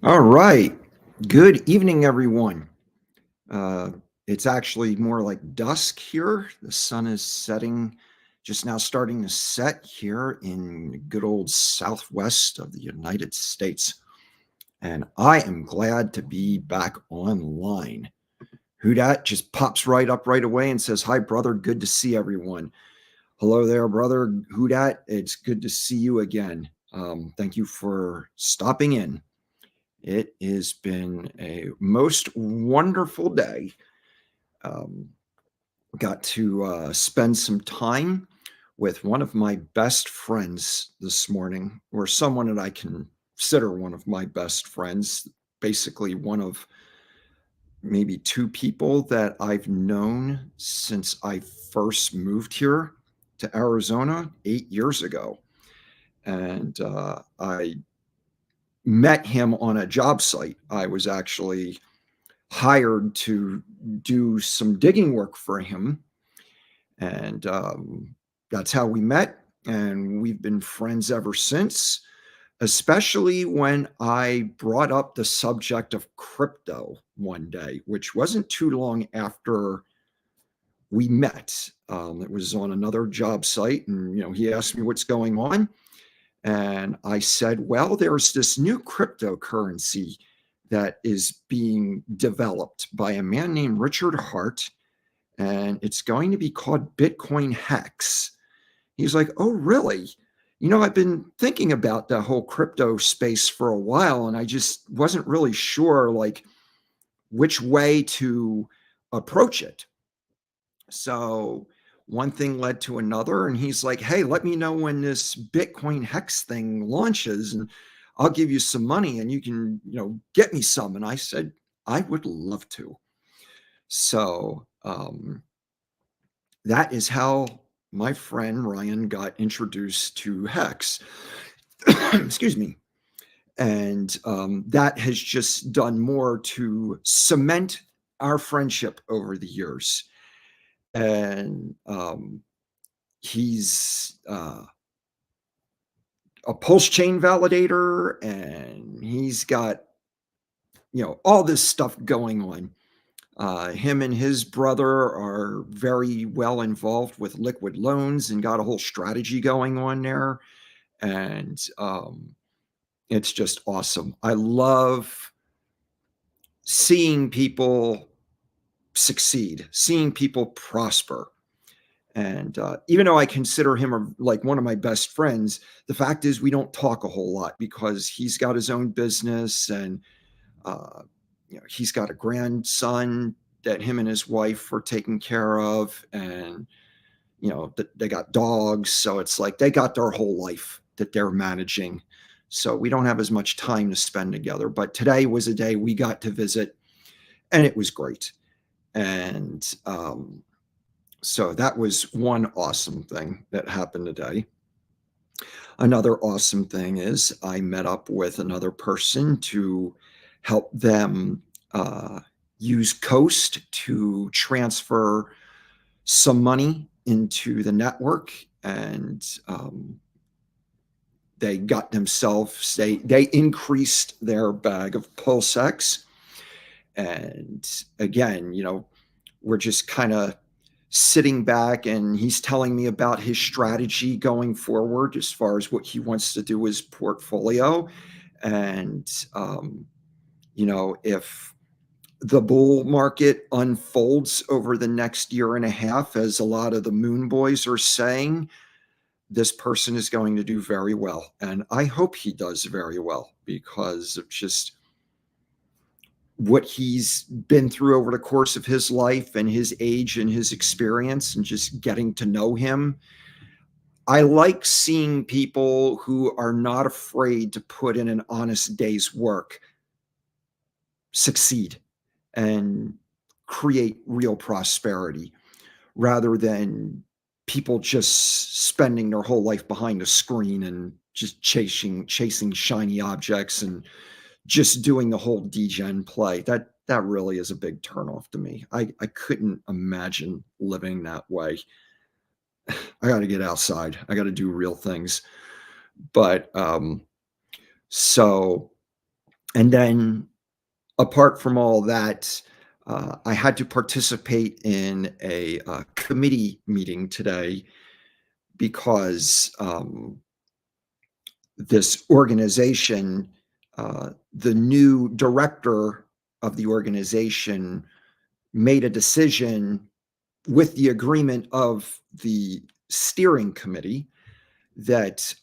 All right. Good evening, everyone. Uh, it's actually more like dusk here. The sun is setting, just now starting to set here in good old southwest of the United States. And I am glad to be back online. Who dat just pops right up right away and says, "Hi, brother. Good to see everyone." Hello there, brother. Who dat? It's good to see you again. Thank you for stopping in. It has been a most wonderful day. Um, got to spend some time with one of my best friends this morning, or someone that I consider one of my best friends. Basically, one of maybe two people that I've known since I first moved here to Arizona 8 years ago. And I met him on a job site. I was actually hired to do some digging work for him. And that's how we met. And we've been friends ever since, especially when I brought up the subject of crypto one day, which wasn't too long after we met. It was on another job site. And, he asked me what's going on. And I said, well, there's this new cryptocurrency that is being developed by a man named Richard Hart, and it's going to be called Bitcoin Hex. He's like, oh, really? I've been thinking about the whole crypto space for a while, and I just wasn't really sure, like, which way to approach it. So one thing led to another, and he's like, hey, let me know when this Bitcoin Hex thing launches, and I'll give you some money and you can, get me some. And I said, I would love to. So that is how my friend Ryan got introduced to Hex. Excuse me. And that has just done more to cement our friendship over the years. And he's a pulse chain validator, and he's got all this stuff going on. Him and his brother are very well involved with liquid loans and got a whole strategy going on there. And it's just awesome. I love seeing people succeed, seeing people prosper. And even though I consider him like one of my best friends, the fact is we don't talk a whole lot because he's got his own business, and uh, he's got a grandson that him and his wife are taking care of, and they got dogs, so it's like they got their whole life that they're managing. So we don't have as much time to spend together. But today was a day we got to visit, and it was great. And so that was one awesome thing that happened today. Another awesome thing is I met up with another person to help them use Coast to transfer some money into the network. And they got themselves, they increased their bag of PulseX. And again, we're just kind of sitting back, and he's telling me about his strategy going forward as far as what he wants to do with his portfolio. And if the bull market unfolds over the next year and a half, as a lot of the moon boys are saying, this person is going to do very well. And I hope he does very well because of just what he's been through over the course of his life and his age and his experience, and just getting to know him. I like seeing people who are not afraid to put in an honest day's work succeed and create real prosperity, rather than people just spending their whole life behind a screen and just chasing shiny objects and just doing the whole degen play. That really is a big turnoff to me. I couldn't imagine living that way. I got to get outside. I got to do real things. But so And then apart from all that, I had to participate in a committee meeting today because this organization, the new director of the organization made a decision with the agreement of the steering committee that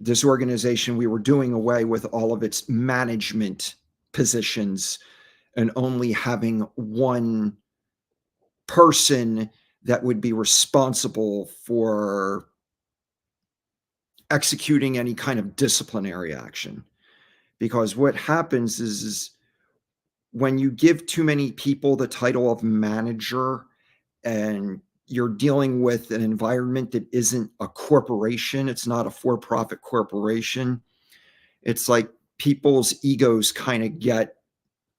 this organization, we were doing away with all of its management positions and only having one person that would be responsible for executing any kind of disciplinary action. Because what happens is when you give too many people the title of manager and you're dealing with an environment that isn't a corporation, it's not a for-profit corporation. It's like people's egos kind of get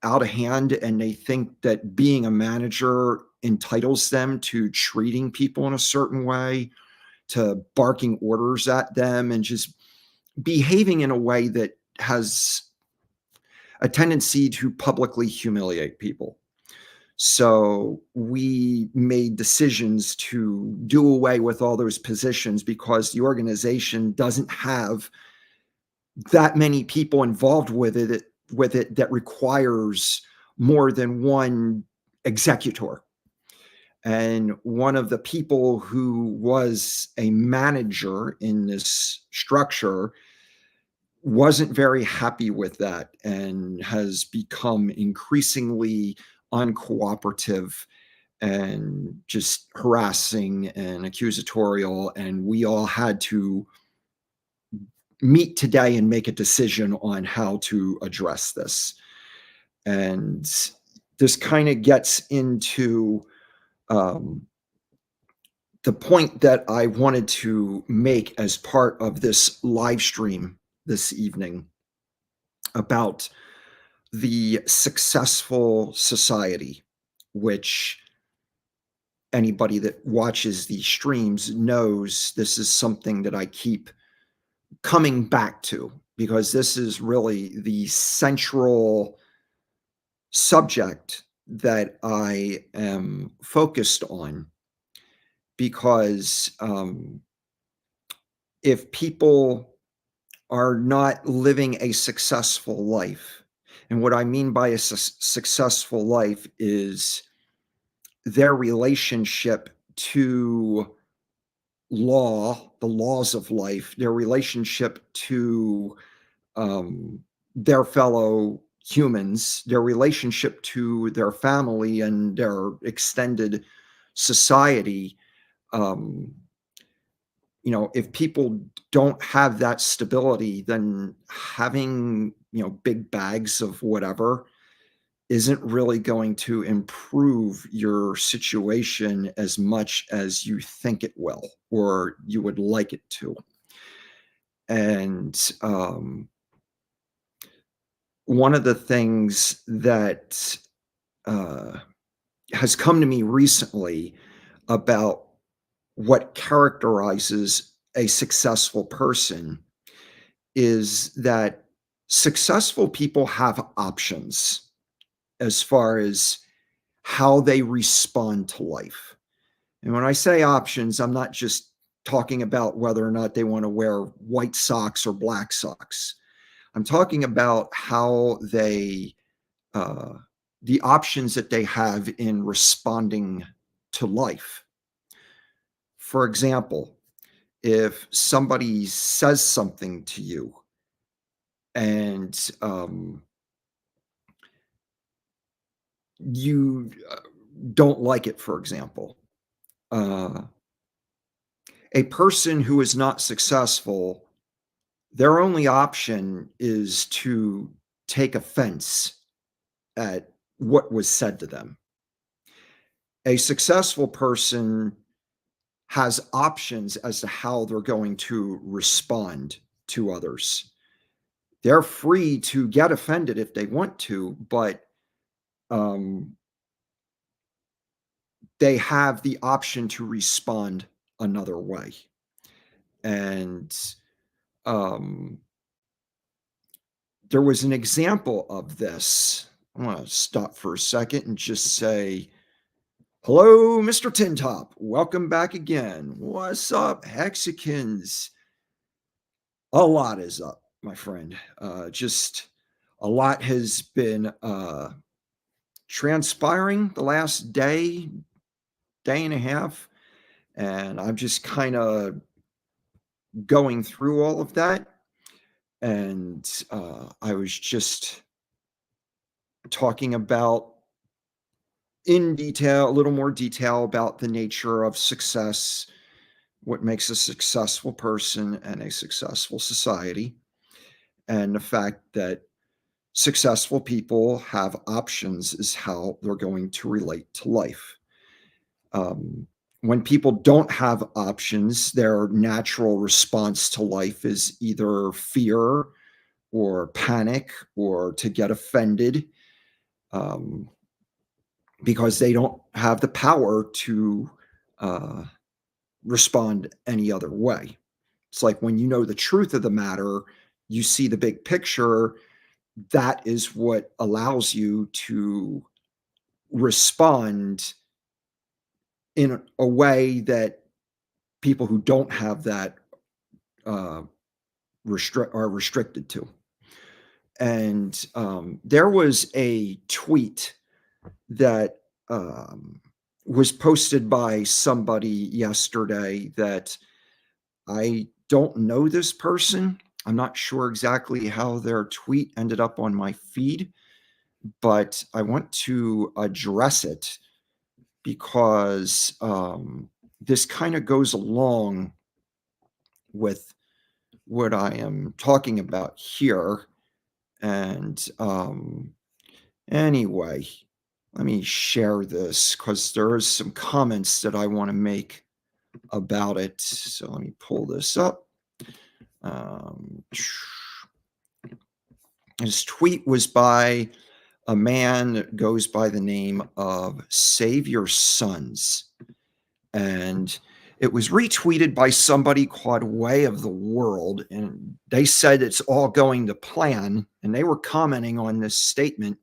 out of hand and they think that being a manager entitles them to treating people in a certain way, to barking orders at them and just behaving in a way that has a tendency to publicly humiliate people. So we made decisions to do away with all those positions because the organization doesn't have that many people involved with it that requires more than one executor. And one of the people who was a manager in this structure wasn't very happy with that and has become increasingly uncooperative and just harassing and accusatorial. And we all had to meet today and make a decision on how to address this. And this kind of gets into um, the point that I wanted to make as part of this live stream this evening about the successful society, which anybody that watches these streams knows this is something that I keep coming back to because this is really the central subject that I am focused on because if people are not living a successful life, and what I mean by a successful life is their relationship to the laws of life, their relationship to um, their fellow humans, their relationship to their family and their extended society. Um, if people don't have that stability, then having, big bags of whatever isn't really going to improve your situation as much as you think it will or you would like it to. And one of the things that uh, has come to me recently about what characterizes a successful person is that successful people have options as far as how they respond to life. And when I say options, I'm not just talking about whether or not they want to wear white socks or black socks. I'm talking about how uh, the options that they have in responding to life. For example, if somebody says something to you and you don't like it, for example, uh, a person who is not successful, their only option is to take offense at what was said to them. A successful person has options as to how they're going to respond to others. They're free to get offended if they want to, but um, they have the option to respond another way. And um, there was an example of this. I want to stop for a second and just say, hello, Mr. Tintop. Welcome back again. What's up, Hexicans? A lot is up, my friend. Just a lot has been transpiring the last day and a half. And I'm just kind of going through all of that. And I was just talking about in detail, a little more detail about the nature of success, what makes a successful person and a successful society, and the fact that successful people have options is how they're going to relate to life. When people don't have options, their natural response to life is either fear or panic or to get offended, um, because they don't have the power to uh, respond any other way. It's like when you know the truth of the matter, you see the big picture. That is what allows you to respond in a way that people who don't have that uh, are restricted to. And there was a tweet that was posted by somebody yesterday that I don't know this person. I'm not sure exactly how their tweet ended up on my feed, but I want to address it because this kind of goes along with what I am talking about here. And anyway, let me share this because there is some comments that I want to make about it. So let me pull this up. His tweet was by a man that goes by the name of Save Your Sons. And it was retweeted by somebody called Way of the World. And they said it's all going to plan. And they were commenting on this statement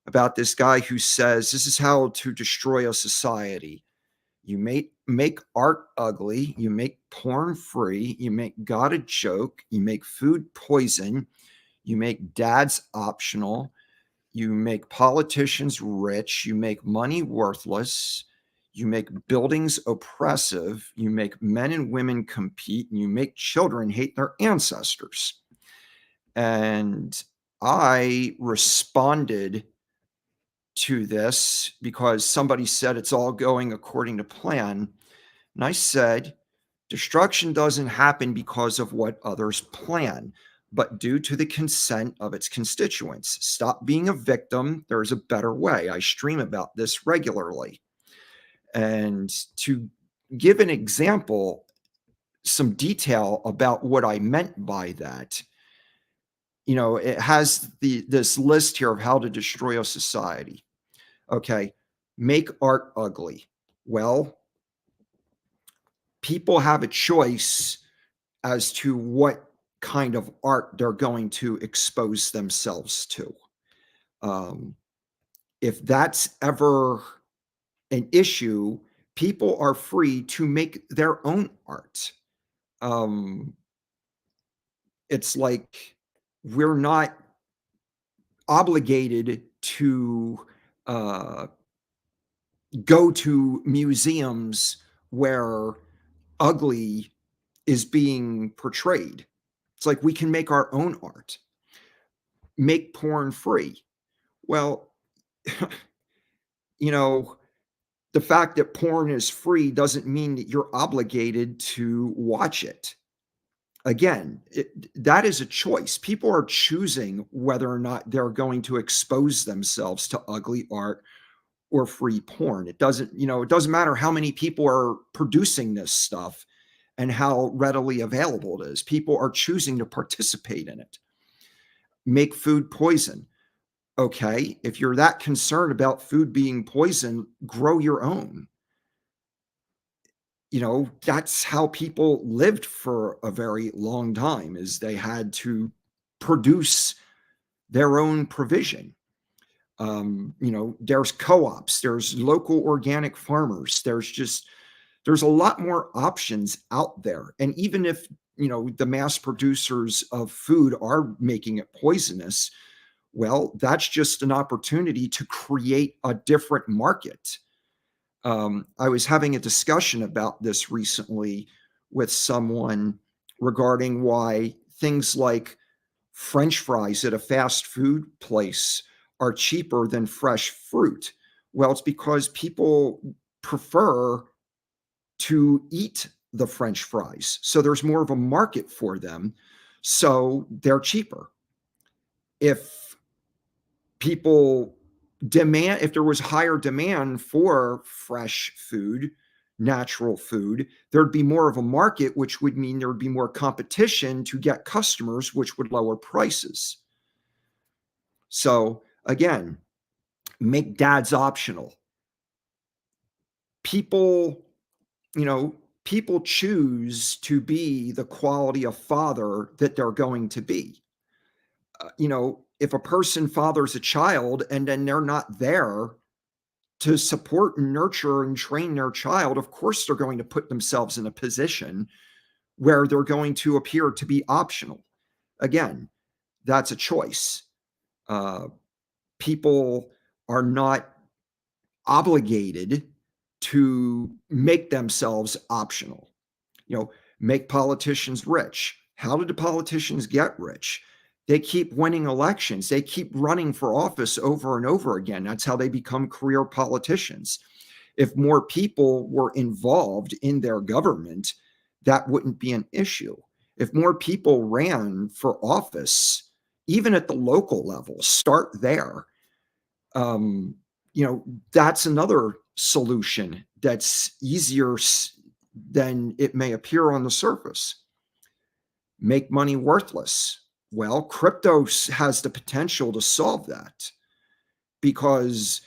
about this guy who says this is how to destroy a society. You make art ugly, you make porn free, you make God a joke, you make food poison, you make dads optional, you make politicians rich, you make money worthless, you make buildings oppressive, you make men and women compete, and you make children hate their ancestors. And I responded to this because somebody said it's all going according to plan. And I said, destruction doesn't happen because of what others plan, but due to the consent of its constituents. Stop being a victim. There's a better way. I stream about this regularly. And to give an example, some detail about what I meant by that, it has this list here of how to destroy a society. Okay, make art ugly. Well, people have a choice as to what kind of art they're going to expose themselves to. If that's ever an issue, people are free to make their own art. It's like we're not obligated to go to museums where ugly is being portrayed. It's like we can make our own art, make porn free. Well, the fact that porn is free doesn't mean that you're obligated to watch it. Again, that is a choice. People are choosing whether or not they're going to expose themselves to ugly art or free porn. It doesn't matter how many people are producing this stuff and how readily available it is. People are choosing to participate in it. Make food poison. Okay, if you're that concerned about food being poison, grow your own. That's how people lived for a very long time, is they had to produce their own provision. There's co-ops, there's local organic farmers, there's a lot more options out there. And even if, the mass producers of food are making it poisonous, well, that's just an opportunity to create a different market. I was having a discussion about this recently with someone regarding why things like French fries at a fast food place are cheaper than fresh fruit. Well, it's because people prefer to eat the French fries. So there's more of a market for them. So they're cheaper. If people if there was higher demand for fresh food, natural food, there'd be more of a market, which would mean there would be more competition to get customers, which would lower prices. So again, make dads optional. People, people choose to be the quality of father that they're going to be. If a person fathers a child and then they're not there to support and nurture and train their child, of course they're going to put themselves in a position where they're going to appear to be optional. Again, that's a choice. People are not obligated to make themselves optional. Make politicians rich. How did the politicians get rich? They keep winning elections. They keep running for office over and over again. That's how they become career politicians. If more people were involved in their government, that wouldn't be an issue. If more people ran for office, even at the local level, start there. That's another solution that's easier than it may appear on the surface. Make money worthless. Well, crypto has the potential to solve that, because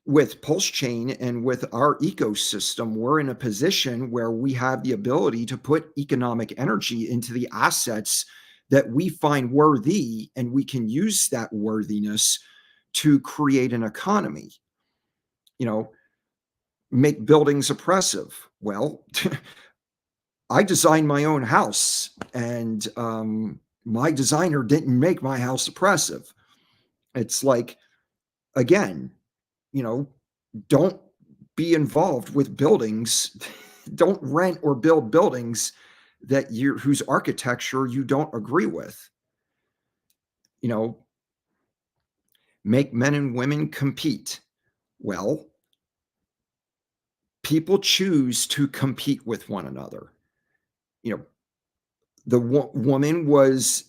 with Pulse Chain and with our ecosystem, we're in a position where we have the ability to put economic energy into the assets that we find worthy, and we can use that worthiness to create an economy. Make buildings oppressive. Well, I designed my own house, and my designer didn't make my house oppressive. It's like, again, don't be involved with buildings. Don't rent or build buildings whose architecture you don't agree with. Make men and women compete. Well, people choose to compete with one another. The woman was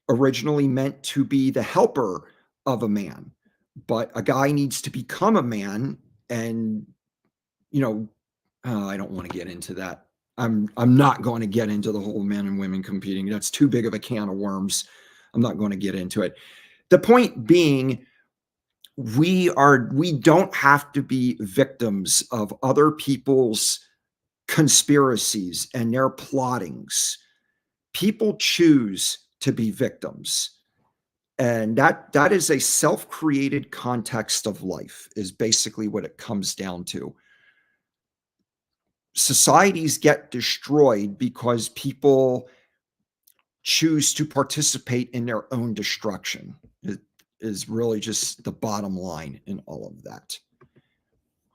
originally meant to be the helper of a man, but a guy needs to become a man. And I don't want to get into that. I'm not going to get into the whole men and women competing. That's too big of a can of worms. I'm not going to get into it. The point being, we don't have to be victims of other people's conspiracies and their plottings. People choose to be victims. And that is a self-created context of life, is basically what it comes down to. Societies get destroyed because people choose to participate in their own destruction. It is really just the bottom line in all of that.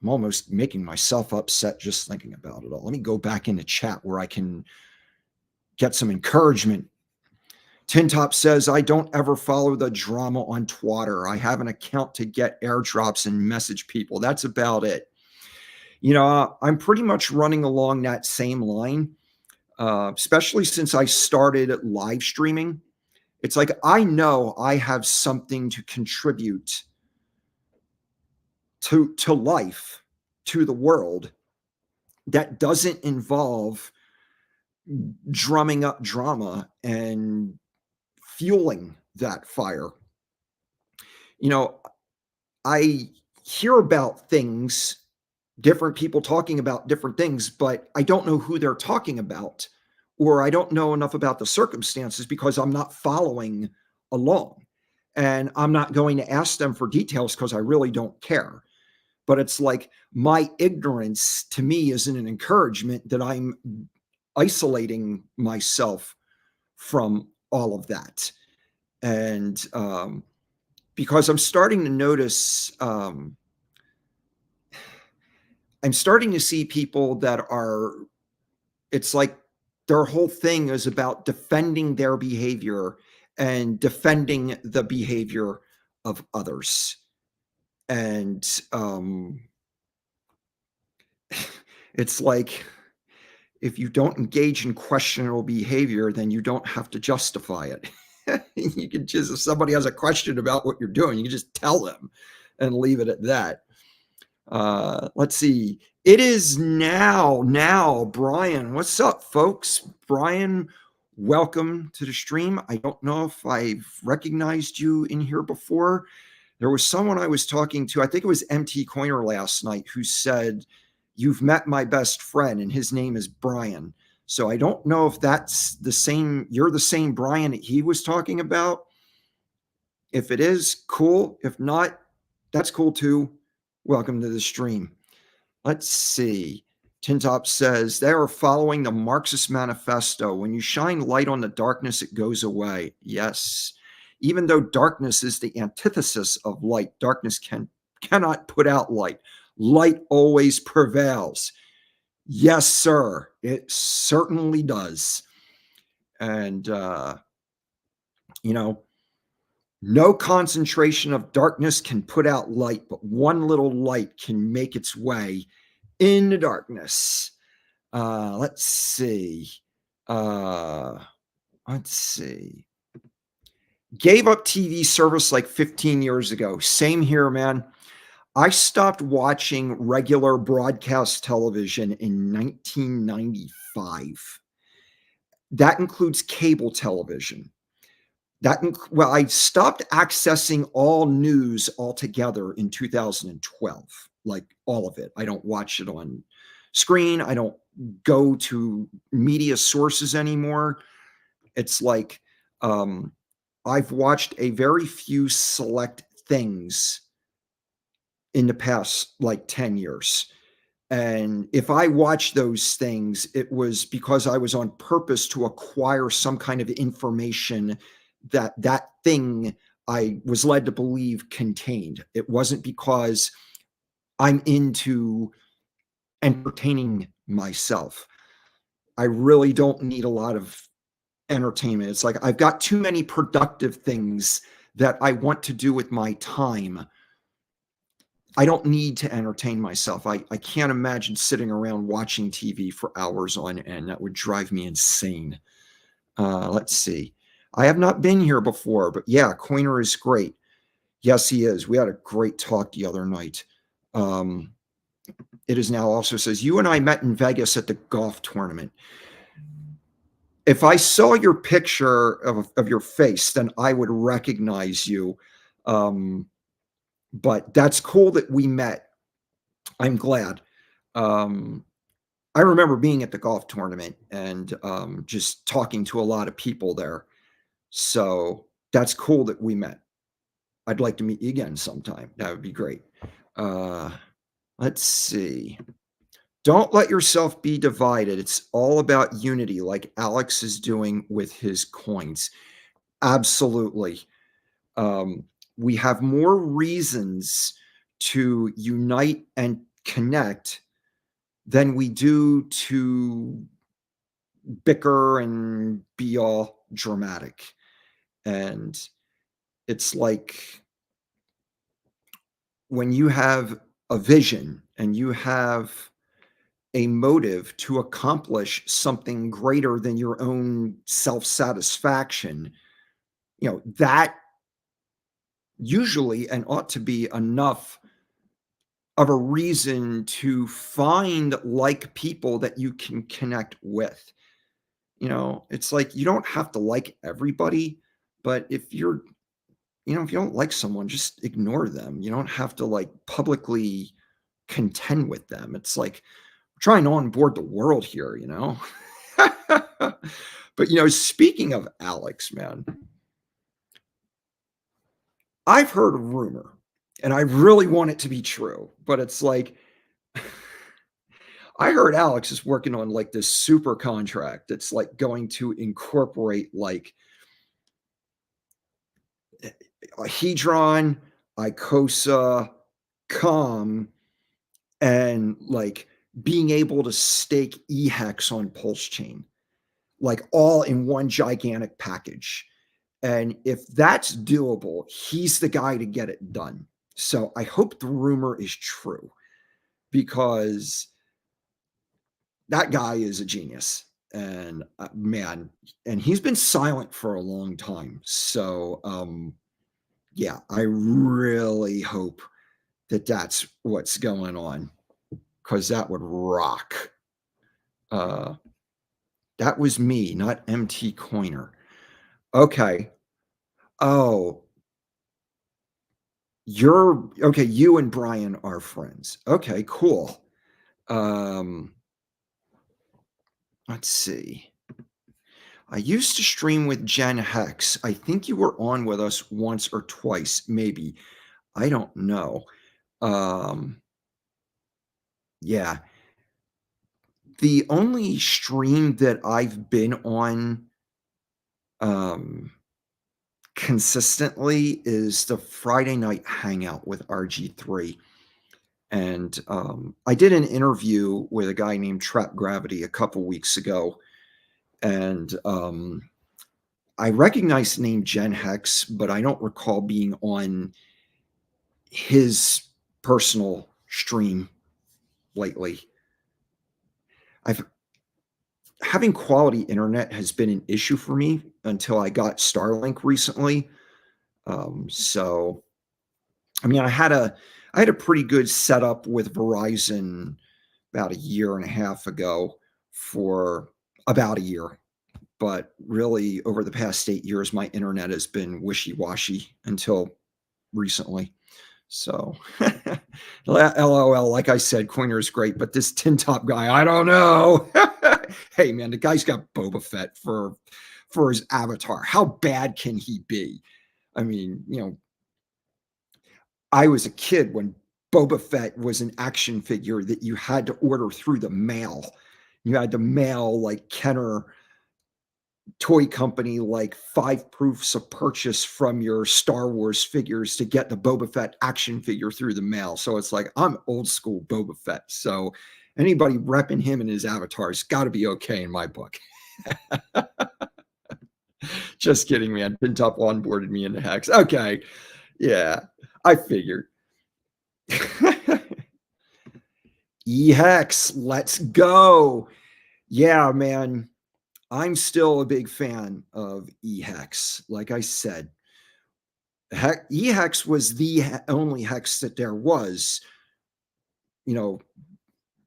I'm almost making myself upset just thinking about it all. Let me go back into chat where I can get some encouragement. Tin Top says, I don't ever follow the drama on Twitter. I have an account to get airdrops and message people. That's about it. I'm pretty much running along that same line, especially since I started live streaming. It's like, I know I have something to contribute to life, to the world, that doesn't involve drumming up drama and fueling that fire. I hear about things, different people talking about different things, but I don't know who they're talking about, or I don't know enough about the circumstances because I'm not following along. And I'm not going to ask them for details because I really don't care. But it's like my ignorance to me isn't an encouragement that I'm isolating myself from all of that. And because I'm starting to notice, I'm starting to see people that are, it's like their whole thing is about defending their behavior and defending the behavior of others. And it's like, if you don't engage in questionable behavior, then you don't have to justify it. You can just, if somebody has a question about what you're doing, you can just tell them and leave it at that. Let's see. It is now, Brian. What's up, folks? Brian, welcome to the stream. I don't know if I've recognized you in here before. There was someone I was talking to, I think it was MT Coiner last night, who said, "You've met my best friend," and his name is Brian. So I don't know if that's the same, you're the same Brian that he was talking about. If it is, cool. If not, that's cool too. Welcome to the stream. Let's see. Tintop says, they are following the Marxist manifesto. When you shine light on the darkness, it goes away. Yes. Even though darkness is the antithesis of light, darkness cannot put out light. Light always prevails. Yes, sir. It certainly does. And, no concentration of darkness can put out light, but one little light can make its way in the darkness. Let's see. Gave up TV service like 15 years ago. Same here, man. I stopped watching regular broadcast television in 1995. That includes cable television. I stopped accessing all news altogether in 2012, like all of it. I don't watch it on screen. I don't go to media sources anymore. It's like I've watched a very few select things in the past like 10 years. And if I watched those things, it was because I was on purpose to acquire some kind of information that thing I was led to believe contained. It wasn't because I'm into entertaining myself. I really don't need a lot of entertainment. It's like I've got too many productive things that I want to do with my time. I don't need to entertain myself. I can't imagine sitting around watching TV for hours on end. That would drive me insane. Let's see. I have not been here before, but yeah, Coiner is great. Yes, he is. We had a great talk the other night. It is now also says, you and I met in Vegas at the golf tournament. If I saw your picture of your face, then I would recognize you. But that's cool that we met. I'm glad. I remember being at the golf tournament and just talking to a lot of people there. So that's cool that we met. I'd like to meet you again sometime. That would be great. Let's see. Don't let yourself be divided. It's all about unity, like Alex is doing with his coins. Absolutely. We have more reasons to unite and connect than we do to bicker and be all dramatic. And it's like when you have a vision and you have a motive to accomplish something greater than your own self-satisfaction, that usually and ought to be enough of a reason to find like people that you can connect with. It's like you don't have to like everybody, but if if you don't like someone, just ignore them. You don't have to like publicly contend with them. It's like we're trying to onboard the world here, But speaking of Alex, man, I've heard a rumor, and I really want it to be true, but it's like I heard Alex is working on like this super contract that's like going to incorporate like Hedron, Icosa, COM, and like being able to stake eHex on Pulse Chain, like all in one gigantic package. And if that's doable, he's the guy to get it done. So I hope the rumor is true because that guy is a genius. And man, and he's been silent for a long time. So yeah, I really hope that that's what's going on because that would rock. Uh, that was me, not MT Coiner. Okay. Oh, you're okay. You and Brian are friends. Okay, cool. Um, let's see. I used to stream with Jen Hex. I think you were on with us once or twice, maybe. I don't know. Um, yeah. The only stream that I've been on um consistently is the Friday night hangout with RG3. And I did an interview with a guy named Trap Gravity a couple weeks ago, and I recognize the name Gen Hex, but I don't recall being on his personal stream lately. I've Having quality internet has been an issue for me until I got Starlink recently. So I mean, I had a pretty good setup with Verizon about a year and a half ago for about a year. But really, over the past 8 years, my internet has been wishy-washy until recently. So, LOL, like I said, Coiner is great, but this Tin Top guy, I don't know. Hey, man, the guy's got Boba Fett for his avatar. How bad can he be? I mean, I was a kid when Boba Fett was an action figure that you had to order through the mail. You had to mail like Kenner Toy Company like 5 proofs of purchase from your Star Wars figures to get the Boba Fett action figure through the mail. So it's like I'm old school Boba Fett. So anybody repping him and his avatar's got to be okay in my book. Just kidding, man. Pintop onboarded me into Hex. Okay. Yeah, I figured. EHEX, let's go. Yeah, man. I'm still a big fan of EHEX. Like I said, EHEX was the only hex that there was, you know,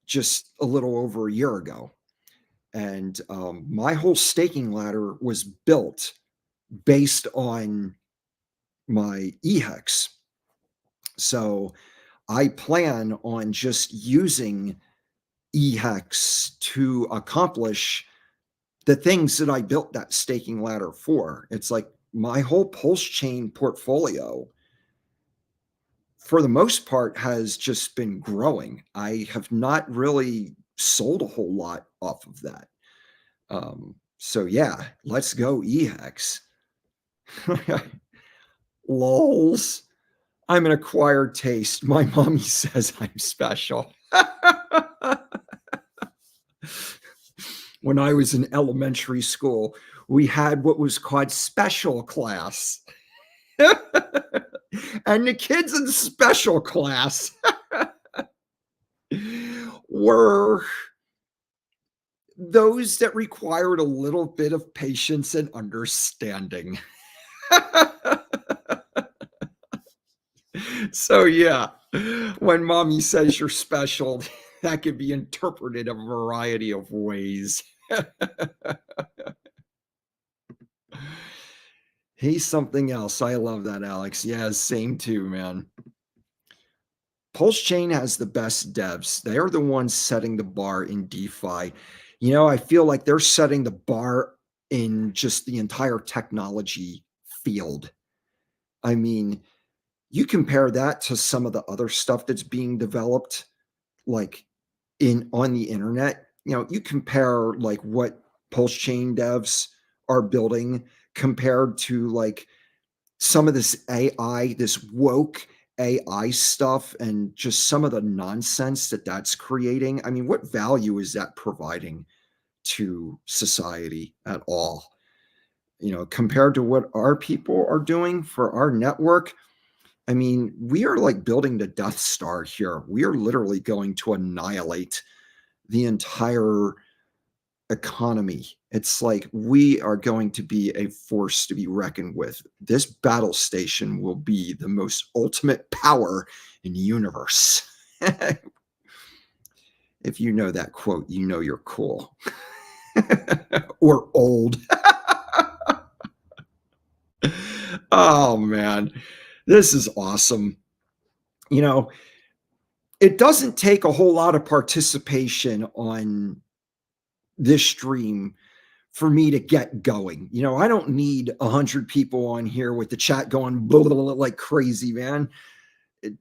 just a little over a year ago. And my whole staking ladder was built based on my EHEX. So I plan on just using EHEX to accomplish the things that I built that staking ladder for. It's like my whole Pulse Chain portfolio, for the most part, has just been growing. I have not really sold a whole lot off of that. So yeah, let's go EHEX. Lols. I'm an acquired taste. My mommy says I'm special. When I was in elementary school, we had what was called special class. And the kids in special class were those that required a little bit of patience and understanding. So, yeah, when mommy says you're special, that could be interpreted a variety of ways. He's something else. I love that, Alex. Yeah, same too, man. Pulse Chain has the best devs. They are the ones setting the bar in DeFi. I feel like they're setting the bar in just the entire technology field. I mean, You compare that to some of the other stuff that's being developed, like in on the internet. You compare like what Pulse Chain devs are building compared to like some of this AI, this woke AI stuff, and just some of the nonsense that that's creating. I mean, what value is that providing to society at all? Compared to what our people are doing for our network. I mean, we are like building the Death Star here. We are literally going to annihilate the entire economy. It's like we are going to be a force to be reckoned with. This battle station will be the most ultimate power in the universe. If you know that quote, you know you're cool or old. Oh man, this is awesome. You know, it doesn't take a whole lot of participation on this stream for me to get going. I don't need 100 people on here with the chat going blah, blah, blah, like crazy, man.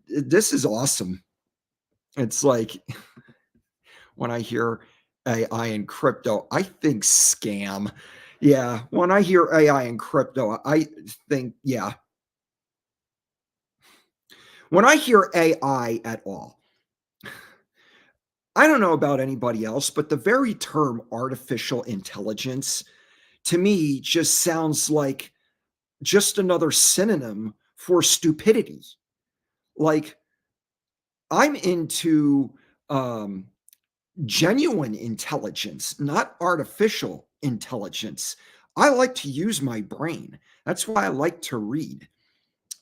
This is awesome. It's like when I hear AI and crypto, I think scam. Yeah, when I hear AI and crypto, I think, yeah. When I hear AI at all, I don't know about anybody else, but the very term artificial intelligence to me just sounds like just another synonym for stupidity. Like, I'm into genuine intelligence, not artificial intelligence. I like to use my brain. That's why I like to read.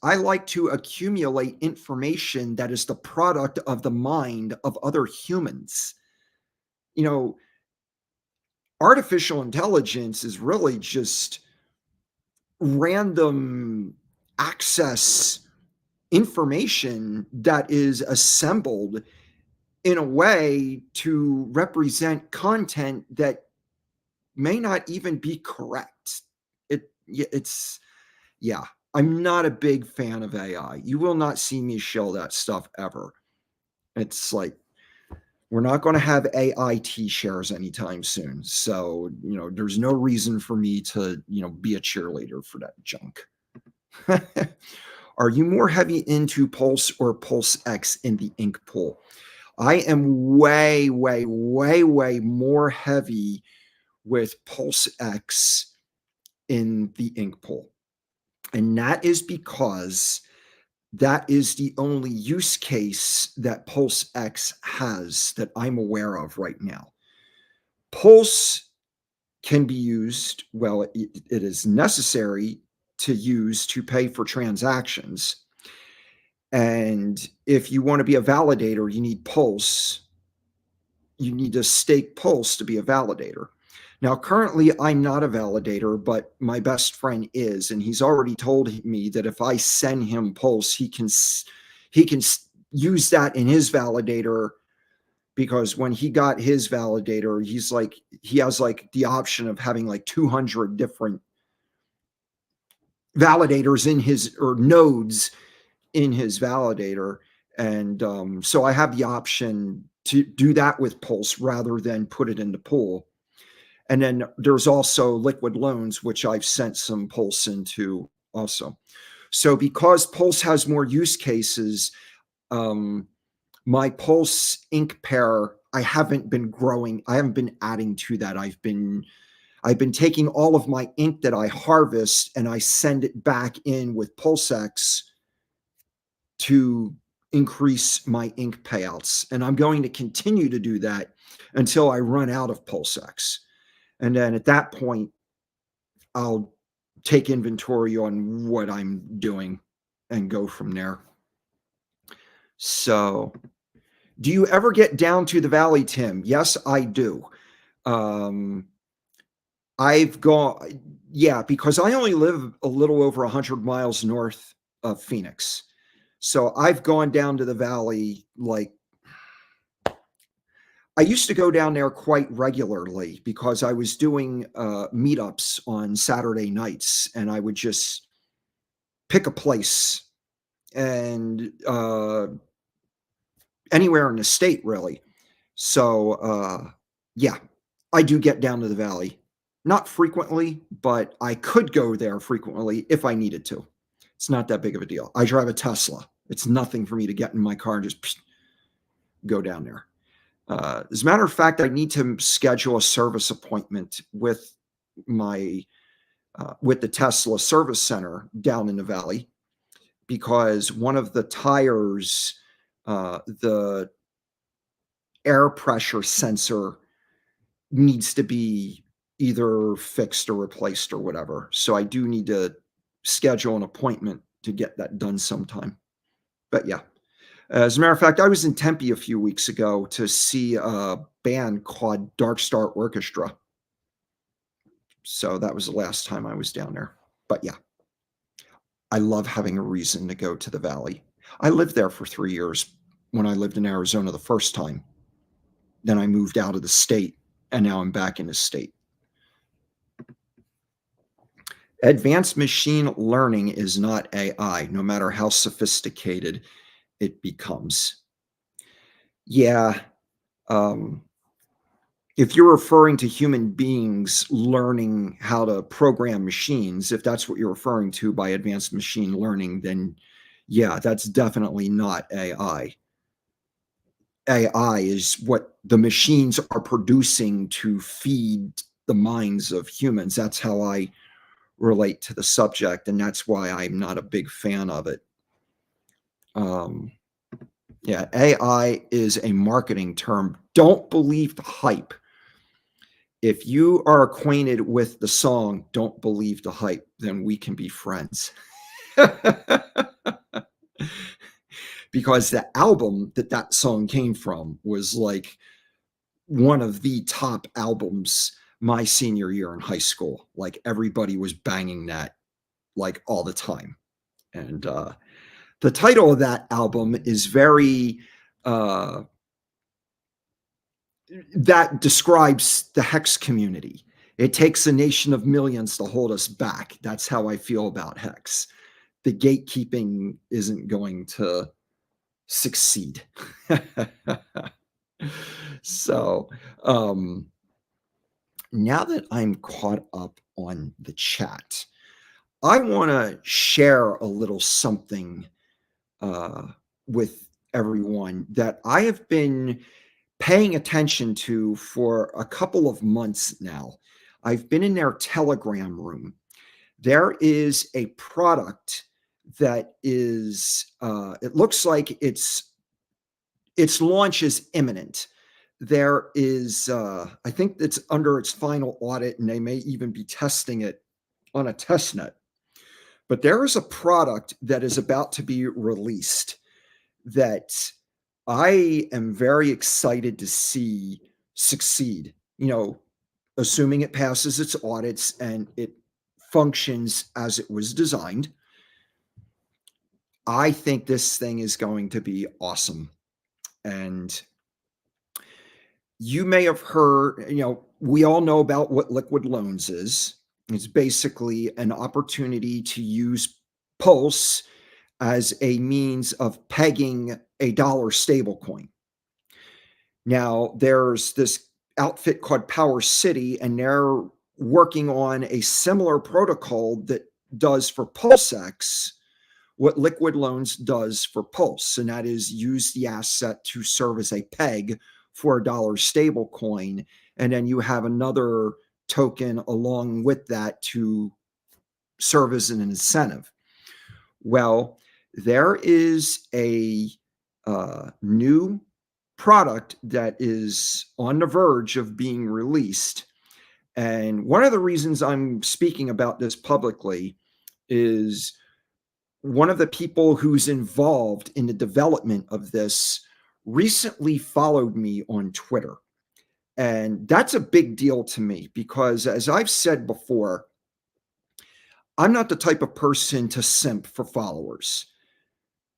I like to accumulate information that is the product of the mind of other humans. You know, Artificial intelligence is really just random access information that is assembled in a way to represent content that may not even be correct. It's yeah. I'm not a big fan of AI. You will not see me show that stuff ever. It's like we're not going to have AI T-shares anytime soon. So, there's no reason for me to, be a cheerleader for that junk. Are you more heavy into Pulse or Pulse X in the ink pool? I am way, way, way, way more heavy with Pulse X in the ink pool. And that is because that is the only use case that Pulse X has that I'm aware of right now. Pulse can be used, well, it is necessary to use to pay for transactions. And if you want to be a validator, you need Pulse. You need to stake Pulse to be a validator. Now, currently, I'm not a validator, but my best friend is, and he's already told me that if I send him Pulse, he can use that in his validator, because when he got his validator, he has like the option of having like 200 different validators in his, or nodes in his validator. And so I have the option to do that with Pulse rather than put it in the pool. And then there's also Liquid Loans, which I've sent some Pulse into also. So because Pulse has more use cases, my Pulse ink pair, I haven't been growing. I haven't been adding to that. I've been taking all of my ink that I harvest and I send it back in with PulseX to increase my ink payouts. And I'm going to continue to do that until I run out of PulseX. And then at that point, I'll take inventory on what I'm doing and go from there. So, do you ever get down to the valley, Tim? Yes, I do. I've gone, yeah, because I only live a little over 100 miles north of Phoenix. So I've gone down to the valley, like, I used to go down there quite regularly because I was doing meetups on Saturday nights, and I would just pick a place and anywhere in the state, really. So, yeah, I do get down to the valley. Not frequently, but I could go there frequently if I needed to. It's not that big of a deal. I drive a Tesla. It's nothing for me to get in my car and just go down there. As a matter of fact, I need to schedule a service appointment my with the Tesla service center down in the valley because one of the tires, the air pressure sensor needs to be either fixed or replaced or whatever. So I do need to schedule an appointment to get that done sometime. But yeah, as a matter of fact, I was in Tempe a few weeks ago to see a band called Dark Star Orchestra. So that was the last time I was down there. But yeah, I love having a reason to go to the valley. I lived there for 3 years when I lived in Arizona the first time. Then I moved out of the state, and now I'm back in the state. Advanced machine learning is not AI, no matter how sophisticated it becomes. Yeah. If you're referring to human beings learning how to program machines, if that's what you're referring to by advanced machine learning, then yeah, that's definitely not AI. AI is what the machines are producing to feed the minds of humans. That's how I relate to the subject, and that's why I'm not a big fan of it. Yeah, AI is a marketing term. Don't believe the hype. If you are acquainted with the song "Don't Believe the Hype," then we can be friends. Because the album that song came from was like one of the top albums my senior year in high school. Like everybody was banging that like all the time. And the title of that album is very that describes the Hex community. It takes a nation of millions to hold us back. That's how I feel about Hex. The gatekeeping isn't going to succeed. So, now that I'm caught up on the chat, I want to share a little something with everyone that I have been paying attention to for a couple of months now. I've been in their Telegram room. There is a product that is, it looks like its launch is imminent. There is, I think it's under its final audit, and they may even be testing it on a test net. But there is a product that is about to be released that I am very excited to see succeed. Assuming it passes its audits and it functions as it was designed. I think this thing is going to be awesome. And you may have heard, we all know about what Liquid Loans is. It's basically an opportunity to use Pulse as a means of pegging a dollar stablecoin. Now, there's this outfit called Power City, and they're working on a similar protocol that does for PulseX what Liquid Loans does for Pulse, and that is use the asset to serve as a peg for a dollar stable coin. And then you have another token along with that to serve as an incentive. Well, there is a new product that is on the verge of being released. And one of the reasons I'm speaking about this publicly is one of the people who's involved in the development of this recently followed me on Twitter. And that's a big deal to me because, as I've said before, I'm not the type of person to simp for followers.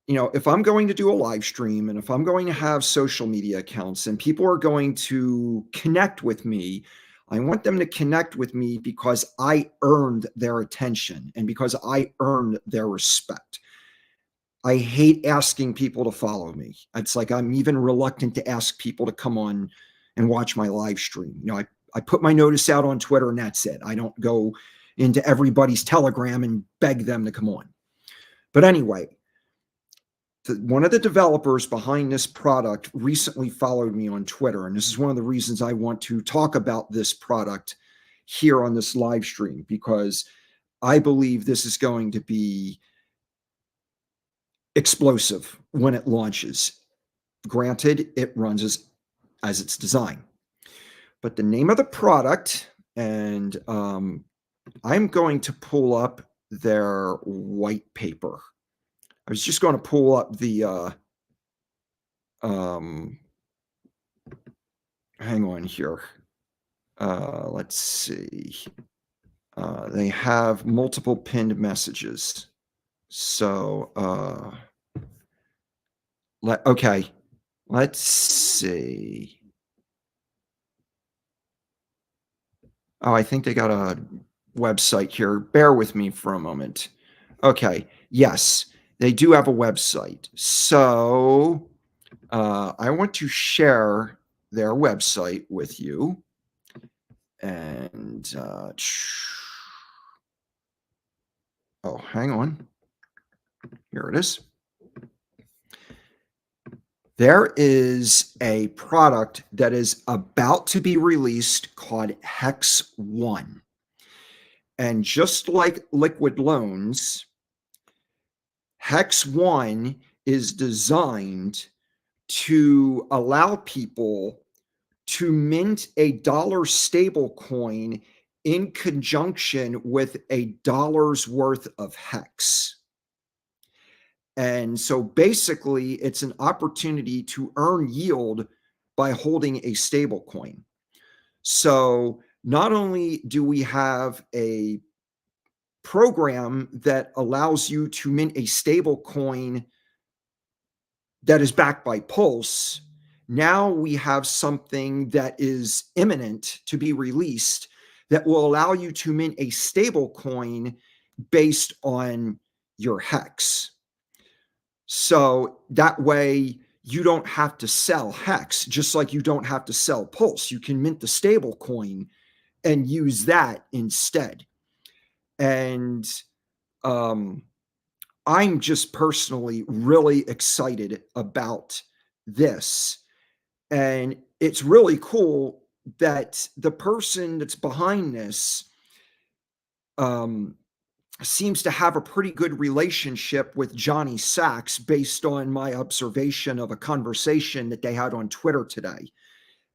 If I'm going to do a live stream and if I'm going to have social media accounts and people are going to connect with me, I want them to connect with me because I earned their attention and because I earned their respect. I hate asking people to follow me. It's like I'm even reluctant to ask people to come on and watch my live stream. I put my notice out on Twitter and that's it. I don't go into everybody's Telegram and beg them to come on. But anyway, one of the developers behind this product recently followed me on Twitter. And this is one of the reasons I want to talk about this product here on this live stream, because I believe this is going to be explosive when it launches. Granted, it runs as it's designed. But the name of the product, and I'm going to pull up their white paper. I was just going to pull up the, hang on here. Let's see. They have multiple pinned messages. So, okay, let's see. Oh, I think they got a website here. Bear with me for a moment. Okay, yes, they do have a website. So I want to share their website with you. And oh, hang on. Here it is. There is a product that is about to be released called Hex One. And just like Liquid Loans, Hex One is designed to allow people to mint a dollar stable coin in conjunction with a dollar's worth of Hex. And so basically, it's an opportunity to earn yield by holding a stable coin. So not only do we have a program that allows you to mint a stable coin that is backed by Pulse, now we have something that is imminent to be released that will allow you to mint a stable coin based on your Hex. So that way you don't have to sell Hex, just like you don't have to sell Pulse. You can mint the stable coin and use that instead. And I'm just personally really excited about this. And it's really cool that the person that's behind this seems to have a pretty good relationship with Johnny Sachs based on my observation of a conversation that they had on Twitter today.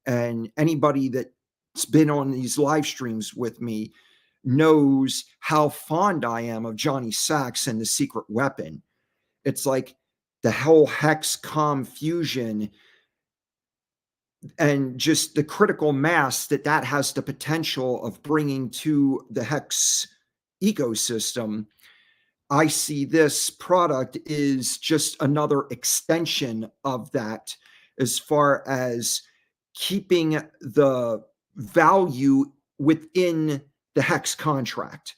And anybody that's been on these live streams with me knows how fond I am of Johnny Sachs and The Secret Weapon. It's like the whole Hex Com fusion and just the critical mass that has the potential of bringing to the Hex ecosystem. I see this product is just another extension of that as far as keeping the value within the Hex contract.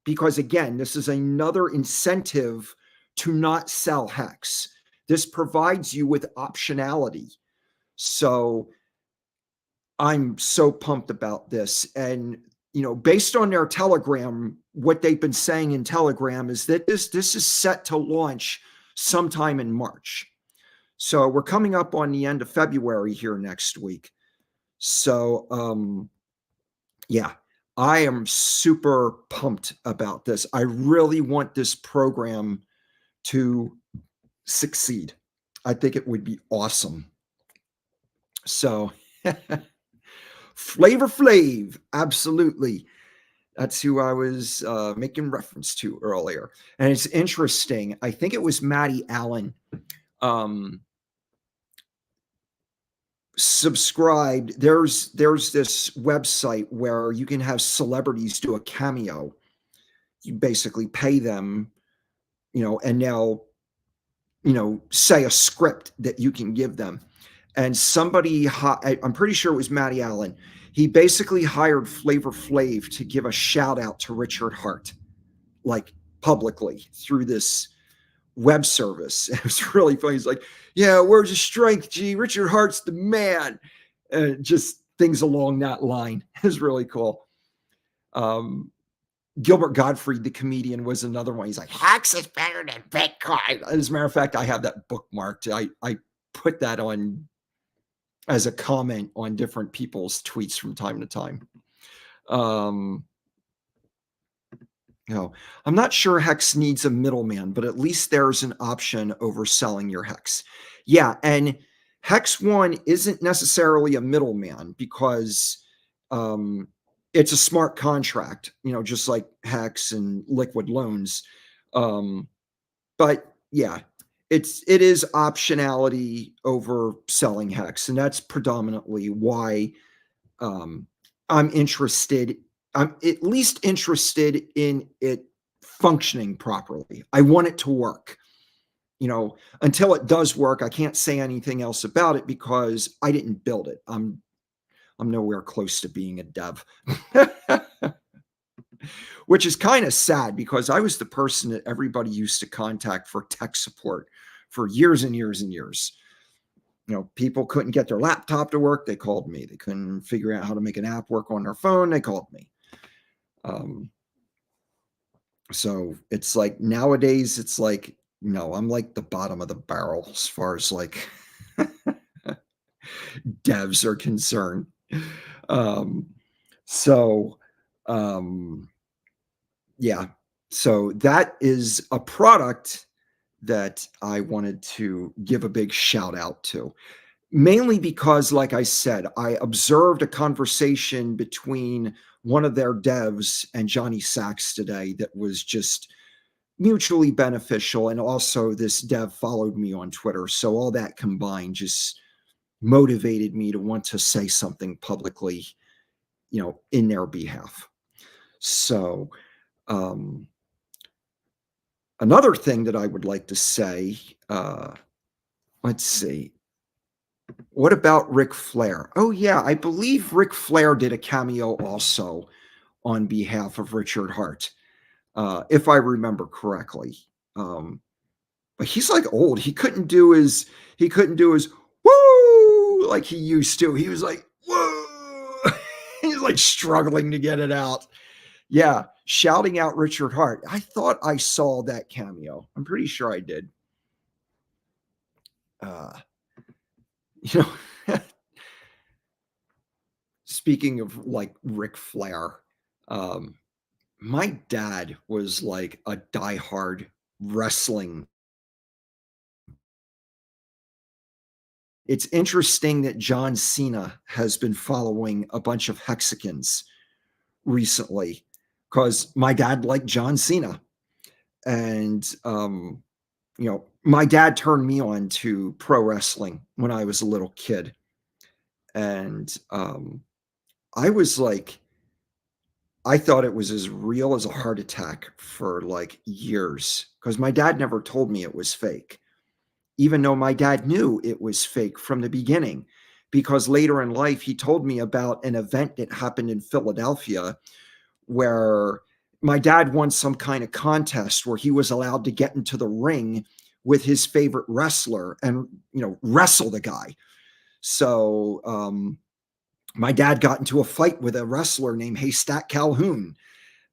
Because again, this is another incentive to not sell Hex. This provides you with optionality. So I'm so pumped about this. And based on their Telegram, what they've been saying in Telegram is that this is set to launch sometime in March. So we're coming up on the end of February here next week. So yeah, I am super pumped about this. I really want this program to succeed. I think it would be awesome. So Flavor Flav, absolutely. That's who I was making reference to earlier. And it's interesting. I think it was Maddie Allen subscribed. There's this website where you can have celebrities do a cameo. You basically pay them, and they'll, say a script that you can give them. And somebody, I'm pretty sure it was Maddie Allen, he basically hired Flavor Flav to give a shout out to Richard Hart, like publicly through this web service. It was really funny. He's like, yeah, where's your strength, G? Richard Hart's the man. Just things along that line. It was really cool. Gilbert Gottfried, the comedian, was another one. He's like, Hex is better than Bitcoin. As a matter of fact, I have that bookmarked. I put that on as a comment on different people's tweets from time to time. I'm not sure Hex needs a middleman, but at least there's an option over selling your Hex. Yeah, and Hex One isn't necessarily a middleman because it's a smart contract, just like Hex and Liquid Loans. But yeah, it is optionality over selling Hex, and that's predominantly why I'm interested. I'm at least interested in it functioning properly. I want it to work. Until it does work, I can't say anything else about it because I didn't build it. I'm nowhere close to being a dev. Which is kind of sad because I was the person that everybody used to contact for tech support for years and years and years. People couldn't get their laptop to work. They called me. They couldn't figure out how to make an app work on their phone. They called me. So it's like nowadays, it's like, no, I'm like the bottom of the barrel as far as like devs are concerned. Yeah. So that is a product that I wanted to give a big shout out to. Mainly because, like I said, I observed a conversation between one of their devs and Johnny Sachs today that was just mutually beneficial. And also this dev followed me on Twitter. So all that combined just motivated me to want to say something publicly, in their behalf. So another thing that I would like to say, let's see. What about Ric Flair? Oh, yeah, I believe Ric Flair did a cameo also on behalf of Richard Hart, if I remember correctly. But he's like old. He couldn't do his woo like he used to. He was like, whoa. He's like struggling to get it out. Yeah, shouting out Richard Hart. I thought I saw that cameo. I'm pretty sure I did. Speaking of like Ric Flair, my dad was like a diehard wrestling. It's interesting that John Cena has been following a bunch of Hexicans recently because my dad liked John Cena. And, my dad turned me on to pro wrestling when I was a little kid. And I was like, I thought it was as real as a heart attack for like years because my dad never told me it was fake, even though my dad knew it was fake from the beginning. Because later in life, he told me about an event that happened in Philadelphia where my dad won some kind of contest where he was allowed to get into the ring with his favorite wrestler and, wrestle the guy. So my dad got into a fight with a wrestler named Haystack Calhoun.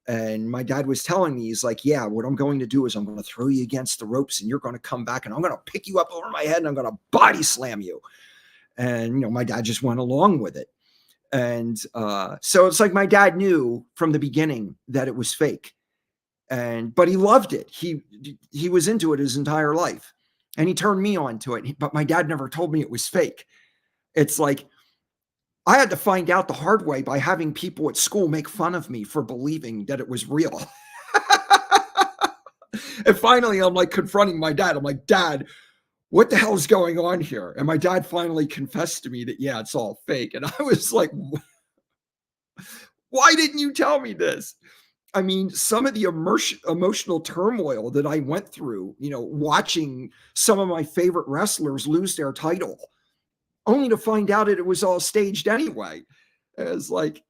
And my dad was telling me, he's like, yeah, what I'm going to do is I'm going to throw you against the ropes and you're going to come back and I'm going to pick you up over my head and I'm going to body slam you. And, my dad just went along with it. And so it's like my dad knew from the beginning that it was fake. But he loved it. He was into it his entire life. And he turned me on to it. But my dad never told me it was fake. It's like I had to find out the hard way by having people at school make fun of me for believing that it was real. And finally, I'm like confronting my dad. I'm like, Dad, what the hell is going on here? And my dad finally confessed to me that, yeah, it's all fake. And I was like, why didn't you tell me this? I mean, some of the emotional turmoil that I went through, watching some of my favorite wrestlers lose their title, only to find out that it was all staged anyway. It was like,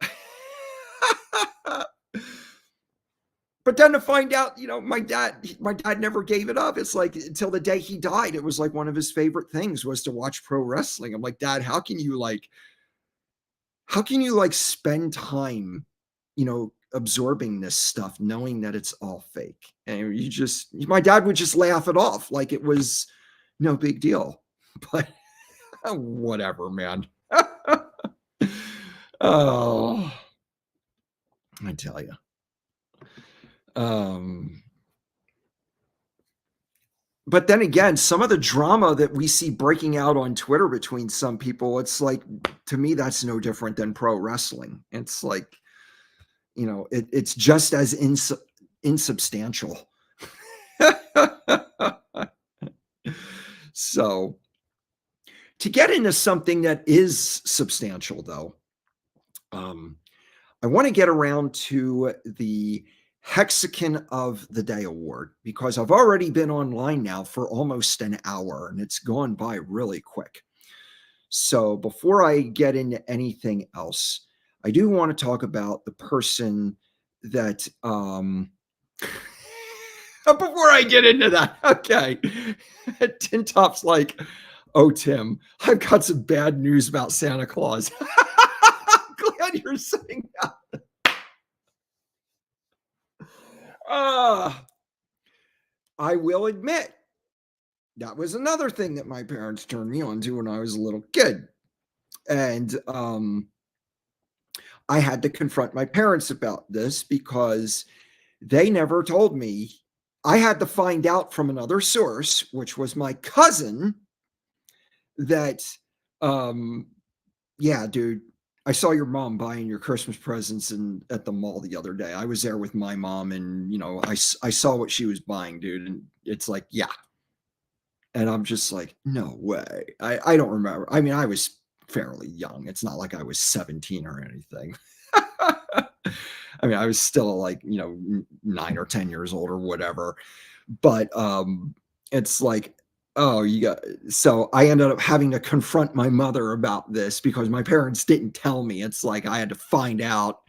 But then to find out, my dad never gave it up. It's like until the day he died, it was like one of his favorite things was to watch pro wrestling. I'm like, Dad, how can you spend time, absorbing this stuff, knowing that it's all fake? And my dad would just laugh it off like it was no big deal. But whatever, man. Oh, I tell you. Um, but then again, some of the drama that we see breaking out on Twitter between some people, it's like, to me, that's no different than pro wrestling. It's like, it's just as insubstantial. So, to get into something that is substantial, though, I want to get around to the Hexagon of the Day award because I've already been online now for almost an hour and it's gone by really quick. So before I get into anything else, I do want to talk about the person that before I get into that, okay. Tin Top's like, oh, Tim, I've got some bad news about Santa Claus. Glad you're saying that. I will admit that was another thing that my parents turned me on to when I was a little kid. And I had to confront my parents about this because they never told me. I had to find out from another source, which was my cousin, that, yeah, dude, I saw your mom buying your Christmas presents at the mall the other day. I was there with my mom and, I saw what she was buying, dude. And it's like, yeah. And I'm just like, no way. I don't remember. I mean, I was fairly young. It's not like I was 17 or anything. I mean, I was still like, 9 or 10 years old or whatever. But it's like, oh, so I ended up having to confront my mother about this because my parents didn't tell me. It's like I had to find out.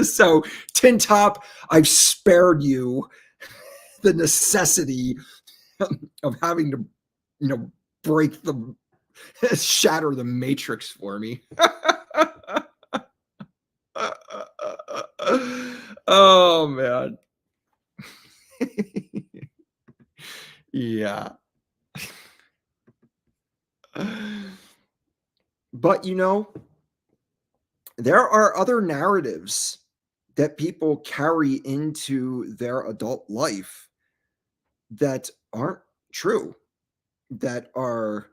So, Tin Top, I've spared you the necessity of having to, break the shatter the matrix for me. Oh man. Yeah. But there are other narratives that people carry into their adult life that aren't true, that are,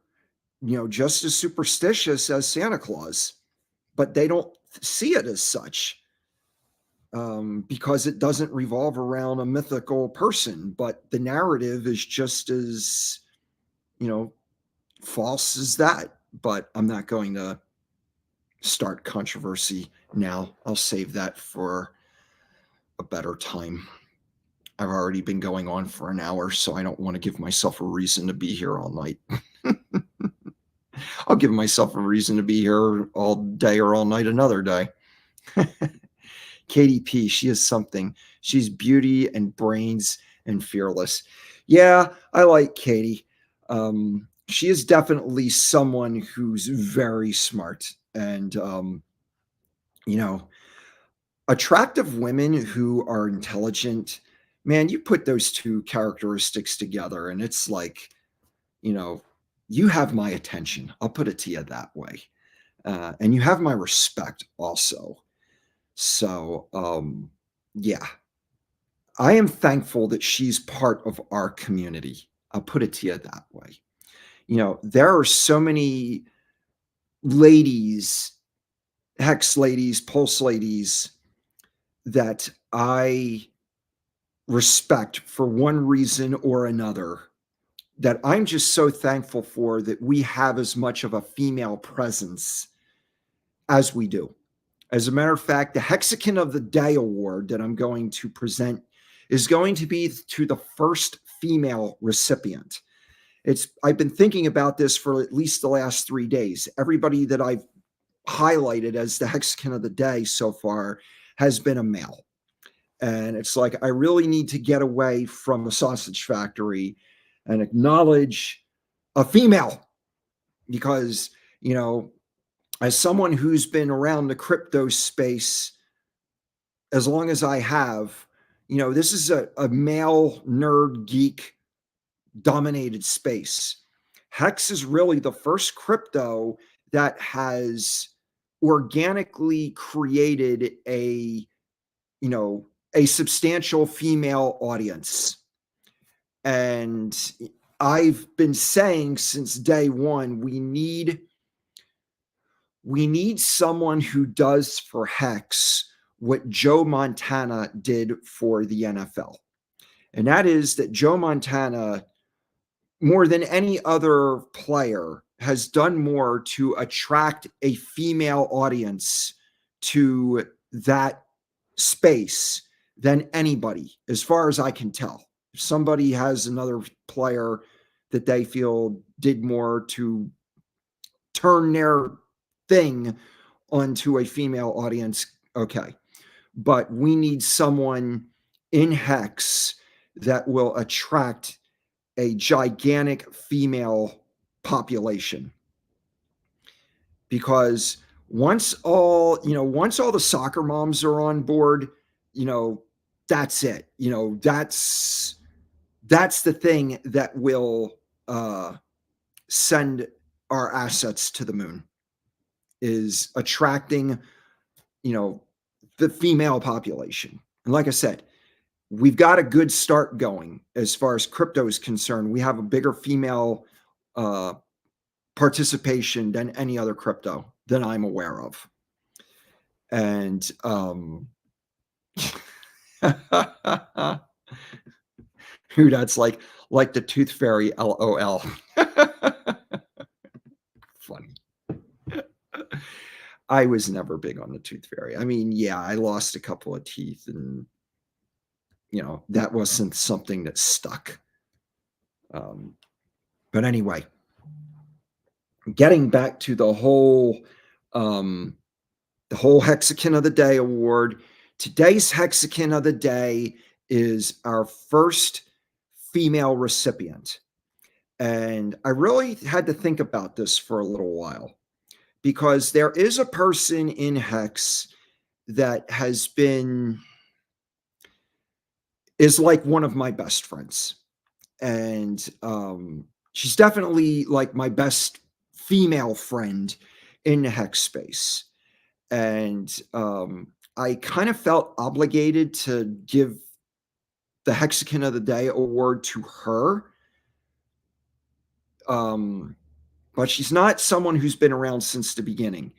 just as superstitious as Santa Claus, but they don't see it as such because it doesn't revolve around a mythical person, but the narrative is just as, false as that. But I'm not going to start controversy now. I'll save that for a better time. I've already been going on for an hour, so I don't want to give myself a reason to be here all night. I'll give myself a reason to be here all day or all night another day. Katie P, she is something. She's beauty and brains and fearless. Yeah, I like Katie. She is definitely someone who's very smart and, attractive women who are intelligent. Man, you put those two characteristics together and it's like, you have my attention. I'll put it to you that way. And you have my respect also. So, yeah, I am thankful that she's part of our community. I'll put it to you that way. There are so many ladies, hex ladies, pulse ladies that I respect for one reason or another that I'm just so thankful for that we have as much of a female presence as we do. As a matter of fact, the Hexagon of the Day award that I'm going to present is going to be to the first female recipient. I've been thinking about this for at least the last 3 days. Everybody that I've highlighted as the Hexagon of the Day so far has been a male. And it's like, I really need to get away from the sausage factory and acknowledge a female because, you know, as someone who's been around the crypto space as long as I have, this is a male nerd geek dominated space. Hex is really the first crypto that has organically created you know, a substantial female audience. And I've been saying since day one, we need someone who does for Hex what Joe Montana did for the NFL. And that is that Joe Montana, more than any other player, has done more to attract a female audience to that space than anybody, as far as I can tell. If somebody has another player that they feel did more to turn their thing onto a female audience, okay. But we need someone in Hex that will attract a gigantic female population. Because once all the soccer moms are on board, that's it. That's the thing that will send our assets to the moon, is attracting, the female population. And like I said, we've got a good start going as far as crypto is concerned. We have a bigger female participation than any other crypto that I'm aware of. And who that's like the Tooth Fairy, LOL. Funny. I was never big on the Tooth Fairy. I mean, yeah, I lost a couple of teeth and that wasn't something that stuck. But anyway, getting back to the whole Hexagon of the Day award. Today's Hexagon of the Day is our first female recipient. And I really had to think about this for a little while, because there is a person in Hex that is like one of my best friends. And she's definitely like my best female friend in the Hex space. And I kind of felt obligated to give the Hexagon of the Day award to her. But she's not someone who's been around since the beginning.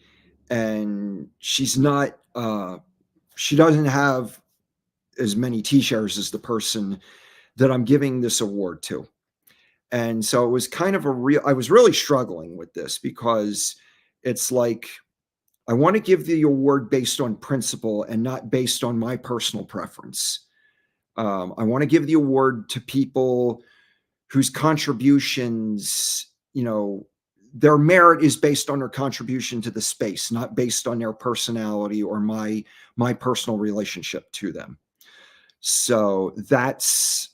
And she's not, she doesn't have as many T-shares as the person that I'm giving this award to. And so it was kind of I was really struggling with this, because it's like, I want to give the award based on principle and not based on my personal preference. I want to give the award to people whose contributions, their merit is based on their contribution to the space, not based on their personality or my personal relationship to them. So that's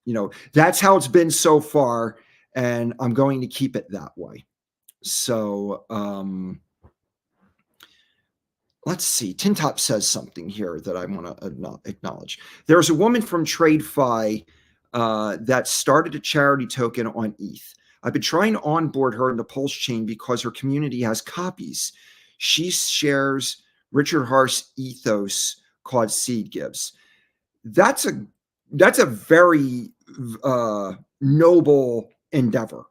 how it's been so far, and I'm going to keep it that way. So let's see. Tintop says something here that I want to acknowledge. There's a woman from TradeFi that started a charity token on ETH. I've been trying to onboard her in the Pulse chain because her community has copies. She shares Richard Hart's ethos called Seed Gives. That's a very noble endeavor.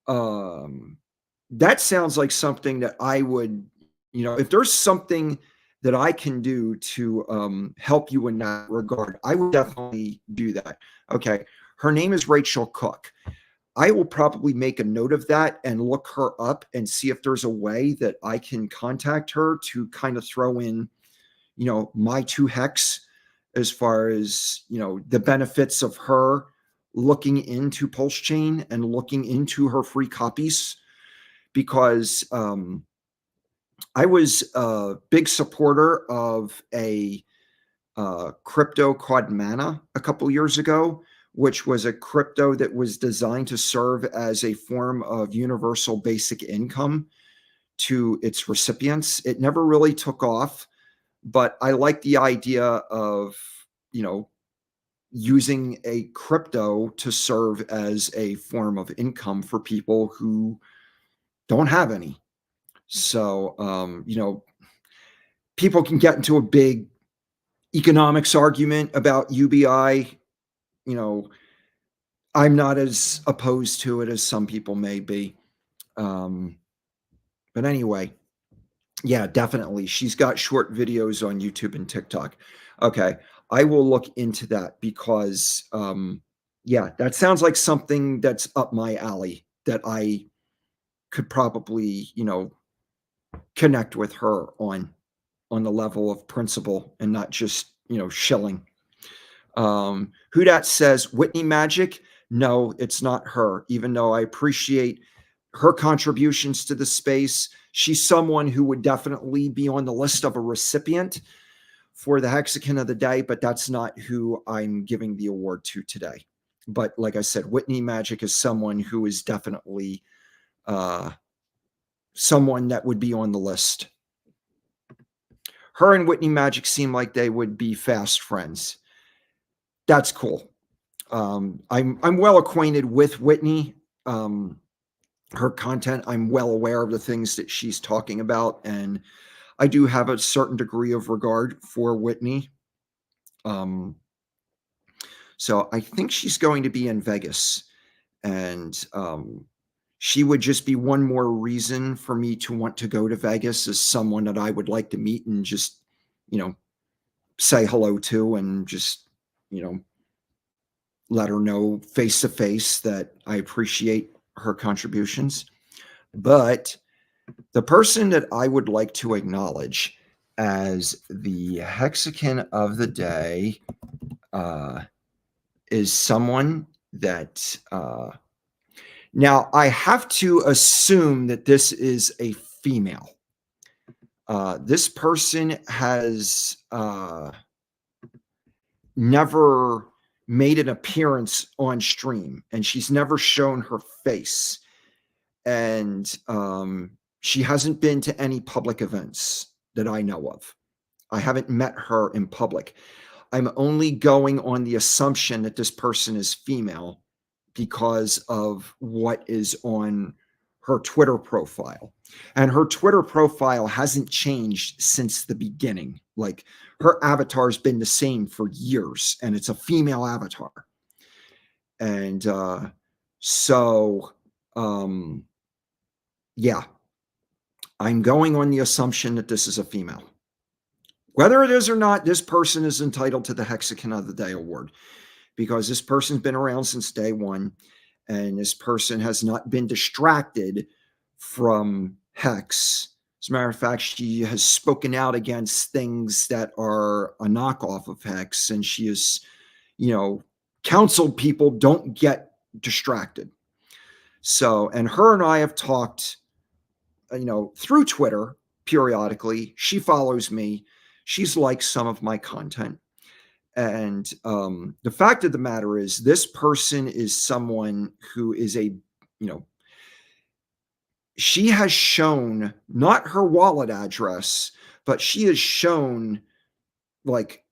That sounds like something that I would, if there's something that I can do to help you in that regard, I would definitely do that. Okay. Her name is Rachel Cook. I will probably make a note of that and look her up and see if there's a way that I can contact her to kind of throw in, my 2 Hex, as far as, the benefits of her looking into Pulse Chain and looking into her free copies, because I was a big supporter of a crypto called Mana a couple years ago, which was a crypto that was designed to serve as a form of universal basic income to its recipients. It never really took off, but I like the idea of, you know, using a crypto to serve as a form of income for people who don't have any. So, people can get into a big economics argument about UBI. You know, I'm not as opposed to it as some people may be. Um, but anyway, yeah, definitely. She's got short videos on YouTube and TikTok. Okay. I will look into that because, yeah, that sounds like something that's up my alley that I could probably, connect with her on the level of principle and not just, shilling. Who dat says Whitney Magic? No, it's not her, even though I appreciate her contributions to the space. She's someone who would definitely be on the list of a recipient for the Hexagon of the Day, but that's not who I'm giving the award to today. But like I said, Whitney Magic is someone who is definitely uh, someone that would be on the list. Her and Whitney Magic seem like they would be fast friends. That's cool. I'm well acquainted with Whitney. Her content, I'm well aware of the things that she's talking about, and I do have a certain degree of regard for Whitney. So I think she's going to be in Vegas, and she would just be one more reason for me to want to go to Vegas as someone that I would like to meet and just, say hello to and just, let her know face to face that I appreciate her contributions. But the person that I would like to acknowledge as the Hexagon of the Day is someone that now I have to assume that this is a female. This person has never made an appearance on stream, and she's never shown her face, and she hasn't been to any public events that I know of. I haven't met her in public. I'm only going on the assumption that this person is female because of what is on her Twitter profile. And her Twitter profile hasn't changed since the beginning. Like, her avatar's been the same for years, and it's a female avatar. And yeah, I'm going on the assumption that this is a female. Whether it is or not, this person is entitled to the Hexagon of the Day award because this person's been around since day one, and this person has not been distracted from Hex. As a matter of fact, she has spoken out against things that are a knockoff of Hex, and she has, counseled people don't get distracted. So, and her and I have talked, through Twitter periodically. She follows me. She's liked some of my content. And the fact of the matter is, this person is someone who is she has shown not her wallet address, but she has shown like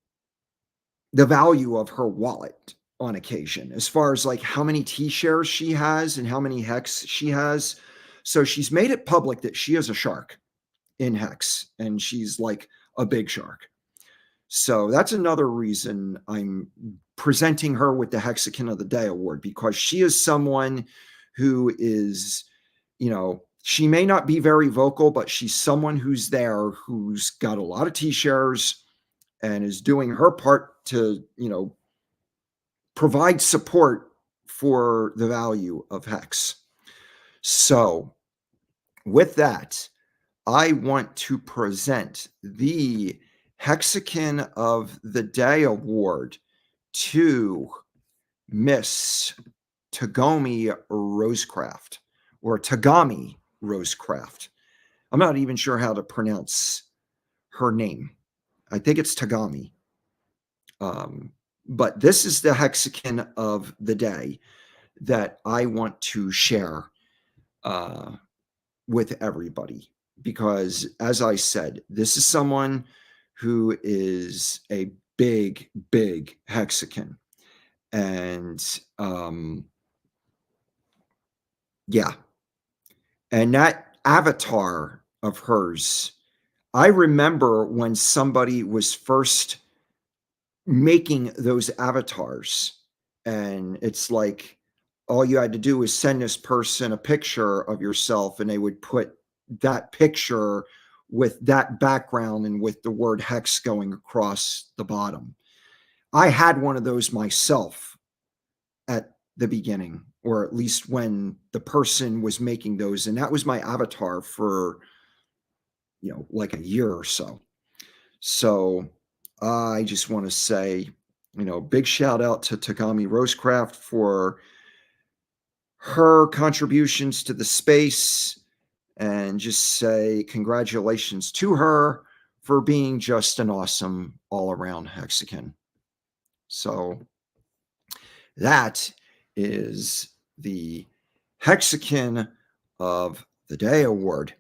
the value of her wallet on occasion, as far as like how many T-shares she has and how many Hex she has. So she's made it public that she is a shark in Hex, and she's like a big shark. So that's another reason I'm presenting her with the Hexagon of the Day award, because she is someone who is, she may not be very vocal, but she's someone who's there, who's got a lot of T-shares and is doing her part to, provide support for the value of Hex. So with that, I want to present the Hexagon of the Day award to Miss Tagami Rosecraft, or Tagami Rosecraft. I'm not even sure how to pronounce her name. I think it's Tagami. Um, but this is the hexagon of the day that I want to share uh, with everybody because, as I said, this is someone who is a big, big hexagon. And yeah, and that avatar of hers, I remember when somebody was first making those avatars, and it's like all you had to do was send this person a picture of yourself, and they would put that picture with that background and with the word hex going across the bottom. I had one of those myself at the beginning, or at least when the person was making those, and that was my avatar for like a year or so. So I just want to say, big shout out to Tagami Rosecraft for her contributions to the space, and just say congratulations to her for being just an awesome all around hexagon. So that is the Hexagon of the Day award.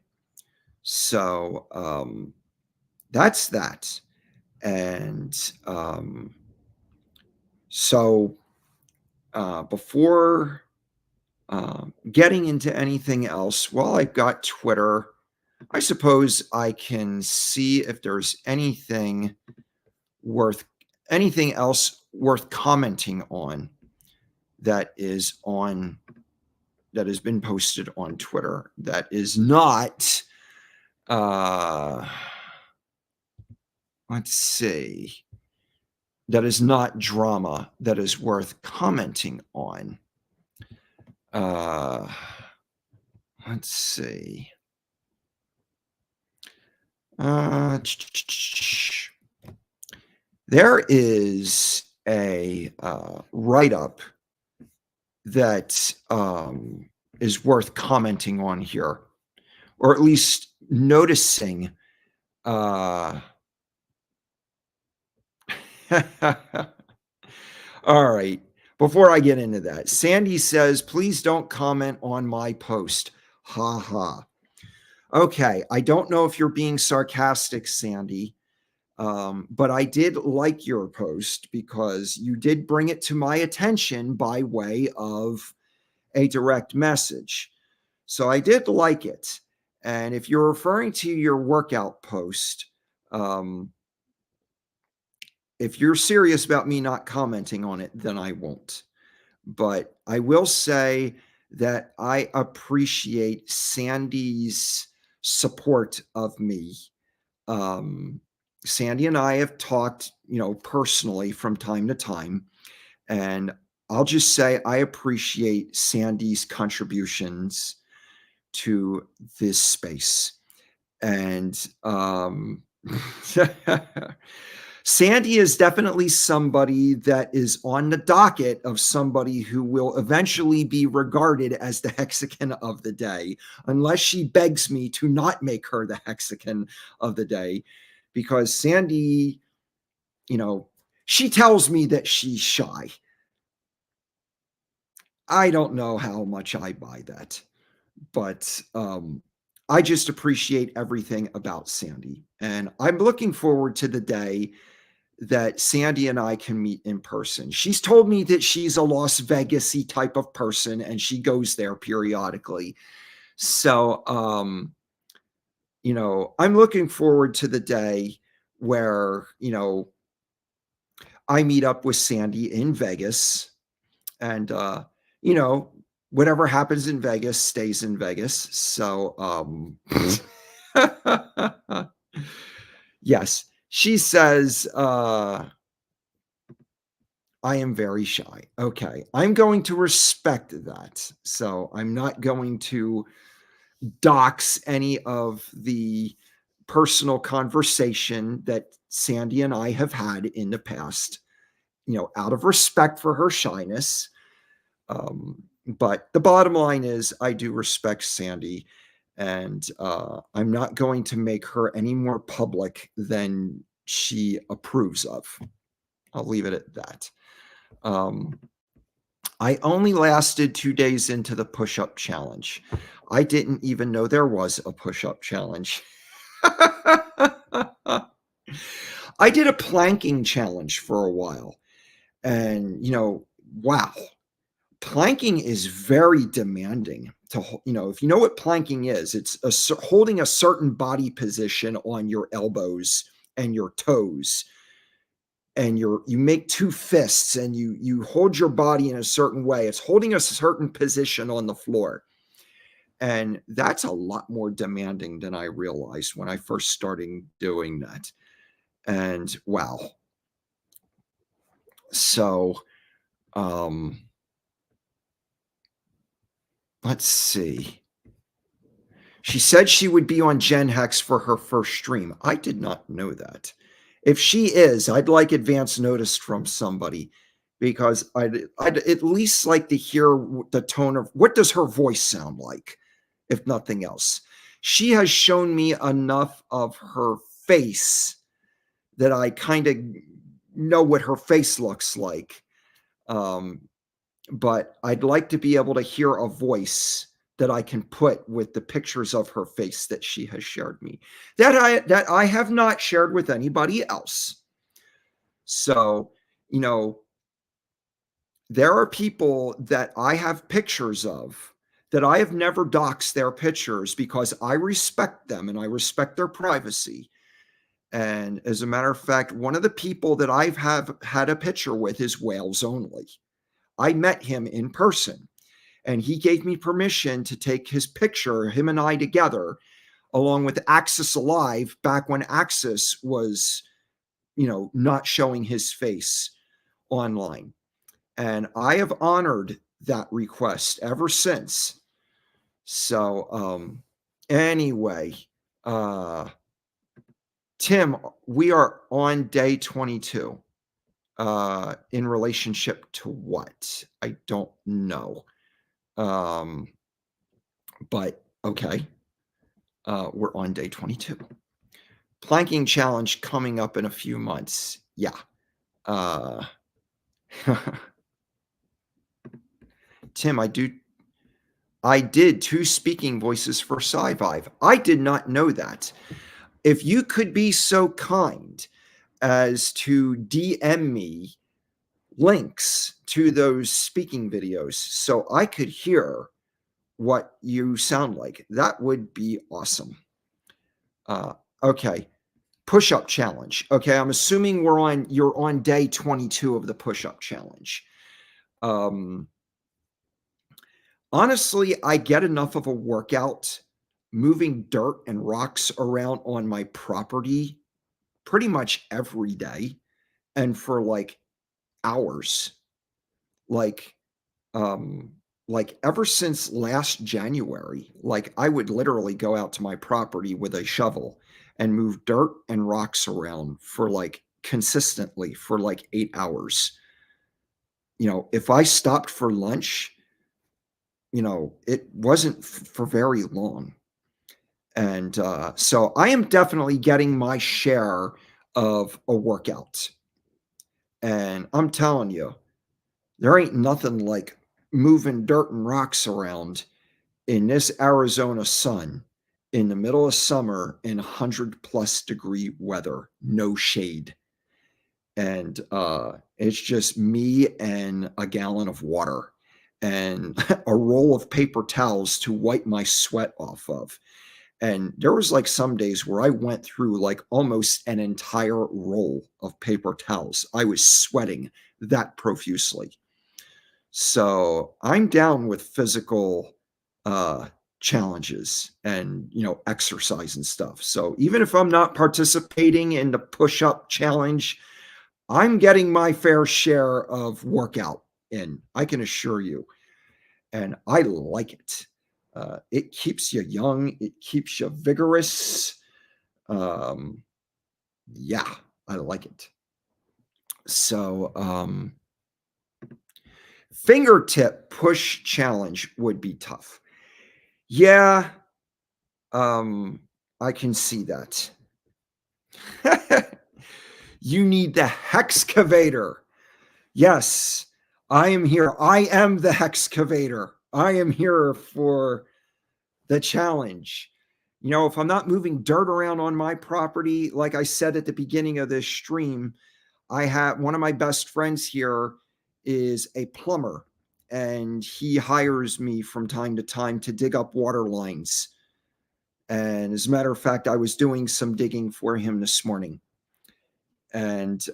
So that's that. And so before getting into anything else, while I've got Twitter, I suppose I can see if there's anything else worth commenting on that has been posted on Twitter that is not let's see, that is not drama, that is worth commenting on. Let's see. There is a write-up that is worth commenting on here, or at least noticing. All right. Before I get into that, Sandy says, please don't comment on my post. Ha ha. Okay. I don't know if you're being sarcastic, Sandy, but I did like your post because you did bring it to my attention by way of a direct message. So I did like it. And if you're referring to your workout post, if you're serious about me not commenting on it, then I won't. But I will say that I appreciate Sandy's support of me. Sandy and I have talked, personally from time to time. And I'll just say I appreciate Sandy's contributions to this space. And Sandy is definitely somebody that is on the docket of somebody who will eventually be regarded as the hexagon of the day, unless she begs me to not make her the hexagon of the day, because Sandy, she tells me that she's shy. I don't know how much I buy that, but I just appreciate everything about Sandy. And I'm looking forward to the day that Sandy and I can meet in person. She's told me that she's a Las Vegas-y type of person and she goes there periodically. So, I'm looking forward to the day where, I meet up with Sandy in Vegas, and, whatever happens in Vegas stays in Vegas. So, yes, she says, I am very shy. Okay. I'm going to respect that. So I'm not going to dox any of the personal conversation that Sandy and I have had in the past, out of respect for her shyness. But the bottom line is I do respect Sandy, and I'm not going to make her any more public than she approves of. I'll leave it at that. Um, I only lasted 2 days into the push-up challenge. I didn't even know there was a push-up challenge. I did a planking challenge for a while, and, wow, planking is very demanding if you know what planking is, it's holding a certain body position on your elbows and your toes, and you make two fists and you hold your body in a certain way. It's holding a certain position on the floor. And that's a lot more demanding than I realized when I first started doing that. And wow. So, um, let's see. She said she would be on Gen Hex for her first stream. I did not know that. If she is, I'd like advance notice from somebody because I'd at least like to hear the tone of what does her voice sound like, if nothing else. She has shown me enough of her face that I kind of know what her face looks like. Um, but I'd like to be able to hear a voice that I can put with the pictures of her face that she has shared me that I have not shared with anybody else. So, you know, there are people that I have pictures of that I have never doxed their pictures because I respect them and I respect their privacy. And as a matter of fact, one of the people that I've have had a picture with is Wales Only. I met him in person and he gave me permission to take his picture, him and I together, along with Axis Alive back when Axis was, not showing his face online. And I have honored that request ever since. So, anyway, uh, Tim, we are on day 22. In relationship to what? I don't know. Um, but okay. We're on day 22. Planking challenge coming up in a few months. Yeah. Uh, Tim, I did 2 speaking voices for SciVive. I did not know that. If you could be so kind as to DM me links to those speaking videos so I could hear what you sound like, that would be awesome. Okay. Push-up challenge. Okay, I'm assuming you're on day 22 of the push-up challenge. Honestly, I get enough of a workout moving dirt and rocks around on my property pretty much every day and for like hours. Like um like ever since last January, like I would literally go out to my property with a shovel and move dirt and rocks around for like consistently for like 8 hours. If I stopped for lunch, it wasn't for very long. And so I am definitely getting my share of a workout. And I'm telling you, there ain't nothing like moving dirt and rocks around in this Arizona sun in the middle of summer in 100+ degree weather, no shade. And it's just me and a gallon of water and a roll of paper towels to wipe my sweat off of. And there was like some days where I went through like almost an entire roll of paper towels. I was sweating that profusely. So I'm down with physical challenges and exercise and stuff. So even if I'm not participating in the push-up challenge, I'm getting my fair share of workout in, I can assure you. And I like it. It keeps you young. It keeps you vigorous. Yeah, I like it. So, fingertip push challenge would be tough. Yeah, I can see that. You need the Hexcavator. Yes, I am here. I am the Hexcavator. I am here for the challenge. You know, if I'm not moving dirt around on my property, like I said at the beginning of this stream, I have one of my best friends here is a plumber, and he hires me from time to time to dig up water lines. And as a matter of fact, I was doing some digging for him this morning. And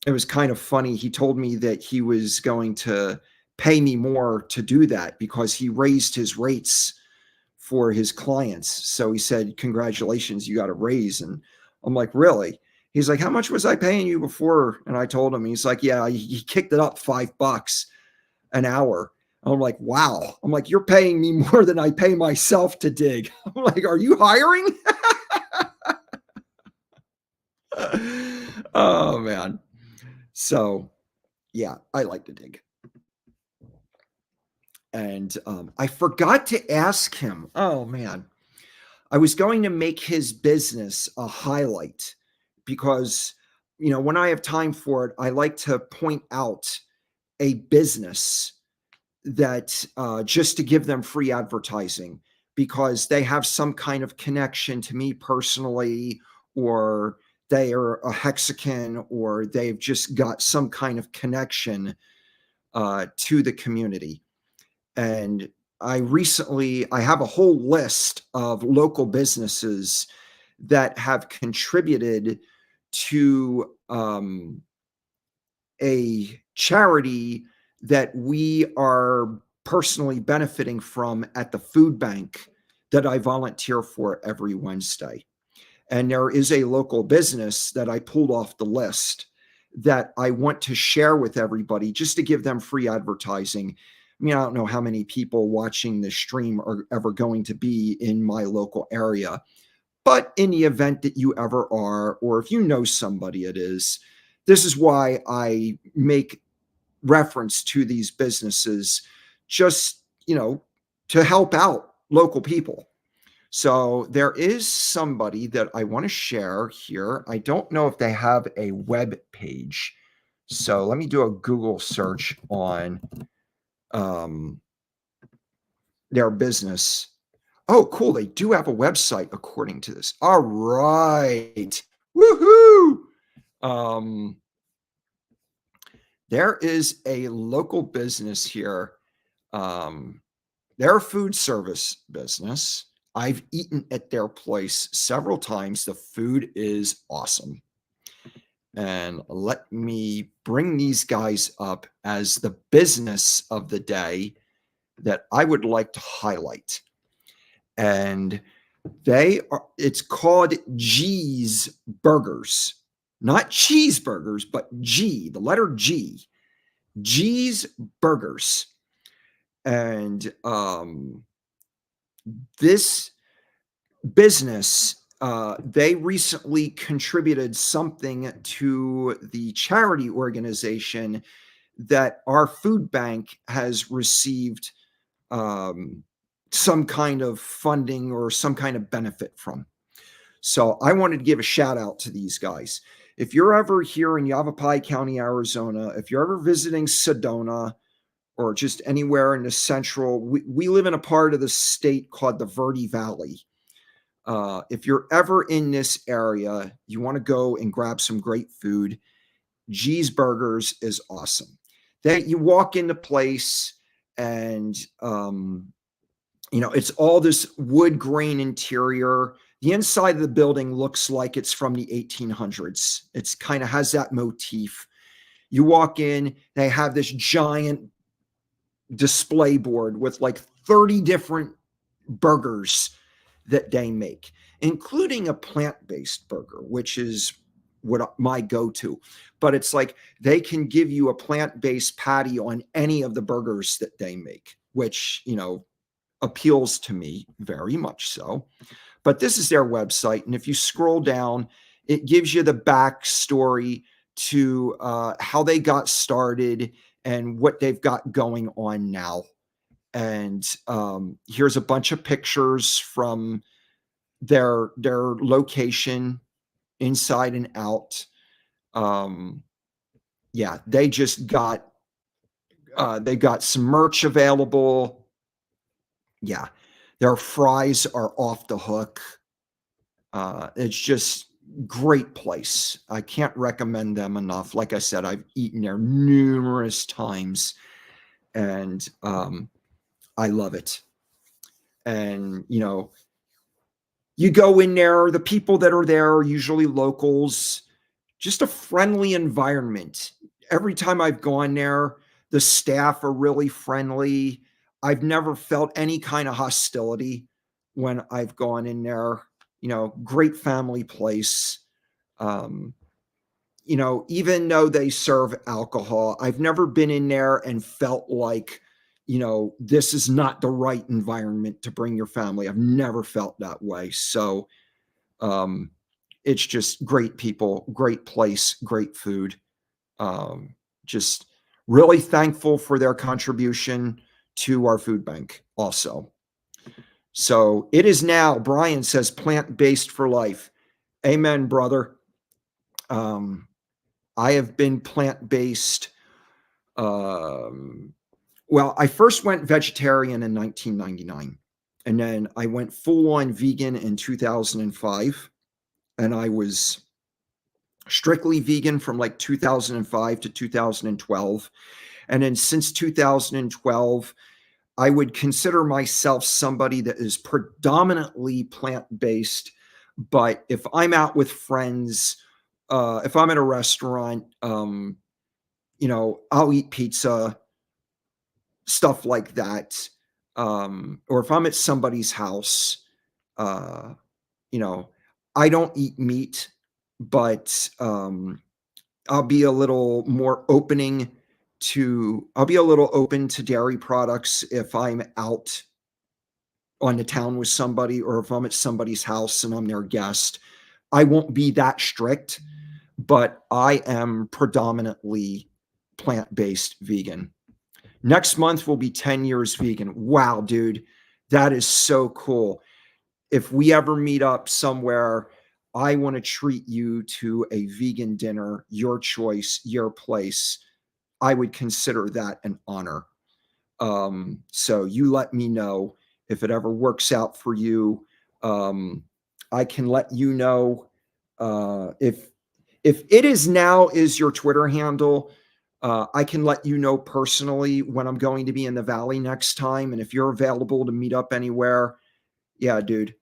it was kind of funny. He told me that he was going to pay me more to do that because he raised his rates for his clients. So he said, "Congratulations, you got a raise." And I'm like, "Really?" He's like, "How much was I paying you before?" And I told him. He's like, "Yeah, he kicked it up $5 an hour." I'm like, "Wow." I'm like, "You're paying me more than I pay myself to dig." I'm like, "Are you hiring?" Oh man. So yeah, I like to dig. And I forgot to ask him. Oh man. I was going to make his business a highlight because, you know, when I have time for it, I like to point out a business that just to give them free advertising because they have some kind of connection to me personally, or they are a Hexagon, or they've just got some kind of connection to the community. And I have a whole list of local businesses that have contributed to a charity that we are personally benefiting from at the food bank that I volunteer for every Wednesday. And there is a local business that I pulled off the list that I want to share with everybody just to give them free advertising. I mean, I don't know how many people watching this stream are ever going to be in my local area, but in the event that you ever are, or if you know somebody it is, this is why I make reference to these businesses, just, you know, to help out local people. So there is somebody that I want to share here. I don't know if they have a web page. So let me do a Google search on their business. Oh, cool. They do have a website according to this. All right. Woohoo. Um, there is a local business here. They're a food service business. I've eaten at their place several times. The food is awesome. And let me bring these guys up as the business of the day that I would like to highlight. And it's called G's Burgers. Not cheeseburgers, but G, the letter G. G's Burgers. And this business, they recently contributed something to the charity organization that our food bank has received some kind of funding or some kind of benefit from. So I wanted to give a shout out to these guys. If you're ever here in Yavapai County, Arizona, if you're ever visiting Sedona or just anywhere in the central, we live in a part of the state called the Verde Valley. If you're ever in this area, you want to go and grab some great food. G's Burgers is awesome. That you walk in the place and you know, it's all this wood grain interior. The inside of the building looks like it's from the 1800s. It's kind of has that motif. You walk in, they have this giant display board with like 30 different burgers that they make, including a plant-based burger, which is what my go-to. But it's like they can give you a plant-based patty on any of the burgers that they make, which, you know, appeals to me very much so. But this is their website. And if you scroll down, it gives you the backstory to how they got started and what they've got going on now. And here's a bunch of pictures from their location inside and out. Yeah, they just got they got some merch available. Yeah, their fries are off the hook. It's just great place. I can't recommend them enough. Like I said, I've eaten there numerous times, and I love it. And you go in there, the people that are there are usually locals, just a friendly environment. Every time I've gone there, the staff are really friendly. I've never felt any kind of hostility when I've gone in there. Great family place. Um, even though they serve alcohol, I've never been in there and felt like, this is not the right environment to bring your family. I've never felt that way. So, um, it's just great people, great place, great food. Just really thankful for their contribution to our food bank also. So it is now, Brian says, plant-based for life. Amen, brother. I have been plant-based. Well, I first went vegetarian in 1999, and then I went full-on vegan in 2005, and I was strictly vegan from like 2005 to 2012. And then since 2012, I would consider myself somebody that is predominantly plant-based. But if I'm out with friends, if I'm at a restaurant, I'll eat pizza, stuff like that. Or if I'm at somebody's house, uh, you know, I don't eat meat, but I'll be a little more opening I'll be a little open to dairy products if I'm out on the town with somebody, or if I'm at somebody's house and I'm their guest. I won't be that strict, but I am predominantly plant-based vegan. Next month will be 10 years vegan. Wow, dude, that is so cool. If we ever meet up somewhere, I want to treat you to a vegan dinner, your choice, your place. I would consider that an honor. So you let me know if it ever works out for you. I can let you know if it is now is your Twitter handle. I can let you know personally when I'm going to be in the Valley next time, and if you're available to meet up anywhere, yeah, dude,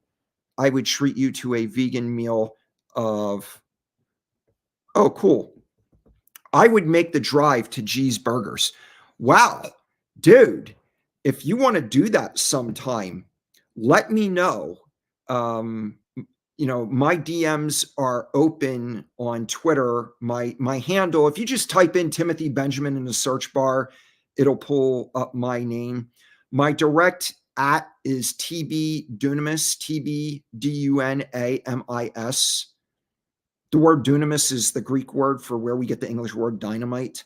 I would treat you to a vegan meal of. Oh, cool. I would make the drive to G's Burgers. Wow, dude, if you want to do that sometime, let me know. Um, my DMs are open on Twitter. My handle, if you just type in Timothy Benjamin in the search bar, it'll pull up my name. My direct at is TB Dunamis, TBDUNAMIS. The word dunamis is the Greek word for where we get the English word dynamite.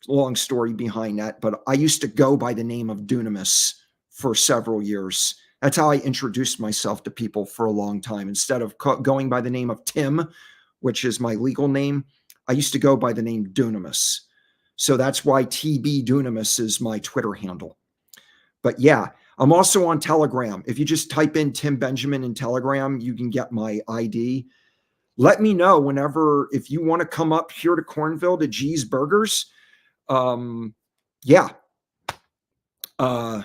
Long story behind that, but I used to go by the name of Dunamis for several years. That's how I introduced myself to people for a long time. Instead of going by the name of Tim, which is my legal name, I used to go by the name Dunamis. So that's why TB Dunamis is my Twitter handle. But yeah, I'm also on Telegram. If you just type in Tim Benjamin in Telegram, you can get my ID. Let me know whenever, if you want to come up here to Cornville to G's Burgers. Yeah. Oh,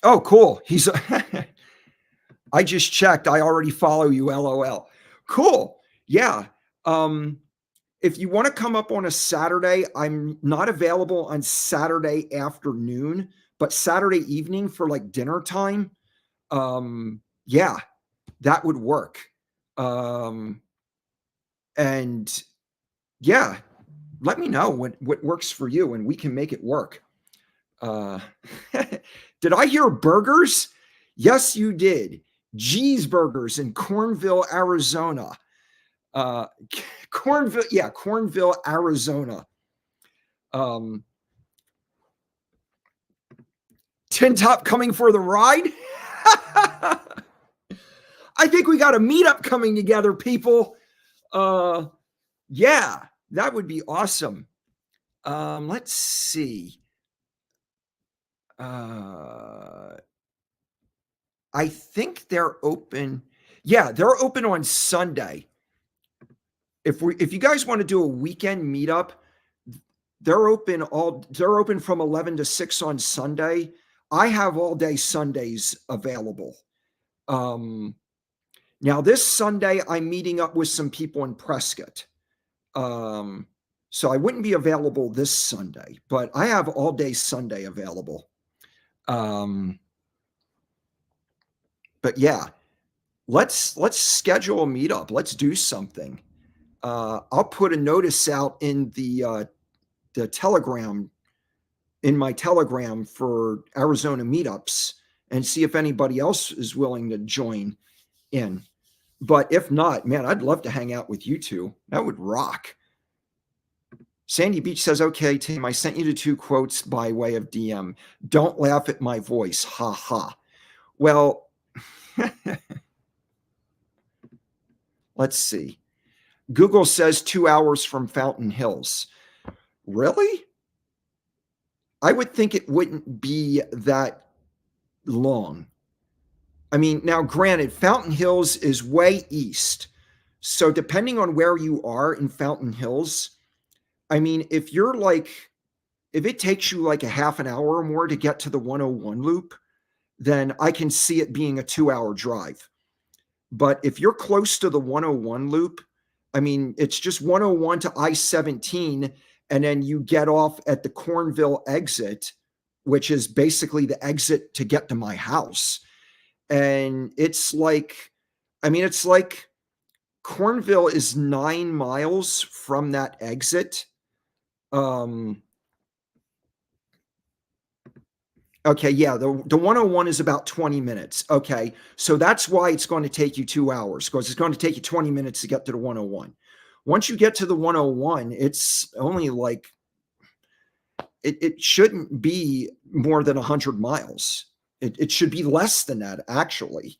cool. I just checked. I already follow you. LOL. Cool. Yeah. If you want to come up on a Saturday, I'm not available on Saturday afternoon, but Saturday evening for like dinner time. Yeah, that would work. And yeah, let me know what works for you and we can make it work. Did I hear burgers? Yes, you did. G's Burgers in Cornville, Arizona. Cornville, Arizona. Tin Top coming for the ride? I think we got a meetup coming together, people. Uh, yeah, that would be awesome. Let's see. Uh, I think they're open. Yeah, they're open on Sunday. If you guys want to do a weekend meetup, they're open from 11 to 6 on Sunday. I have all day Sundays available. Um, Now this Sunday I'm meeting up with some people in Prescott. Um, so I wouldn't be available this Sunday, but I have all day Sunday available. Um, but yeah, let's schedule a meetup. Let's do something. I'll put a notice out in the Telegram in my Telegram for Arizona meetups and see if anybody else is willing to join in. But if not, man, I'd love to hang out with you two. That would rock. Sandy Beach says, okay, Tim, I sent you the 2 quotes by way of DM. Don't laugh at my voice. Ha ha. Well, let's see. Google says 2 hours from Fountain Hills. Really? I would think it wouldn't be that long. I mean, now granted, Fountain Hills is way east. So depending on where you are in Fountain Hills, I mean, if it takes you like a half an hour or more to get to the 101 loop, then I can see it being a 2-hour drive. But if you're close to the 101 loop, I mean, it's just 101 to I-17, and then you get off at the Cornville exit, which is basically the exit to get to my house. And it's like, I mean, it's like Cornville is 9 miles from that exit. Okay, yeah, the 101 is about 20 minutes. Okay, so that's why it's going to take you 2 hours, because it's going to take you 20 minutes to get to the 101. Once you get to the 101, it's only like it shouldn't be more than 100 miles. It should be less than that, actually.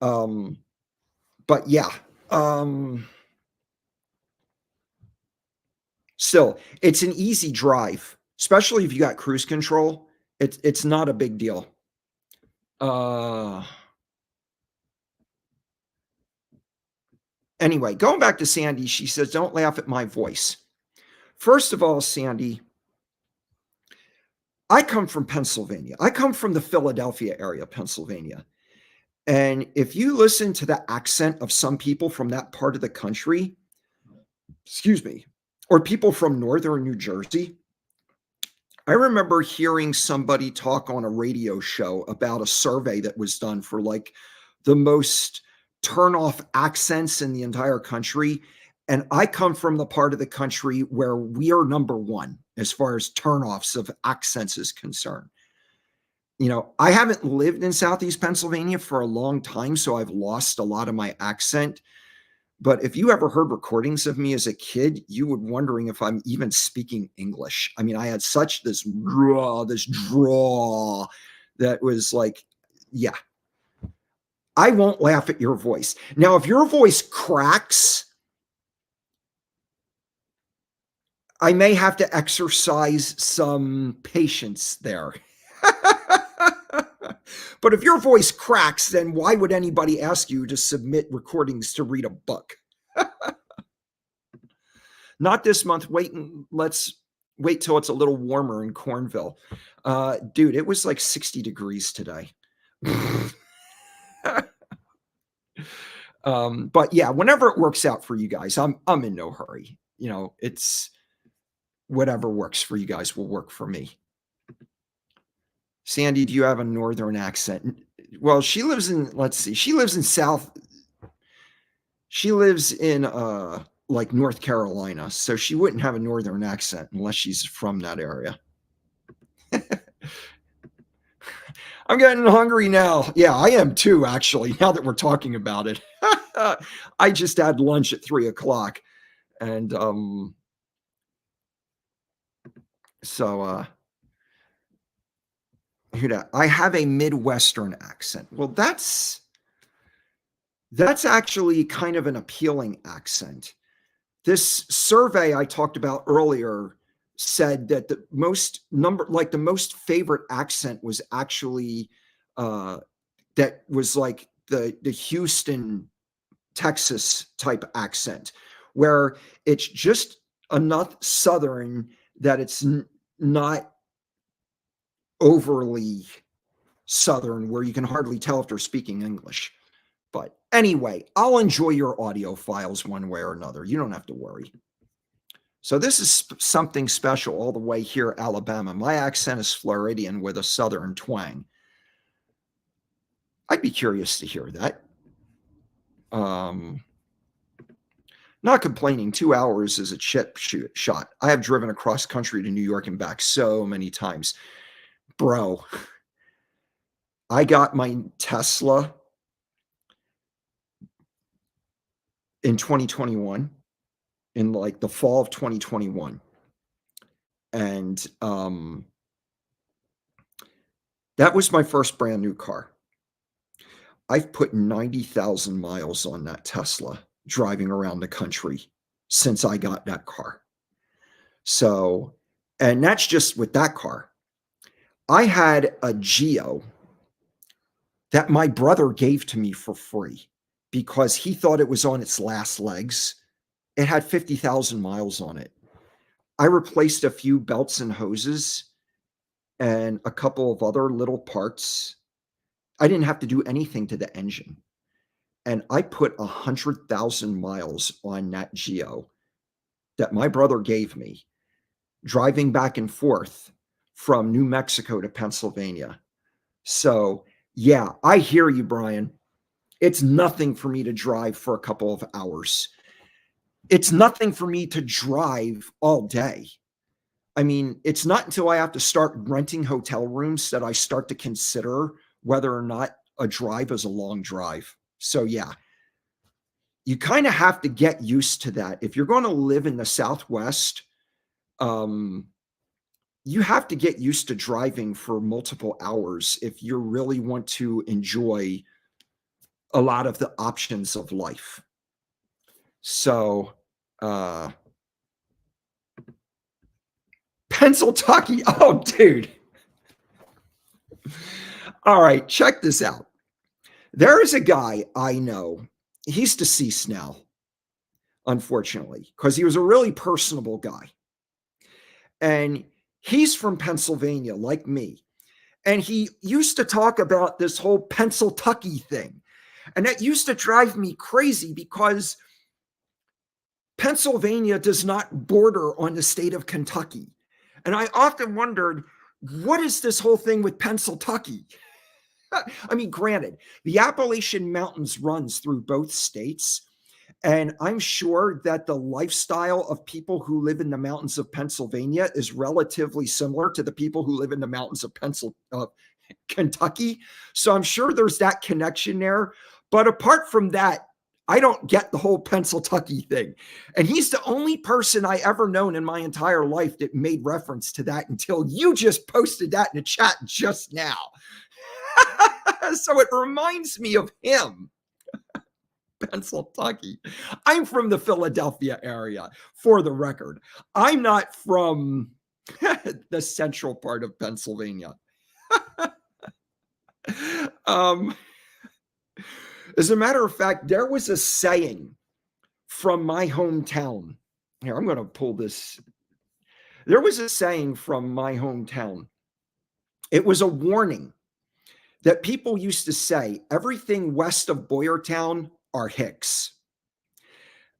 But yeah, still, it's an easy drive, especially if you got cruise control. It's not a big deal. Anyway, going back to Sandy, she says, don't laugh at my voice. First of all, Sandy, I come from Pennsylvania. I come from the Philadelphia area, Pennsylvania. And if you listen to the accent of some people from that part of the country, excuse me, or people from northern New Jersey, I remember hearing somebody talk on a radio show about a survey that was done for like the most turn off accents in the entire country. And I come from the part of the country where we are number one as far as turnoffs of accents is concerned. You know, I haven't lived in Southeast Pennsylvania for a long time, so I've lost a lot of my accent. But if you ever heard recordings of me as a kid, you would wondering if I'm even speaking English. I mean, I had such this raw, this draw that was like, yeah, I won't laugh at your voice. Now, if your voice cracks, I may have to exercise some patience there. But if your voice cracks, then why would anybody ask you to submit recordings to read a book? Not this month. Let's wait till it's a little warmer in Cornville. Dude, it was like 60 degrees today. But yeah, whenever it works out for you guys, I'm in no hurry. You know, it's whatever works for you guys will work for me. Sandy, do you have a northern accent? Well, she lives in, let's see, she lives in like North Carolina, so she wouldn't have a northern accent unless she's from that area. I'm getting hungry now. Yeah, I am too, actually, now that we're talking about it. I just had lunch at 3:00. And so I have a Midwestern accent. Well, That's actually kind of an appealing accent. This survey I talked about earlier said that the most favorite accent was actually uh, that was like the Houston, Texas type accent, where it's just enough Southern that it's not overly Southern where you can hardly tell if they're speaking English. But anyway, I'll enjoy your audio files one way or another. You don't have to worry. So this is something special all the way here, Alabama. My accent is Floridian with a Southern twang. I'd be curious to hear that. Not complaining. 2 hours is a chip shot. I have driven across country to New York and back so many times. Bro, I got my Tesla in 2021, in like the fall of 2021. And that was my first brand new car. I've put 90,000 miles on that Tesla driving around the country since I got that car. So, and that's just with that car. I had a Geo that my brother gave to me for free because he thought it was on its last legs. It had 50,000 miles on it. I replaced a few belts and hoses and a couple of other little parts. I didn't have to do anything to the engine. And I put 100,000 miles on that Geo that my brother gave me, driving back and forth from New Mexico to Pennsylvania. So, yeah, I hear you, Brian. It's nothing for me to drive for a couple of hours. It's nothing for me to drive all day. I mean, it's not until I have to start renting hotel rooms that I start to consider whether or not a drive is a long drive. So, yeah, you kind of have to get used to that. If you're going to live in the Southwest, you have to get used to driving for multiple hours if you really want to enjoy a lot of the options of life. So, Pennsylvania. Oh, dude. All right, check this out. There is a guy I know. He's deceased now, unfortunately, because he was a really personable guy. And he's from Pennsylvania, like me. And he used to talk about this whole Pennsylvania thing. And that used to drive me crazy because Pennsylvania does not border on the state of Kentucky. And I often wondered, what is this whole thing with Pennsylvania? I mean, granted, the Appalachian Mountains runs through both states. And I'm sure that the lifestyle of people who live in the mountains of Pennsylvania is relatively similar to the people who live in the mountains of Kentucky. So I'm sure there's that connection there. But apart from that, I don't get the whole Pennsylvania thing. And he's the only person I ever known in my entire life that made reference to that until you just posted that in the chat just now. So it reminds me of him. Pennsylvania. I'm from the Philadelphia area, for the record. I'm not from the central part of Pennsylvania. As a matter of fact, there was a saying from my hometown. Here, I'm going to pull this. There was a saying from my hometown. It was a warning that people used to say, everything west of Boyertown are Hicks.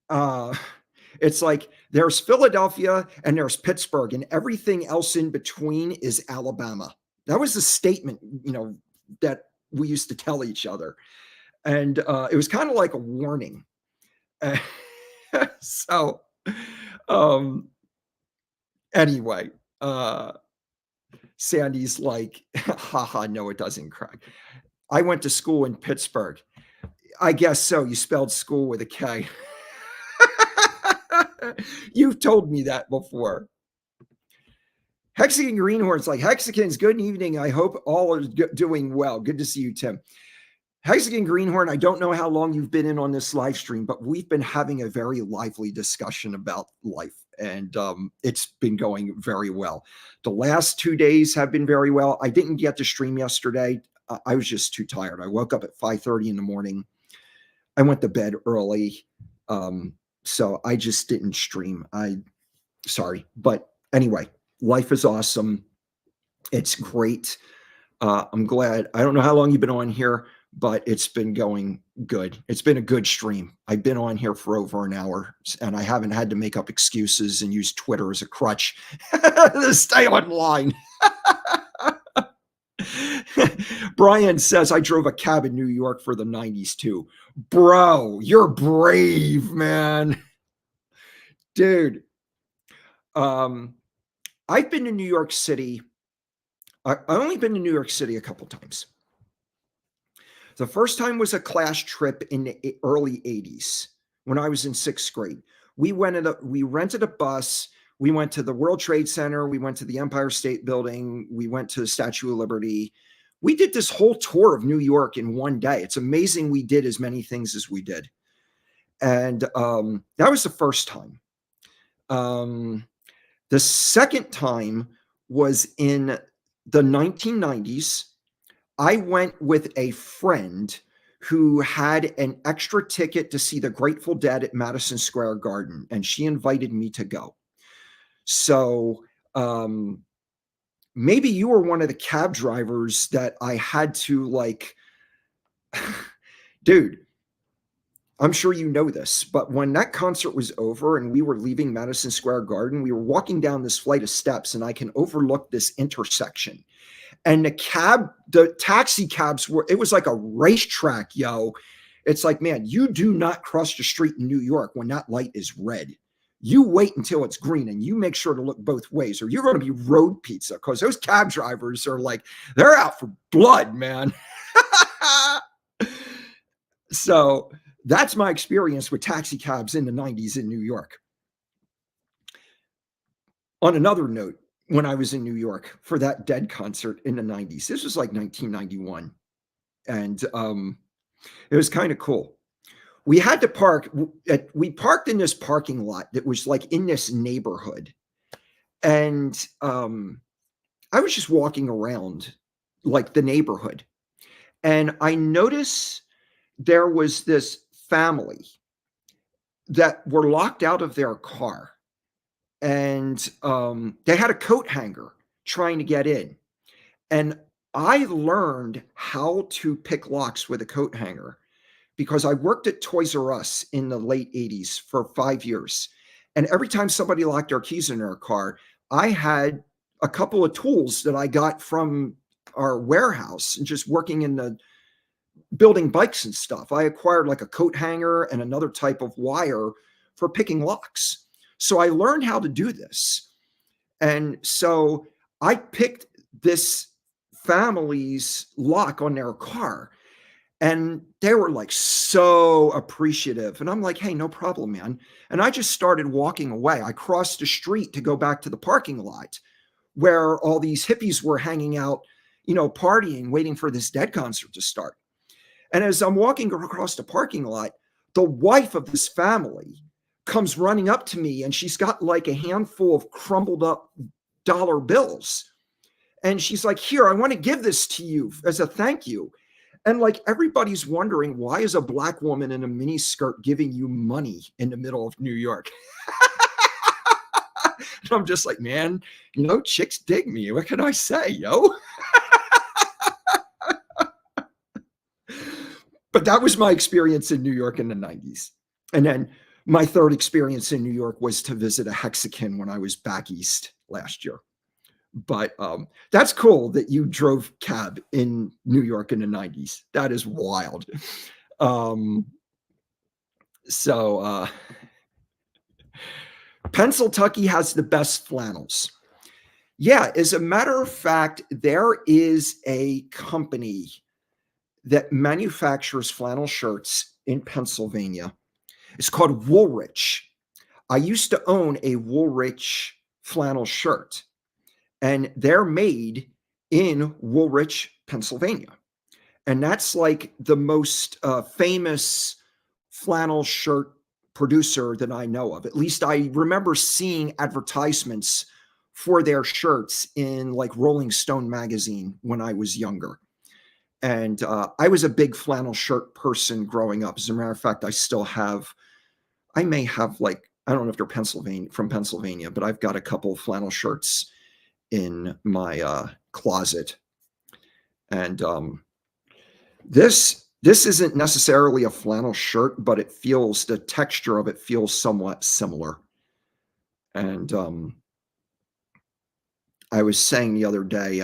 It's like there's Philadelphia and there's Pittsburgh, and everything else in between is Alabama. That was the statement, that we used to tell each other. And it was kind of like a warning. So, anyway, Sandy's like, haha, no, it doesn't crack. I went to school in Pittsburgh. I guess so. You spelled school with a K. You've told me that before. Hexagon Greenhorns, like Hexagons, good evening. I hope all are doing well. Good to see you, Tim. Hexagon Greenhorn, I don't know how long you've been in on this live stream, but we've been having a very lively discussion about life, and it's been going very well. The last 2 days have been very well. I didn't get to stream yesterday. I was just too tired. I woke up at 5:30 in the morning. I went to bed early, so I just didn't stream. Sorry, but anyway, life is awesome. It's great. I'm glad. I don't know how long you've been on here, but it's been going good. It's been a good stream. I've been on here for over an hour, and I haven't had to make up excuses and use Twitter as a crutch to stay online. Brian says, I drove a cab in New York for the 90s too. Bro, you're brave, man. Dude, I've been to New York City. I've only been to New York City a couple times. The first time was a class trip in the early 80s when I was in 6th grade. We rented a bus. We went to the World Trade Center. We went to the Empire State Building. We went to the Statue of Liberty. We did this whole tour of New York in one day. It's amazing we did as many things as we did. And that was the first time. The second time was in the 1990s. I went with a friend who had an extra ticket to see the Grateful Dead at Madison Square Garden, and she invited me to go. So maybe you were one of the cab drivers that I had to like, dude, I'm sure you know this, but when that concert was over and we were leaving Madison Square Garden, we were walking down this flight of steps and I can overlook this intersection. And the taxi cabs it was like a racetrack, yo. It's like, man, you do not cross the street in New York when that light is red. You wait until it's green and you make sure to look both ways or you're going to be road pizza because those cab drivers are like, they're out for blood, man. So that's my experience with taxi cabs in the 90s in New York. On another note, when I was in New York for that Dead concert in the 90s, this was like 1991. And it was kind of cool. We had to park. We parked in this parking lot that was like in this neighborhood. And I was just walking around like the neighborhood. And I noticed there was this family that were locked out of their car. And they had a coat hanger trying to get in. And I learned how to pick locks with a coat hanger because I worked at Toys R Us in the late 80s for 5 years. And every time somebody locked their keys in their car, I had a couple of tools that I got from our warehouse and just working in the building bikes and stuff. I acquired like a coat hanger and another type of wire for picking locks. So I learned how to do this. And so I picked this family's lock on their car and they were like so appreciative. And I'm like, hey, no problem, man. And I just started walking away. I crossed the street to go back to the parking lot where all these hippies were hanging out, partying, waiting for this Dead concert to start. And as I'm walking across the parking lot, the wife of this family comes running up to me and she's got like a handful of crumbled up dollar bills. And she's like, here, I want to give this to you as a thank you. And like everybody's wondering, why is a black woman in a mini skirt giving you money in the middle of New York? And I'm just like, man, chicks dig me. What can I say, yo? But that was my experience in New York in the 90s. And then my third experience in New York was to visit a Hexagon when I was back east last year. But that's cool that you drove cab in New York in the 90s. That is wild. Pennsylvania has the best flannels. Yeah, as a matter of fact, there is a company that manufactures flannel shirts in Pennsylvania. It's called Woolrich. I used to own a Woolrich flannel shirt, and they're made in Woolrich, Pennsylvania. and that's like the most famous flannel shirt producer that I know of. At least I remember seeing advertisements for their shirts in like Rolling Stone magazine when I was younger. And I was a big flannel shirt person growing up. As a matter of fact, I may have like, I don't know if they're from Pennsylvania, but I've got a couple of flannel shirts in my closet. And this isn't necessarily a flannel shirt, but the texture of it feels somewhat similar. And I was saying the other day,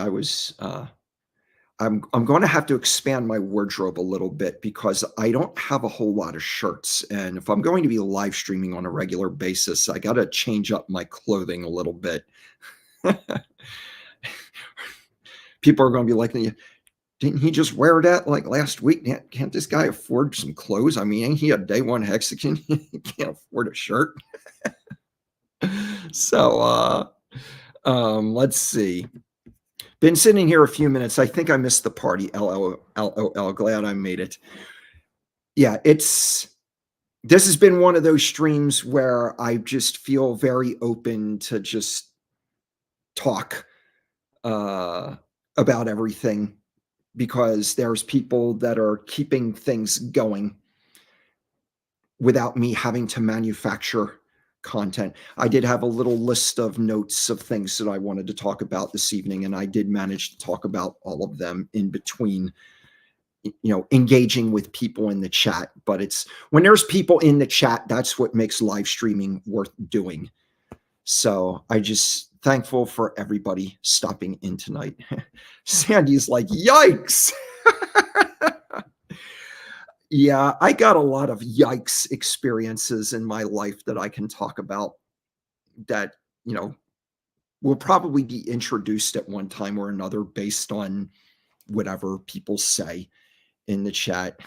I'm going to have to expand my wardrobe a little bit because I don't have a whole lot of shirts. And if I'm going to be live streaming on a regular basis, I got to change up my clothing a little bit. People are going to be like, didn't he just wear that like last week? Can't this guy afford some clothes? I mean, ain't he a day one Mexican? He can't afford a shirt. So let's see. Been sitting here a few minutes. I think I missed the party. LOL. Glad I made it. Yeah, this has been one of those streams where I just feel very open to just talk about everything because there's people that are keeping things going without me having to manufacture content. I did have a little list of notes of things that I wanted to talk about this evening, and I did manage to talk about all of them in between, engaging with people in the chat. But it's when there's people in the chat, that's what makes live streaming worth doing. So I just thankful for everybody stopping in tonight. Sandy's like, yikes. Yeah, I got a lot of yikes experiences in my life that I can talk about that, will probably be introduced at one time or another based on whatever people say in the chat.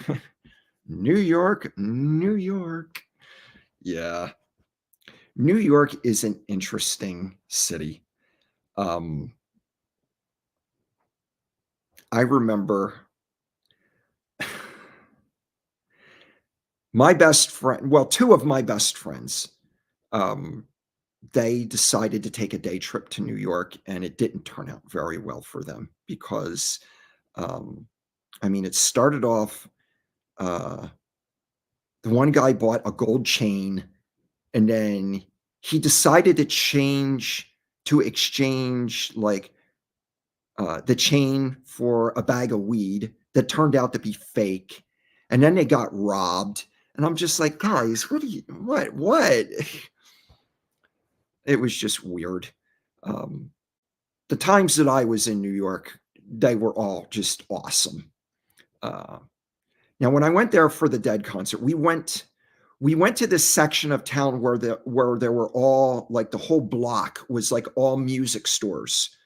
New York, New York. Yeah. New York is an interesting city. I remember my best friend, well, two of my best friends, they decided to take a day trip to New York, and it didn't turn out very well for them because, it started off, the one guy bought a gold chain, and then he decided to exchange like the chain for a bag of weed that turned out to be fake, and then they got robbed. And I'm just like, guys, what? It was just weird. The times that I was in New York, they were all just awesome. Now, when I went there for the Dead concert, we went to this section of town where there were all like the whole block was like all music stores,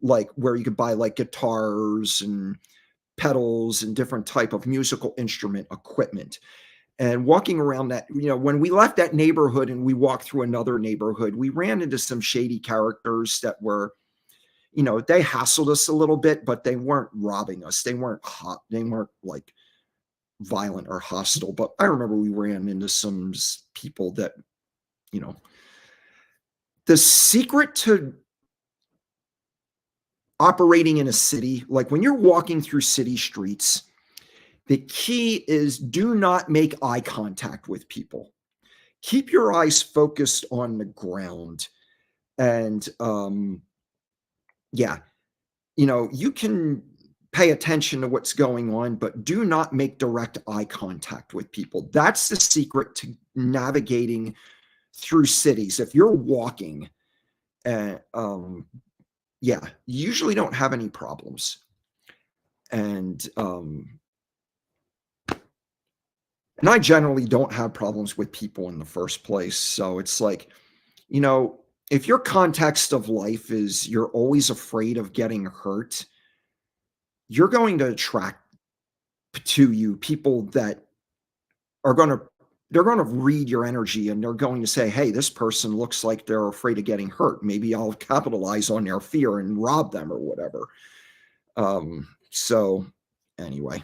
like where you could buy like guitars and pedals and different type of musical instrument equipment. And walking around that, when we left that neighborhood and we walked through another neighborhood, we ran into some shady characters that were, they hassled us a little bit, but they weren't robbing us. They weren't hot. They weren't like violent or hostile. But I remember we ran into some people that, the secret to operating in a city, like when you're walking through city streets, the key is do not make eye contact with people. Keep your eyes focused on the ground. And you can pay attention to what's going on, but do not make direct eye contact with people. That's the secret to navigating through cities. If you're walking, you usually don't have any problems. And I generally don't have problems with people in the first place. So it's like, if your context of life is you're always afraid of getting hurt, you're going to attract to you people that are they're going to read your energy, and they're going to say, hey, this person looks like they're afraid of getting hurt. Maybe I'll capitalize on their fear and rob them or whatever. Anyway,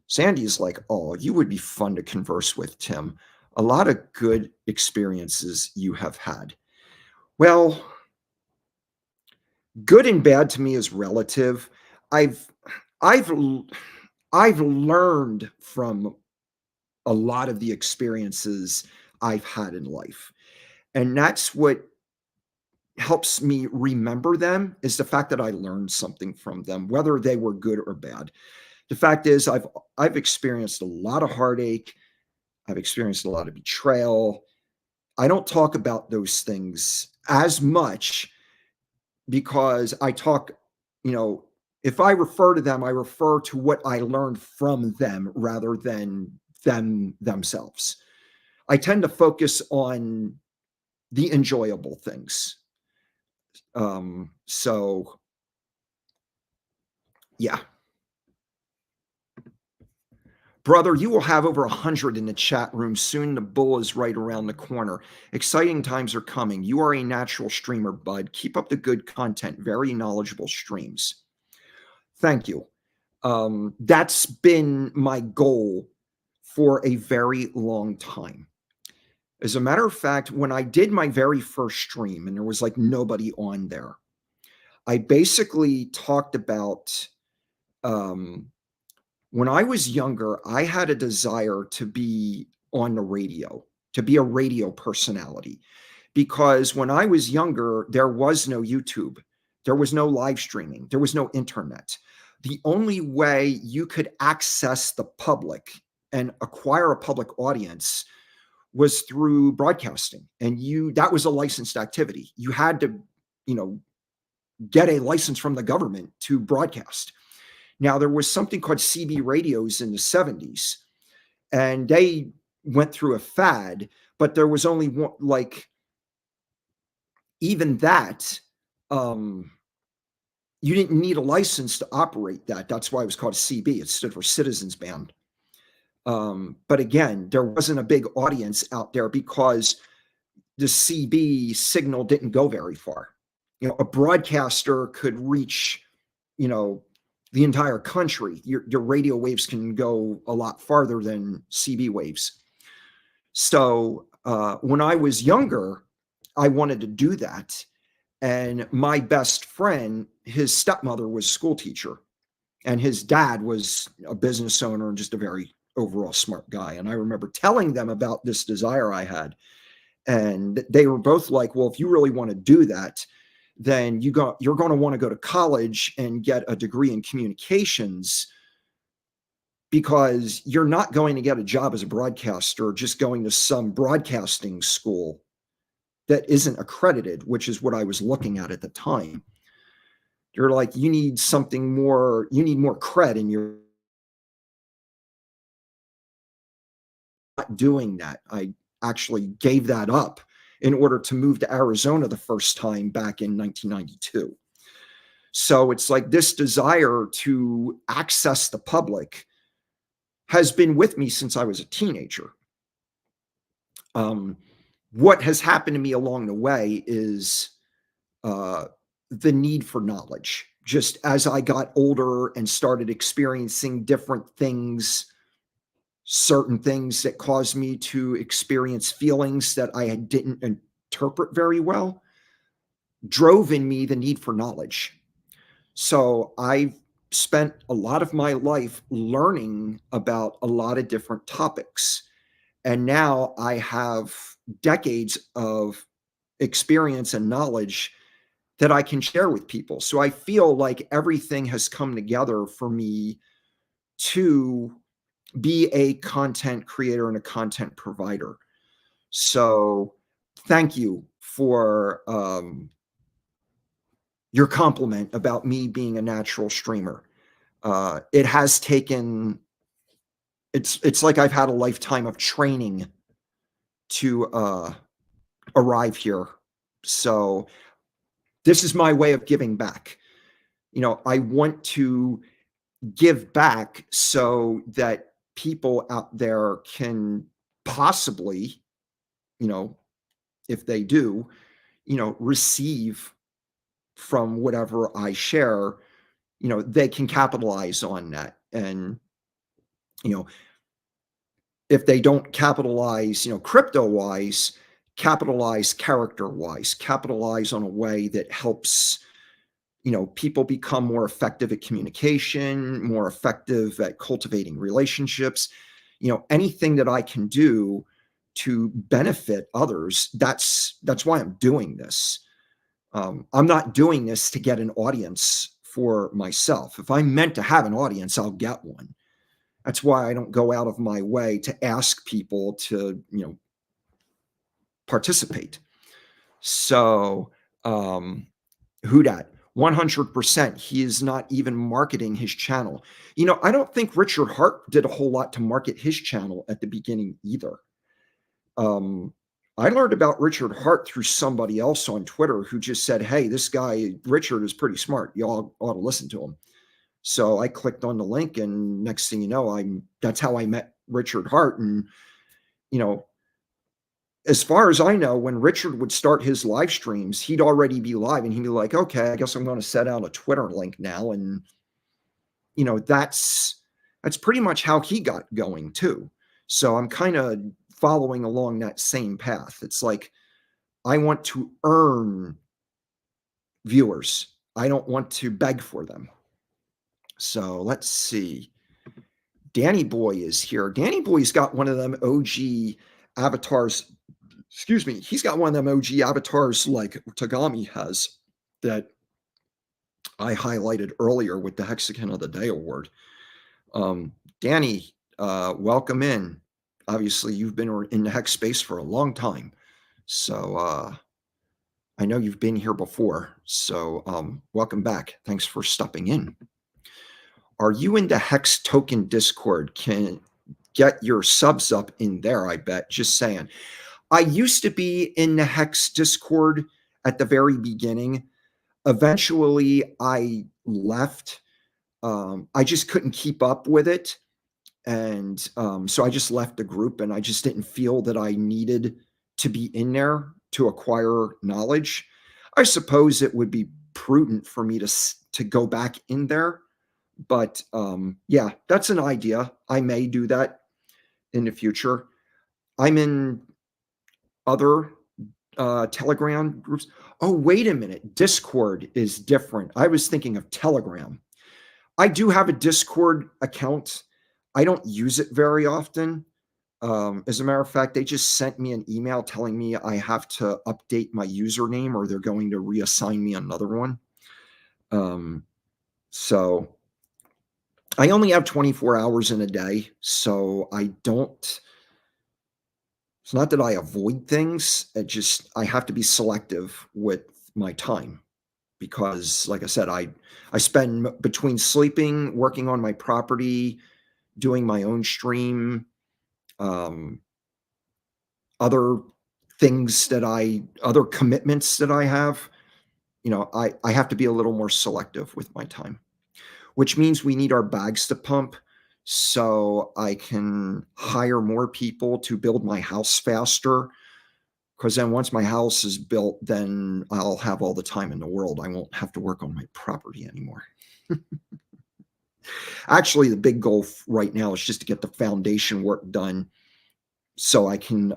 Sandy's like, oh, you would be fun to converse with, Tim. A lot of good experiences you have had. Well, good and bad to me is relative. I've I've I've learned from a lot of the experiences I've had in life. And that's what helps me remember them, is the fact that I learned something from them, whether they were good or bad. The fact is I've experienced a lot of heartache. I've experienced a lot of betrayal. I don't talk about those things as much because I talk, you know, if I refer to them, I refer to what I learned from them rather than them themselves. I tend to focus on the enjoyable things. So yeah. Brother, you will have over 100 in the chat room soon. The bull is right around the corner. Exciting times are coming. You are a natural streamer, bud. Keep up the good content. Very knowledgeable streams. Thank you. That's been my goal for a very long time. As a matter of fact, when I did my very first stream and there was like nobody on there, I basically talked about when I was younger, I had a desire to be on the radio, to be a radio personality. Because when I was younger, there was no YouTube, there was no live streaming, there was no internet. The only way you could access the public and acquire a public audience was through broadcasting. And that was a licensed activity. You had to, you know, get a license from the government to broadcast. Now, there was something called CB radios in the 70s, and they went through a fad, but there was only one, like, even that, you didn't need a license to operate that. That's why it was called CB. It stood for Citizens Band. But again, there wasn't a big audience out there because the CB signal didn't go very far. You know, a broadcaster could reach, you know, the entire country. Your radio waves can go a lot farther than CB waves. So when I was younger, I wanted to do that. And my best friend, his stepmother was a school teacher, and his dad was a business owner and just a very overall smart guy. And I remember telling them about this desire I had. And they were both like, well, if you really want to do that, then you're going to want to go to college and get a degree in communications, because you're not going to get a job as a broadcaster just going to some broadcasting school that isn't accredited, which is what I was looking at the time. You're like, you need something more, you need more cred, and you're not doing that. I actually gave that up in order to move to Arizona the first time back in 1992. So it's like this desire to access the public has been with me since I was a teenager. What has happened to me along the way is the need for knowledge. Just as I got older and started experiencing different things, certain things that caused me to experience feelings that I didn't interpret very well, drove in me the need for knowledge. So I've spent a lot of my life learning about a lot of different topics. And now I have decades of experience and knowledge that I can share with people. So I feel like everything has come together for me to be a content creator and a content provider. So thank you for your compliment about me being a natural streamer. It has taken, it's like I've had a lifetime of training to arrive here. So this is my way of giving back. You know, I want to give back so that people out there can possibly, you know, if they do, you know, receive from whatever I share, they can capitalize on that. And, you know, if they don't capitalize, crypto wise, capitalize character wise, capitalize on a way that helps, people become more effective at communication, more effective at cultivating relationships, anything that I can do to benefit others. That's why I'm doing this. I'm not doing this to get an audience for myself. If I'm meant to have an audience, I'll get one. That's why I don't go out of my way to ask people to, participate. So, who dat? 100%. He is not even marketing his channel. I don't think Richard Hart did a whole lot to market his channel at the beginning either. I learned about Richard Hart through somebody else on Twitter who just said, hey, this guy, Richard, is pretty smart. Y'all ought to listen to him. So I clicked on the link, and next thing you know, that's how I met Richard Hart. And, as far as I know, when Richard would start his live streams, he'd already be live and he'd be like, okay, I guess I'm going to set out a Twitter link now. And, that's pretty much how he got going too. So I'm kind of following along that same path. It's like, I want to earn viewers. I don't want to beg for them. So let's see. Danny Boy is here. Danny Boy's got one of them OG avatars. Excuse me. He's got one of them OG avatars like Tagami has that I highlighted earlier with the Hexagon of the Day award. Danny, welcome in. Obviously, you've been in the hex space for a long time. So I know you've been here before. So welcome back. Thanks for stopping in. Are you in the Hex Token Discord? Can get your subs up in there, I bet. Just saying. I used to be in the Hex Discord at the very beginning. Eventually, I left. I just couldn't keep up with it. And so I just left the group, and I just didn't feel that I needed to be in there to acquire knowledge. I suppose it would be prudent for me to go back in there. But yeah, that's an idea. I may do that in the future. I'm in other Telegram groups. Oh, wait a minute. Discord is different. I was thinking of Telegram. I do have a Discord account. I don't use it very often. As a matter of fact, they just sent me an email telling me I have to update my username or they're going to reassign me another one. So I only have 24 hours in a day, so I don't, it's not that I avoid things. I have to be selective with my time because, like I said, I spend between sleeping, working on my property, doing my own stream, other things other commitments that I have, I have to be a little more selective with my time, which means we need our bags to pump so I can hire more people to build my house faster. Because then once my house is built, then I'll have all the time in the world. I won't have to work on my property anymore. Actually, the big goal right now is just to get the foundation work done so I can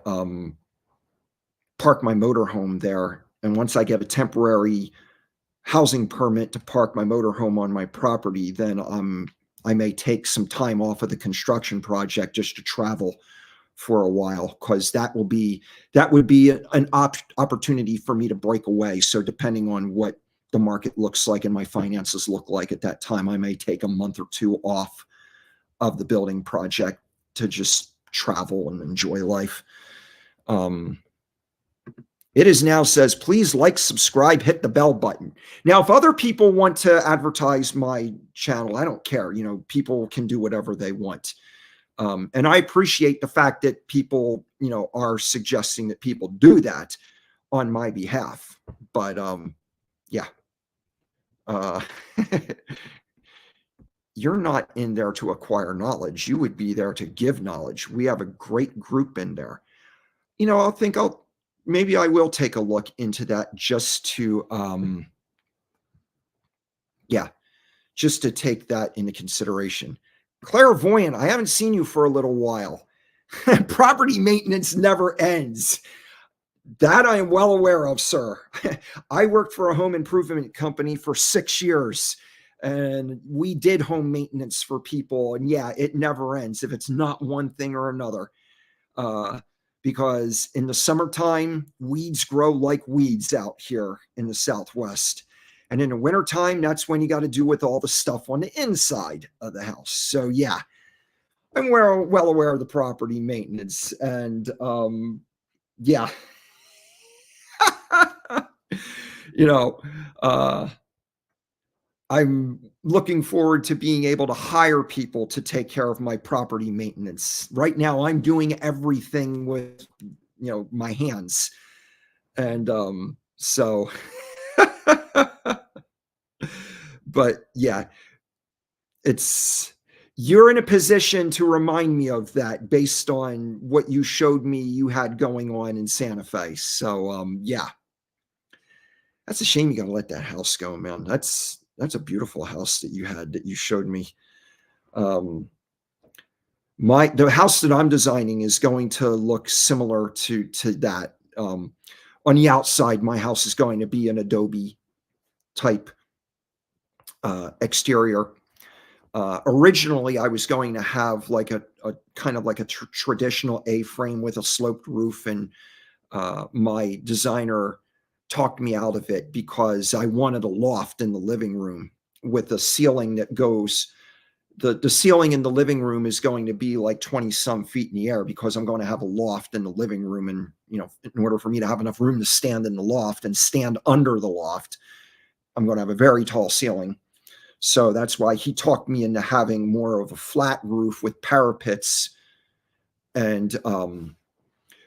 park my motorhome there. And once I get a temporary housing permit to park my motorhome on my property, then I may take some time off of the construction project just to travel for a while, because that would be an opportunity for me to break away. So depending on what the market looks like and my finances look like at that time, I may take a month or two off of the building project to just travel and enjoy life. It is now says, please like, subscribe, hit the bell button. Now, if other people want to advertise my channel, I don't care. People can do whatever they want. And I appreciate the fact that people, are suggesting that people do that on my behalf. But yeah. You're not in there to acquire knowledge. You would be there to give knowledge. We have a great group in there. Maybe I will take a look into that just to, just to take that into consideration. Clairvoyant, I haven't seen you for a little while. Property maintenance never ends. That I am well aware of, sir. I worked for a home improvement company for 6 years, and we did home maintenance for people. And yeah, it never ends if it's not one thing or another. Uh, because in the summertime, weeds grow like weeds out here in the Southwest. And in the wintertime, that's when you got to do with all the stuff on the inside of the house. So yeah, I'm well aware of the property maintenance. And yeah, you know, uh, I'm looking forward to being able to hire people to take care of my property maintenance. Right now, I'm doing everything with, my hands. And so, but yeah, it's, you're in a position to remind me of that based on what you showed me you had going on in Santa Fe. So, yeah, that's a shame you got to let that house go, man. That's a beautiful house that you had that you showed me. Um, the house that I'm designing is going to look similar to that. On the outside, my house is going to be an Adobe type exterior. Originally, I was going to have like a kind of like a traditional A-frame with a sloped roof, and my designer talked me out of it because I wanted a loft in the living room with a ceiling that goes. The ceiling in the living room is going to be like 20 some feet in the air because I'm going to have a loft in the living room. And, in order for me to have enough room to stand in the loft and stand under the loft, I'm going to have a very tall ceiling. So that's why he talked me into having more of a flat roof with parapets. And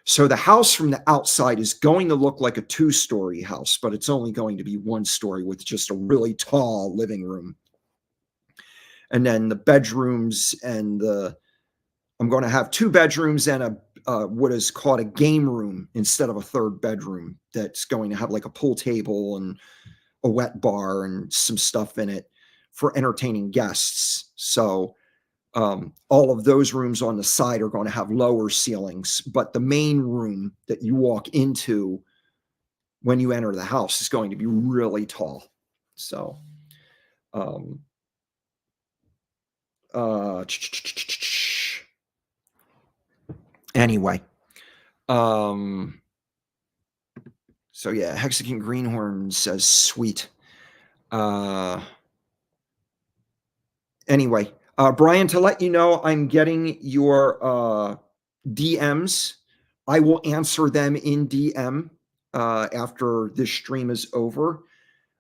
so the house from the outside is going to look like a 2-story house, but it's only going to be 1 story with just a really tall living room. And then the bedrooms and I'm going to have 2 bedrooms and what is called a game room instead of a 3rd bedroom that's going to have like a pool table and a wet bar and some stuff in it for entertaining guests. So all of those rooms on the side are going to have lower ceilings, but the main room that you walk into when you enter the house is going to be really tall. So anyway, so yeah, Hexagon Greenhorn says sweet. Anyway, Brian, to let you know, I'm getting your DMs. I will answer them in DM after this stream is over.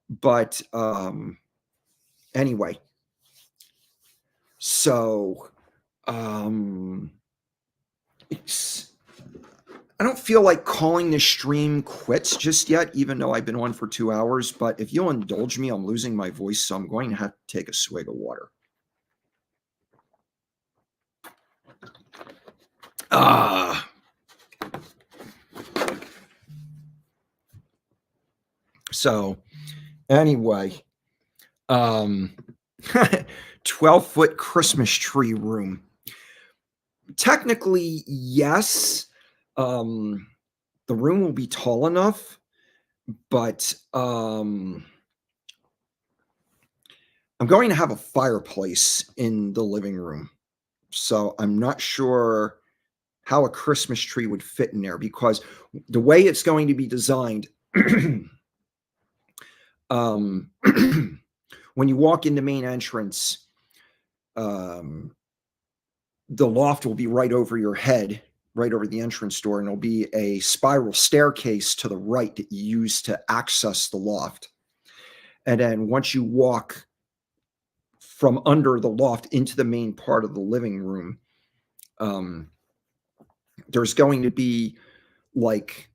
But anyway, so I don't feel like calling this stream quits just yet, even though I've been on for 2 hours. But if you'll indulge me, I'm losing my voice, so I'm going to have to take a swig of water. So anyway, 12-foot Christmas tree room. Technically, yes. The room will be tall enough, but I'm going to have a fireplace in the living room. So I'm not sure how a Christmas tree would fit in there, because the way it's going to be designed, when you walk in the main entrance, the loft will be right over your head, right over the entrance door, and there'll be a spiral staircase to the right that you use to access the loft. And then once you walk from under the loft into the main part of the living room, there's going to be like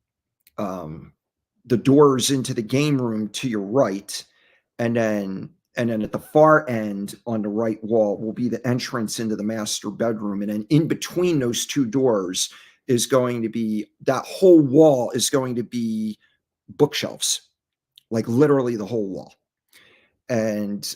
the doors into the game room to your right, and then at the far end on the right wall will be the entrance into the master bedroom. And then in between those 2 doors is going to be, that whole wall is going to be bookshelves, like literally the whole wall. And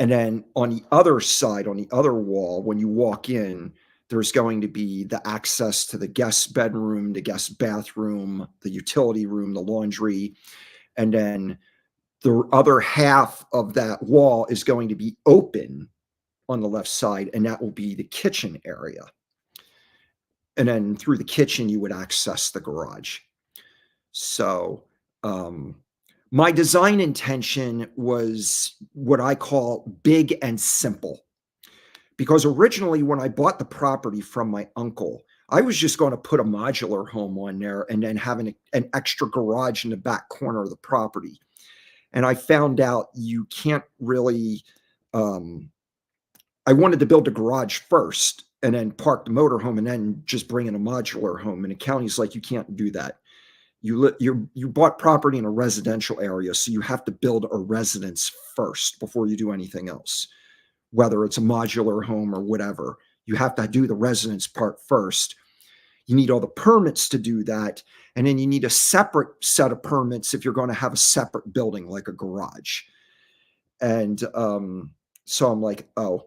And then on the other side, on the other wall, when you walk in, there's going to be the access to the guest bedroom, the guest bathroom, the utility room, the laundry. And then the other half of that wall is going to be open on the left side, and that will be the kitchen area. And then through the kitchen, you would access the garage. So, my design intention was what I call big and simple. Because originally, when I bought the property from my uncle, I was just going to put a modular home on there and then have an extra garage in the back corner of the property. And I found out you can't really. I wanted to build a garage first and then park the motorhome and then just bring in a modular home. And the county's like, you can't do that. You bought property in a residential area, so you have to build a residence first before you do anything else, whether it's a modular home or whatever. You have to do the residence part first. You need all the permits to do that. And then you need a separate set of permits if you're going to have a separate building like a garage. And so I'm like, oh.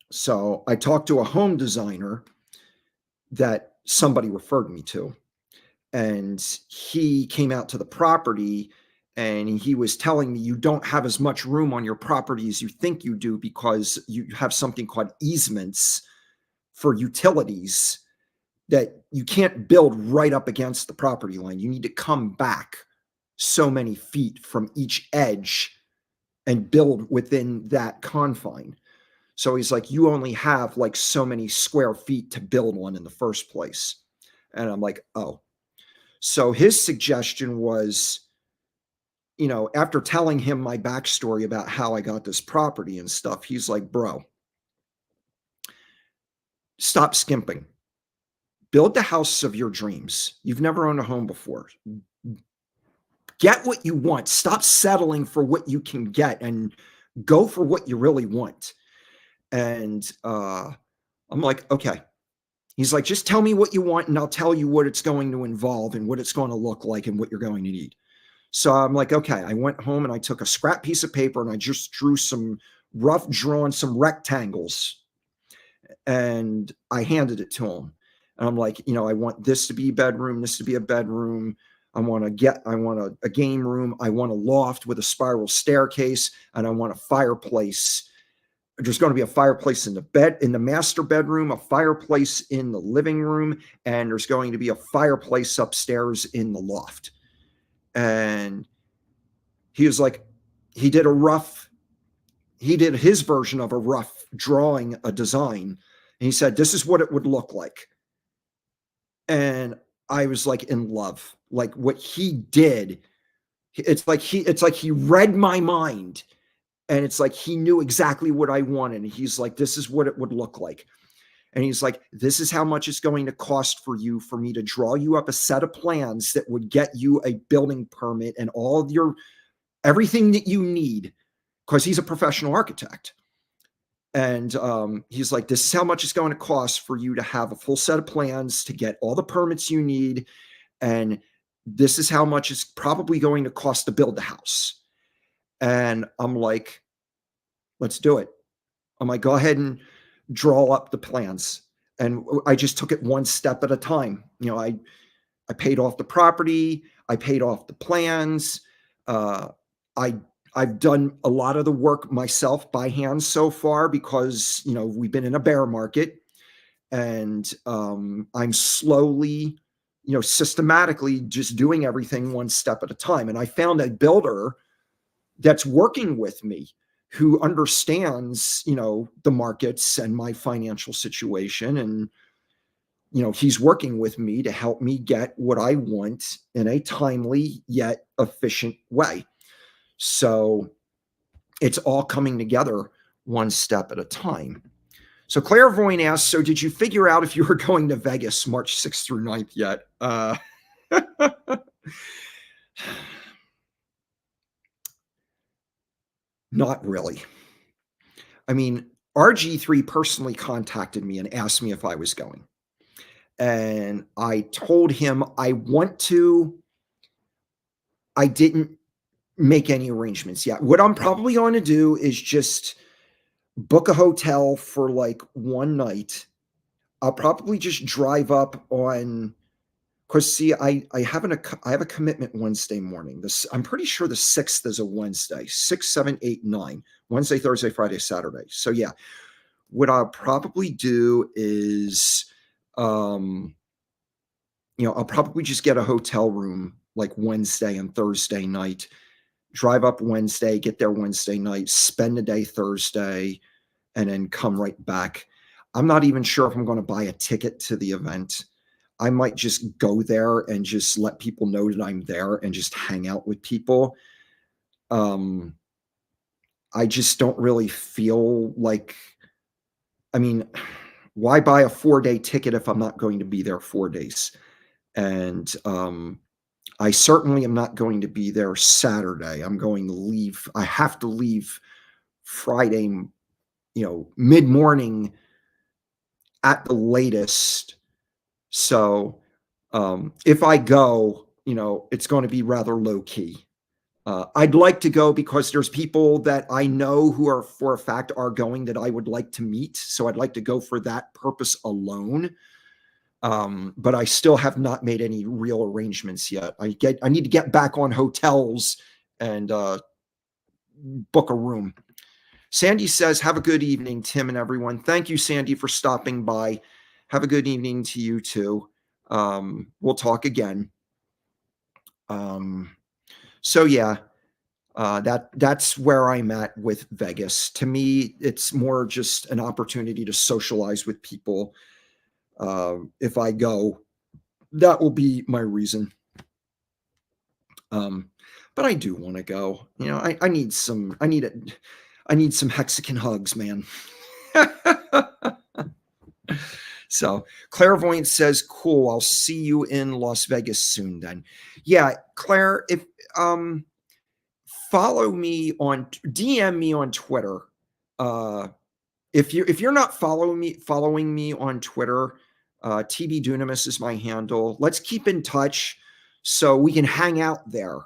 So I talked to a home designer that somebody referred me to. And he came out to the property and he was telling me you don't have as much room on your property as you think you do because you have something called easements for utilities that you can't build right up against the property line. You need to come back so many feet from each edge and build within that confine. So he's like, you only have like so many square feet to build on in the first place. And I'm like, oh. So his suggestion was, after telling him my backstory about how I got this property and stuff, he's like, bro, stop skimping. Build the house of your dreams. You've never owned a home before. Get what you want. Stop settling for what you can get and go for what you really want. And I'm like, okay. He's like, just tell me what you want and I'll tell you what it's going to involve and what it's going to look like and what you're going to need. So I'm like, okay. I went home and I took a scrap piece of paper and I just drew some some rectangles and I handed it to him. And I'm like, I want this to be a bedroom, this to be a bedroom. I want a game room. I want a loft with a spiral staircase and I want a fireplace. There's going to be a fireplace in the master bedroom, a fireplace in the living room, and there's going to be a fireplace upstairs in the loft. And he was like, he did his version of a rough drawing, a design. And he said, this is what it would look like. And I was like in love, like what he did. It's like he read my mind. And it's like he knew exactly what I wanted. And he's like, this is what it would look like. And he's like, this is how much it's going to cost for me to draw you up a set of plans that would get you a building permit and all of everything that you need, because he's a professional architect. And he's like, this is how much it's going to cost for you to have a full set of plans to get all the permits you need. And this is how much it's probably going to cost to build the house. And I'm like, let's do it. I'm like, go ahead and draw up the plans. And I just took it one step at a time. I paid off the property. I paid off the plans. I've done a lot of the work myself by hand so far because, we've been in a bear market and I'm slowly, systematically just doing everything one step at a time. And I found a builder that's working with me who understands, the markets and my financial situation. And, he's working with me to help me get what I want in a timely yet efficient way. So it's all coming together one step at a time. So Clairvoyant asks, so did you figure out if you were going to Vegas March 6th through 9th yet? Not really. I mean, RG3 personally contacted me and asked me if I was going. And I told him I want to. I didn't make any arrangements yet. What I'm probably going to do is just book a hotel for like one night. I'll probably just drive up on, because see, I have a commitment Wednesday morning. I'm pretty sure the 6th is a Wednesday. 6, 7, 8, 9. Wednesday, Thursday, Friday, Saturday. So yeah, what I'll probably do is I'll probably just get a hotel room like Wednesday and Thursday night, drive up Wednesday, get there Wednesday night, spend the day Thursday, and then come right back. I'm not even sure if I'm going to buy a ticket to the event. I might just go there and just let people know that I'm there and just hang out with people. I just don't really feel like, I mean, why buy a 4-day ticket if I'm not going to be there 4 days? And I certainly am not going to be there Saturday. I'm going to leave. I have to leave Friday, mid-morning at the latest. So if I go, it's going to be rather low key. I'd like to go because there's people that I know who are for a fact are going that I would like to meet. So I'd like to go for that purpose alone. But I still have not made any real arrangements yet. I need to get back on hotels and book a room. Sandy says, have a good evening, Tim and everyone. Thank you, Sandy, for stopping by. Have a good evening to you too. We'll talk again. So yeah, that's where I'm at with Vegas. To me, it's more just an opportunity to socialize with people. If I go, that will be my reason. But I do want to go. I need some Mexican hugs, man. So Clairvoyant says, cool, I'll see you in Las Vegas soon then. Yeah, Claire, if follow me on, DM me on Twitter. If you're not following me on Twitter, TB Dunamis is my handle. Let's keep in touch so we can hang out there,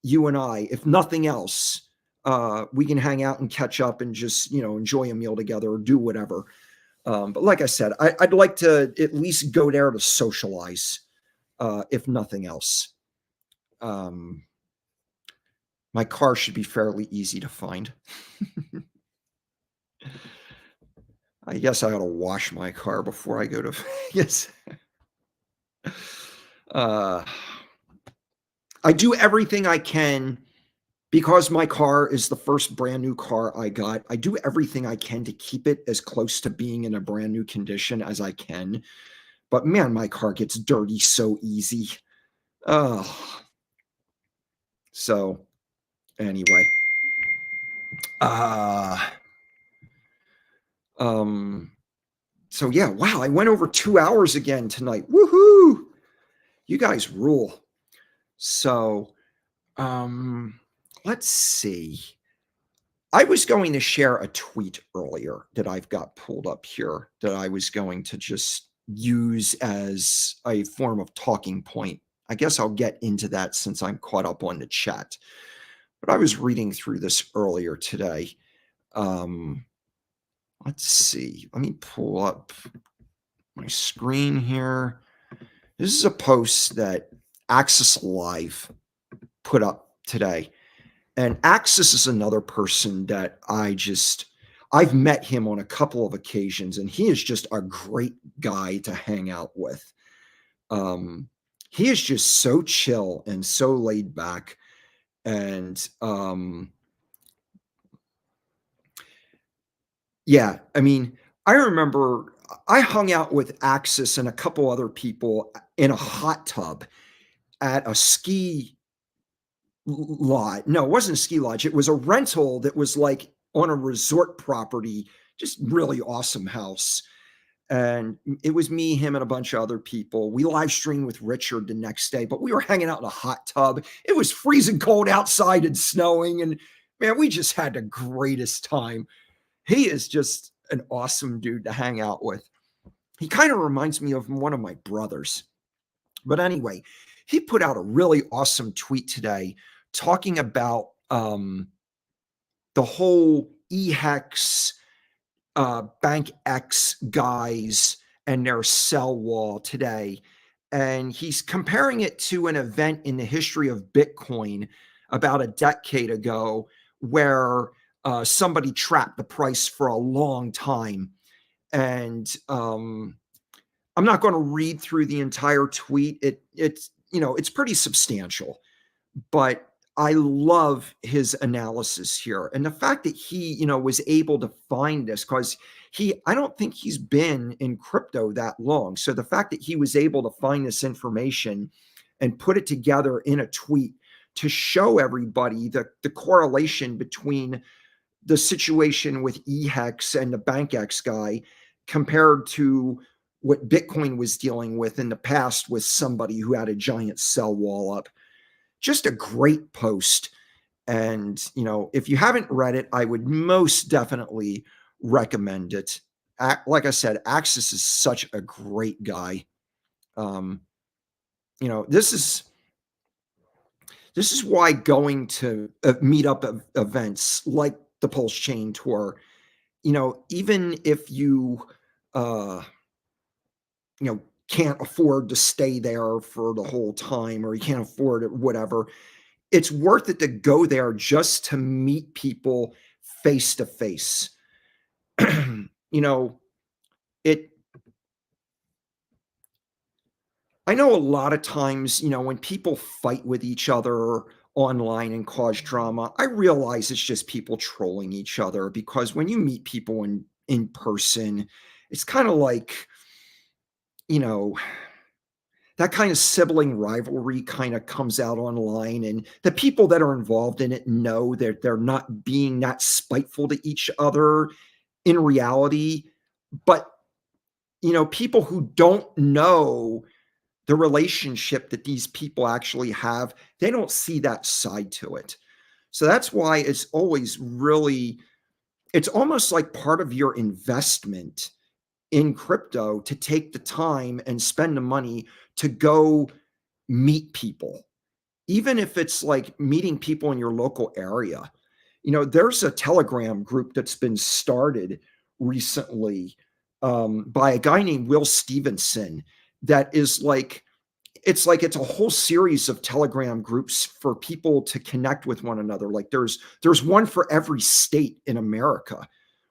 you and I. If nothing else, we can hang out and catch up and just enjoy a meal together or do whatever. But like I said, I'd like to at least go there to socialize, if nothing else. My car should be fairly easy to find. I guess I ought to wash my car before I go to Vegas. I do everything I can because my car is the first brand new car I got. I do everything I can to keep it as close to being in a brand new condition as I can. But man, my car gets dirty so easy. So anyway. So yeah, wow, I went over 2 hours again tonight. Woohoo! You guys rule. So, let's see. I was going to share a tweet earlier that I've got pulled up here that I was going to just use as a form of talking point. I guess I'll get into that since I'm caught up on the chat. But I was reading through this earlier today. Let's see. Let me pull up my screen here. This is a post that Axis Live put up today. And Axis is another person that I've met him on a couple of occasions, and he is just a great guy to hang out with. He is just so chill and so laid back. And yeah, I mean, I remember I hung out with Axis and a couple other people in a hot tub at a ski lot. No, it wasn't a ski lodge. It was a rental that was like on a resort property, just really awesome house. And it was me, him, and a bunch of other people. We live streamed with Richard the next day, but we were hanging out in a hot tub. It was freezing cold outside and snowing. And man, we just had the greatest time. He is just an awesome dude to hang out with. He kind of reminds me of one of my brothers. But anyway, he put out a really awesome tweet today talking about the whole eHex, Bank X guys and their sell wall today. And he's comparing it to an event in the history of Bitcoin about a decade ago where somebody trapped the price for a long time. And I'm not going to read through the entire tweet. It's pretty substantial, but I love his analysis here. And the fact that he, was able to find this because I don't think he's been in crypto that long. So the fact that he was able to find this information and put it together in a tweet to show everybody the correlation between the situation with eHex and the BankX guy compared to what Bitcoin was dealing with in the past with somebody who had a giant sell wall up. Just a great post. And, if you haven't read it, I would most definitely recommend it. Like I said, Axis is such a great guy. This is why going to meetup events like the Pulse Chain Tour, even if you, can't afford to stay there for the whole time or you can't afford it, whatever, it's worth it to go there just to meet people face to face. It I know a lot of times, when people fight with each other online and cause drama, I realize it's just people trolling each other because when you meet people in person, it's kind of like, you know, that kind of sibling rivalry kind of comes out online, and the people that are involved in it know that they're not being that spiteful to each other in reality. But, people who don't know the relationship that these people actually have, they don't see that side to it. So that's why it's almost like part of your investment in crypto to take the time and spend the money to go meet people, even if it's like meeting people in your local area. There's a Telegram group that's been started recently by a guy named Will Stevenson that is like, it's a whole series of Telegram groups for people to connect with one another. Like there's one for every state in America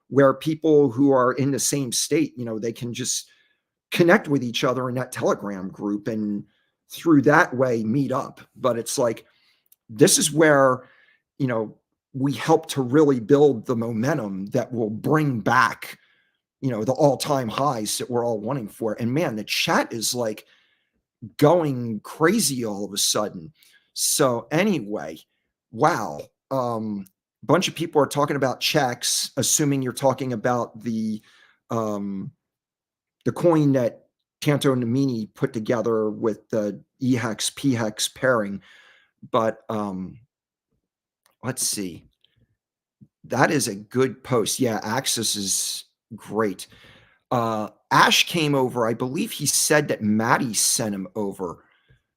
where people who are in the same state, they can just connect with each other in that Telegram group and through that way meet up. But it's like, this is where, we help to really build the momentum that will bring back, the all-time highs that we're all wanting for. And man, the chat is like going crazy all of a sudden. So anyway, wow. Bunch of people are talking about checks, assuming you're talking about the coin that Tanto Namini put together with the eHex pHex pairing. But let's see. That is a good post. Yeah, Axis is great. Ash came over. I believe he said that Maddie sent him over.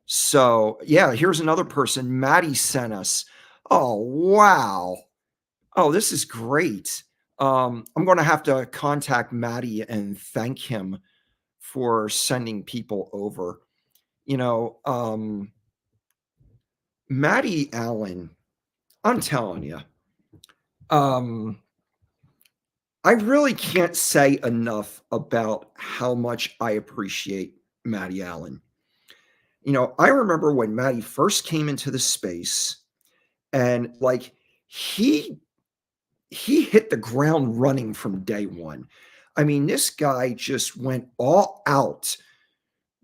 So yeah, here's another person. Maddie sent us. Oh, wow. Oh, this is great. I'm going to have to contact Maddie and thank him for sending people over. Maddie Allen, I'm telling you, I really can't say enough about how much I appreciate Maddie Allen. I remember when Maddie first came into the space and like he hit the ground running from day one. I mean, this guy just went all out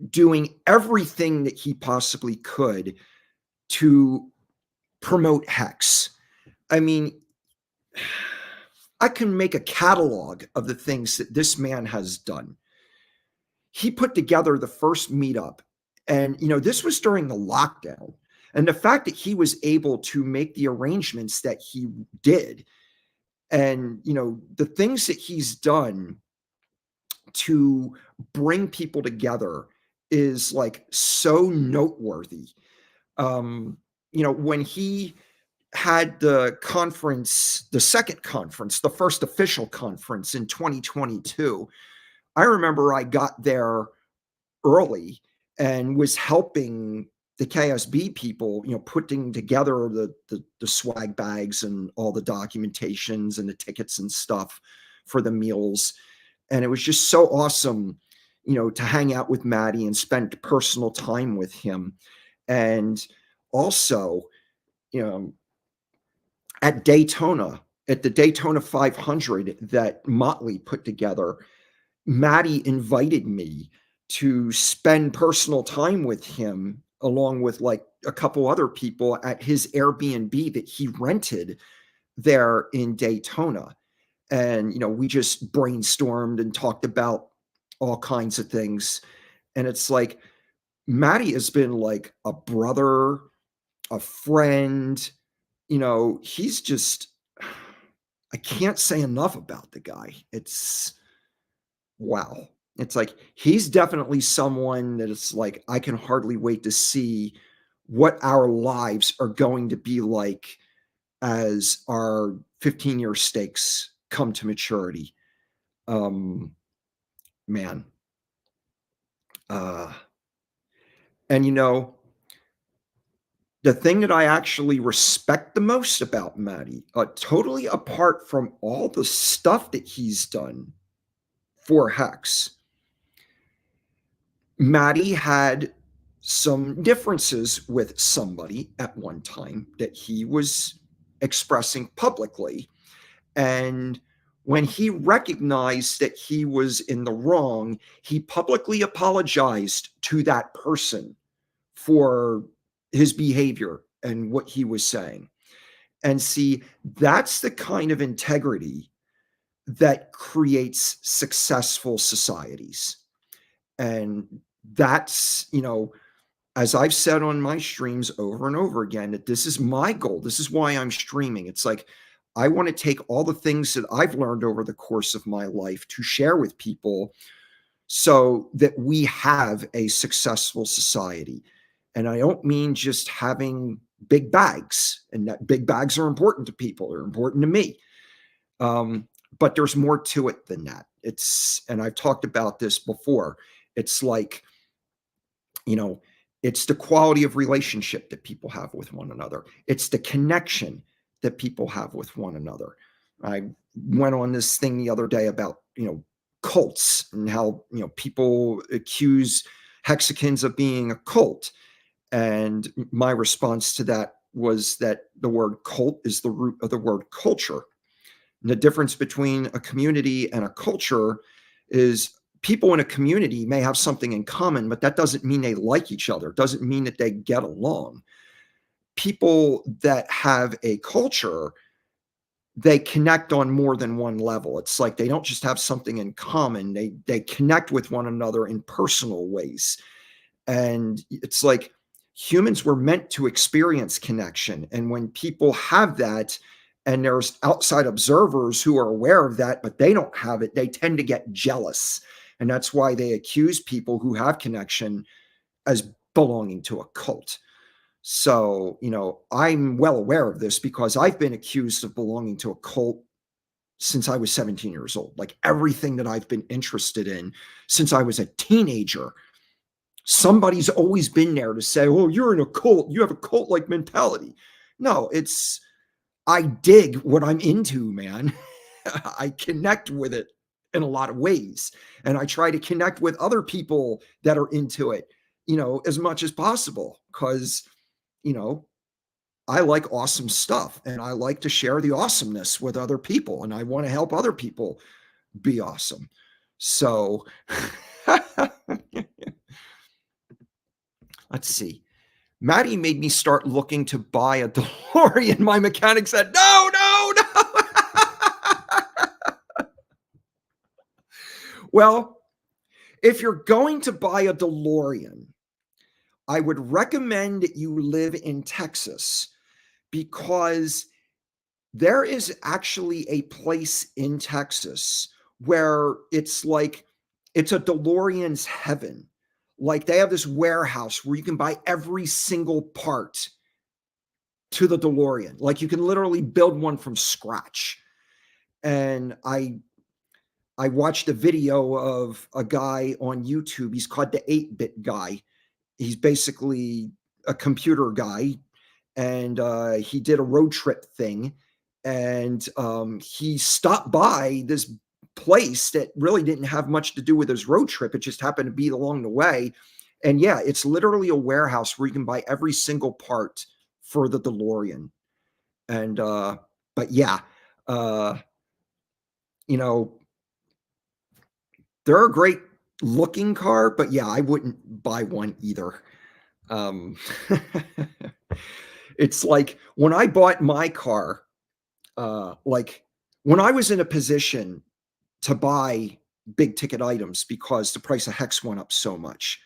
doing everything that he possibly could to promote Hex. I mean, I can make a catalog of the things that this man has done. He put together the first meetup, and this was during the lockdown. And the fact that he was able to make the arrangements that he did, and the things that he's done to bring people together is like so noteworthy. when he had the conference, the second conference, the first official conference in 2022, I remember I got there early and was helping the KSB people, putting together the swag bags and all the documentations and the tickets and stuff for the meals. And it was just so awesome, to hang out with Matty and spend personal time with him. And also, you know, at Daytona, at the Daytona 500 that Motley put together, Matty invited me to spend personal time with him along with like a couple other people at his Airbnb that he rented there in Daytona. And, we just brainstormed and talked about all kinds of things. And it's like, Matty has been like a brother, a friend, he's just, I can't say enough about the guy. It's wow. It's like he's definitely someone that it's like I can hardly wait to see what our lives are going to be like as our 15-year stakes come to maturity. Um man. Uh and the thing that I actually respect the most about Matty, totally apart from all the stuff that he's done for Hex, Matty had some differences with somebody at one time that he was expressing publicly. And when he recognized that he was in the wrong, he publicly apologized to that person for his behavior and what he was saying. And see, that's the kind of integrity that creates successful societies. And that's, as I've said on my streams over and over again, that this is my goal. This is why I'm streaming. It's like, I want to take all the things that I've learned over the course of my life to share with people so that we have a successful society. And I don't mean just having big bags, and that big bags are important to people, they're important to me. But there's more to it than that. And I've talked about this before. It's like, it's the quality of relationship that people have with one another. It's the connection that people have with one another. I went on this thing the other day about, cults and how, people accuse Hexicans of being a cult. And my response to that was that the word cult is the root of the word culture. And the difference between a community and a culture is people in a community may have something in common, but that doesn't mean they like each other. It doesn't mean that they get along. People that have a culture, they connect on more than one level. It's like they don't just have something in common. They connect with one another in personal ways. And it's like humans were meant to experience connection. And when people have that, and there's outside observers who are aware of that, but they don't have it, they tend to get jealous. And that's why they accuse people who have connection as belonging to a cult. So, I'm well aware of this because I've been accused of belonging to a cult since I was 17 years old. Like everything that I've been interested in since I was a teenager, somebody's always been there to say, oh, you're in a cult. You have a cult-like mentality. No, I dig what I'm into, man. I connect with it in a lot of ways. And I try to connect with other people that are into it, as much as possible. Because, I like awesome stuff and I like to share the awesomeness with other people. And I want to help other people be awesome. So let's see. Matty made me start looking to buy a DeLorean. My mechanic said, no, no, no. Well, if you're going to buy a DeLorean, I would recommend that you live in Texas because there is actually a place in Texas where it's like, it's a DeLorean's heaven. Like they have this warehouse where you can buy every single part to the DeLorean. Like you can literally build one from scratch. And I watched a video of a guy on YouTube. He's called the 8-bit guy. He's basically a computer guy, and he did a road trip thing, and he stopped by this place that really didn't have much to do with his road trip. It just happened to be along the way. And yeah, it's literally a warehouse where you can buy every single part for the DeLorean. And but yeah, you know, they're a great looking car, but yeah, I wouldn't buy one either. Um, it's like when I bought my car, like when I was in a position to buy big ticket items because the price of Hex went up so much.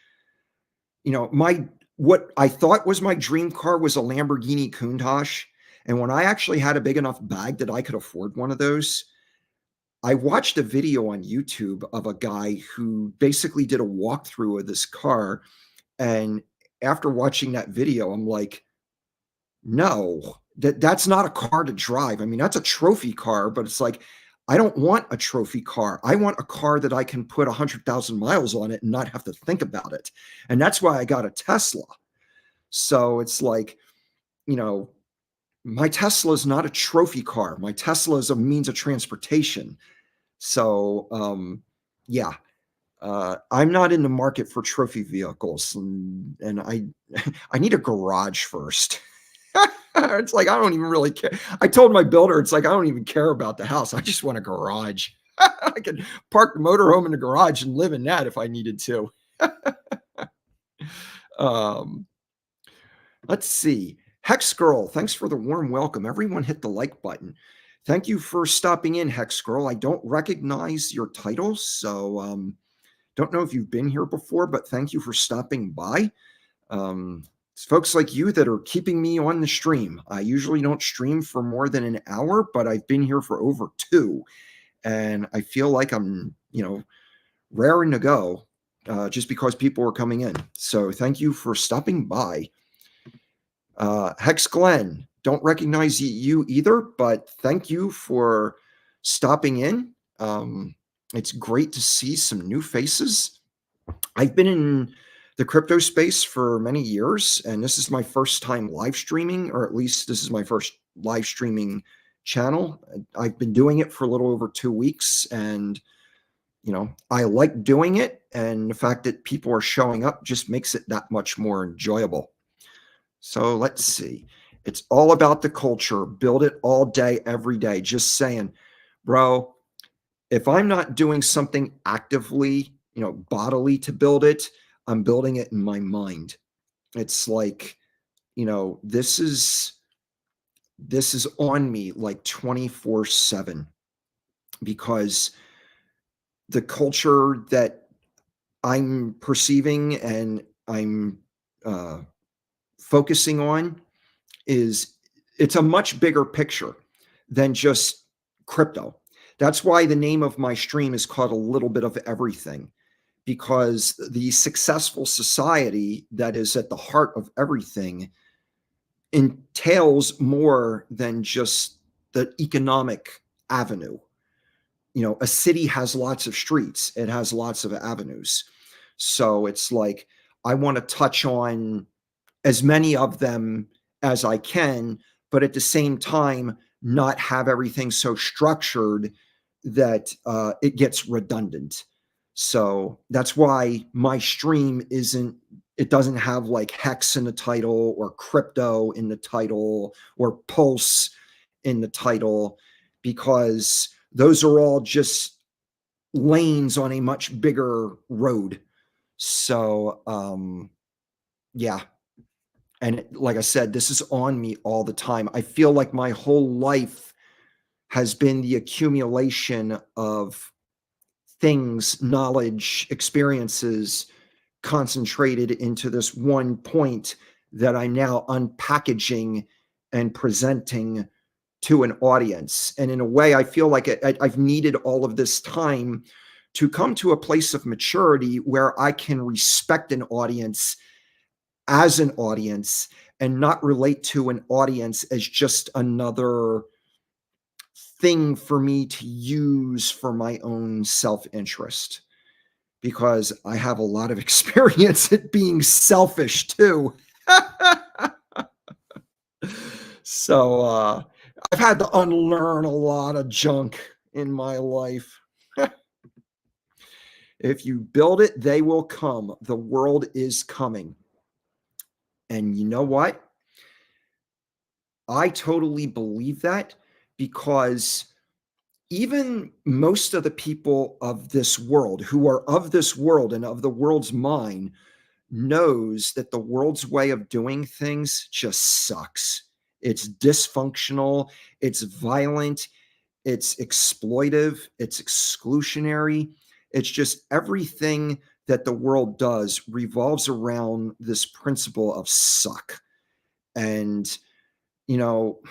My what I thought was my dream car was a Lamborghini Countach, and when I actually had a big enough bag that I could afford one of those, I watched a video on YouTube of a guy who basically did a walkthrough of this car, and after watching that video, I'm like, no, that's not a car to drive. I mean, that's a trophy car, but it's like, I don't want a trophy car. I want a car that I can put 100,000 miles on it and not have to think about it. And that's why I got a Tesla. So it's like, you know, my Tesla is not a trophy car. My Tesla is a means of transportation. So, yeah, I'm not in the market for trophy vehicles, and I need a garage first. It's like I don't even really care. I told my builder, it's like I don't even care about the house. I just want a garage. I could park the motorhome in the garage and live in that if I needed to. um, let's see. Hex Girl, thanks for the warm welcome. Everyone hit the like button. Thank you for stopping in, Hex Girl. I don't recognize your title, so don't know if you've been here before, but thank you for stopping by. It's folks like you that are keeping me on the stream. I usually don't stream for more than an hour, but I've been here for over 2, and I feel like I'm, raring to go just because people are coming in. So thank you for stopping by. Hex Glenn, don't recognize you either, but thank you for stopping in. It's great to see some new faces. I've been in the crypto space for many years, and this is my first time live streaming, or at least this is my first live streaming channel. I've been doing it for a little over 2 weeks, and I like doing it, and the fact that people are showing up just makes it that much more enjoyable. So let's see. It's all about the culture. Build it all day, every day. Just saying, bro, if I'm not doing something actively, bodily to build it, I'm building it in my mind. It's like, this is on me like 24/7, because the culture that I'm perceiving and I'm focusing on it's a much bigger picture than just crypto. That's why the name of my stream is called A Little Bit of Everything, because the successful society that is at the heart of everything entails more than just the economic avenue. A city has lots of streets, it has lots of avenues. So it's like, I want to touch on as many of them as I can, but at the same time, not have everything so structured that it gets redundant. So that's why my stream doesn't have like Hex in the title or crypto in the title or Pulse in the title, because those are all just lanes on a much bigger road. So, yeah. And like I said, this is on me all the time. I feel like my whole life has been the accumulation of things, knowledge, experiences concentrated into this one point that I'm now unpackaging and presenting to an audience. And in a way, I feel like I've needed all of this time to come to a place of maturity where I can respect an audience as an audience and not relate to an audience as just another thing for me to use for my own self-interest, because I have a lot of experience at being selfish too. So I've had to unlearn a lot of junk in my life. If you build it, they will come. The world is coming. And you know what? I totally believe that, because even most of the people of this world who are of this world and of the world's mind knows that the world's way of doing things just sucks. It's dysfunctional, it's violent, it's exploitive, it's exclusionary. It's just everything that the world does revolves around this principle of suck. And, you know,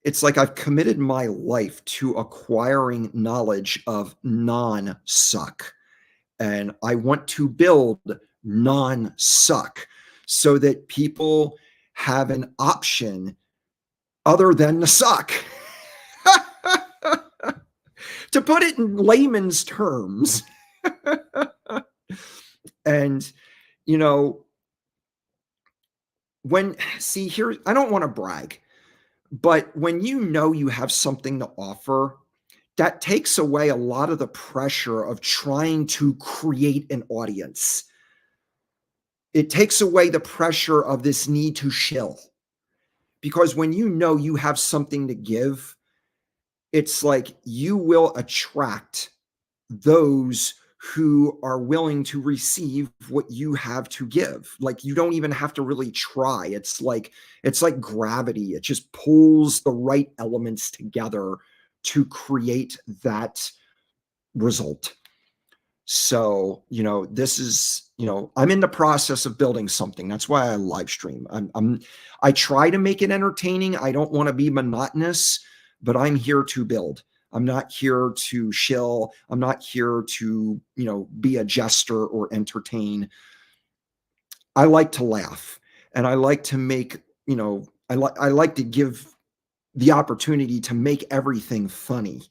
it's like I've committed my life to acquiring knowledge of non suck. And I want to build non suck so that people have an option other than the suck. To put it in layman's terms. And, you know, here, I don't want to brag, but when you know you have something to offer, that takes away a lot of the pressure of trying to create an audience. It takes away the pressure of this need to shill. Because when you know you have something to give, it's like you will attract those who are willing to receive what you have to give. Like, you don't even have to really try. It's like gravity. It just pulls the right elements together to create that result. So, this is, I'm in the process of building something. That's why I live stream. I try to make it entertaining. I don't want to be monotonous, but I'm here to build. I'm not here to shill. I'm not here to, be a jester or entertain. I like to laugh, and I like to make, I like to give the opportunity to make everything funny.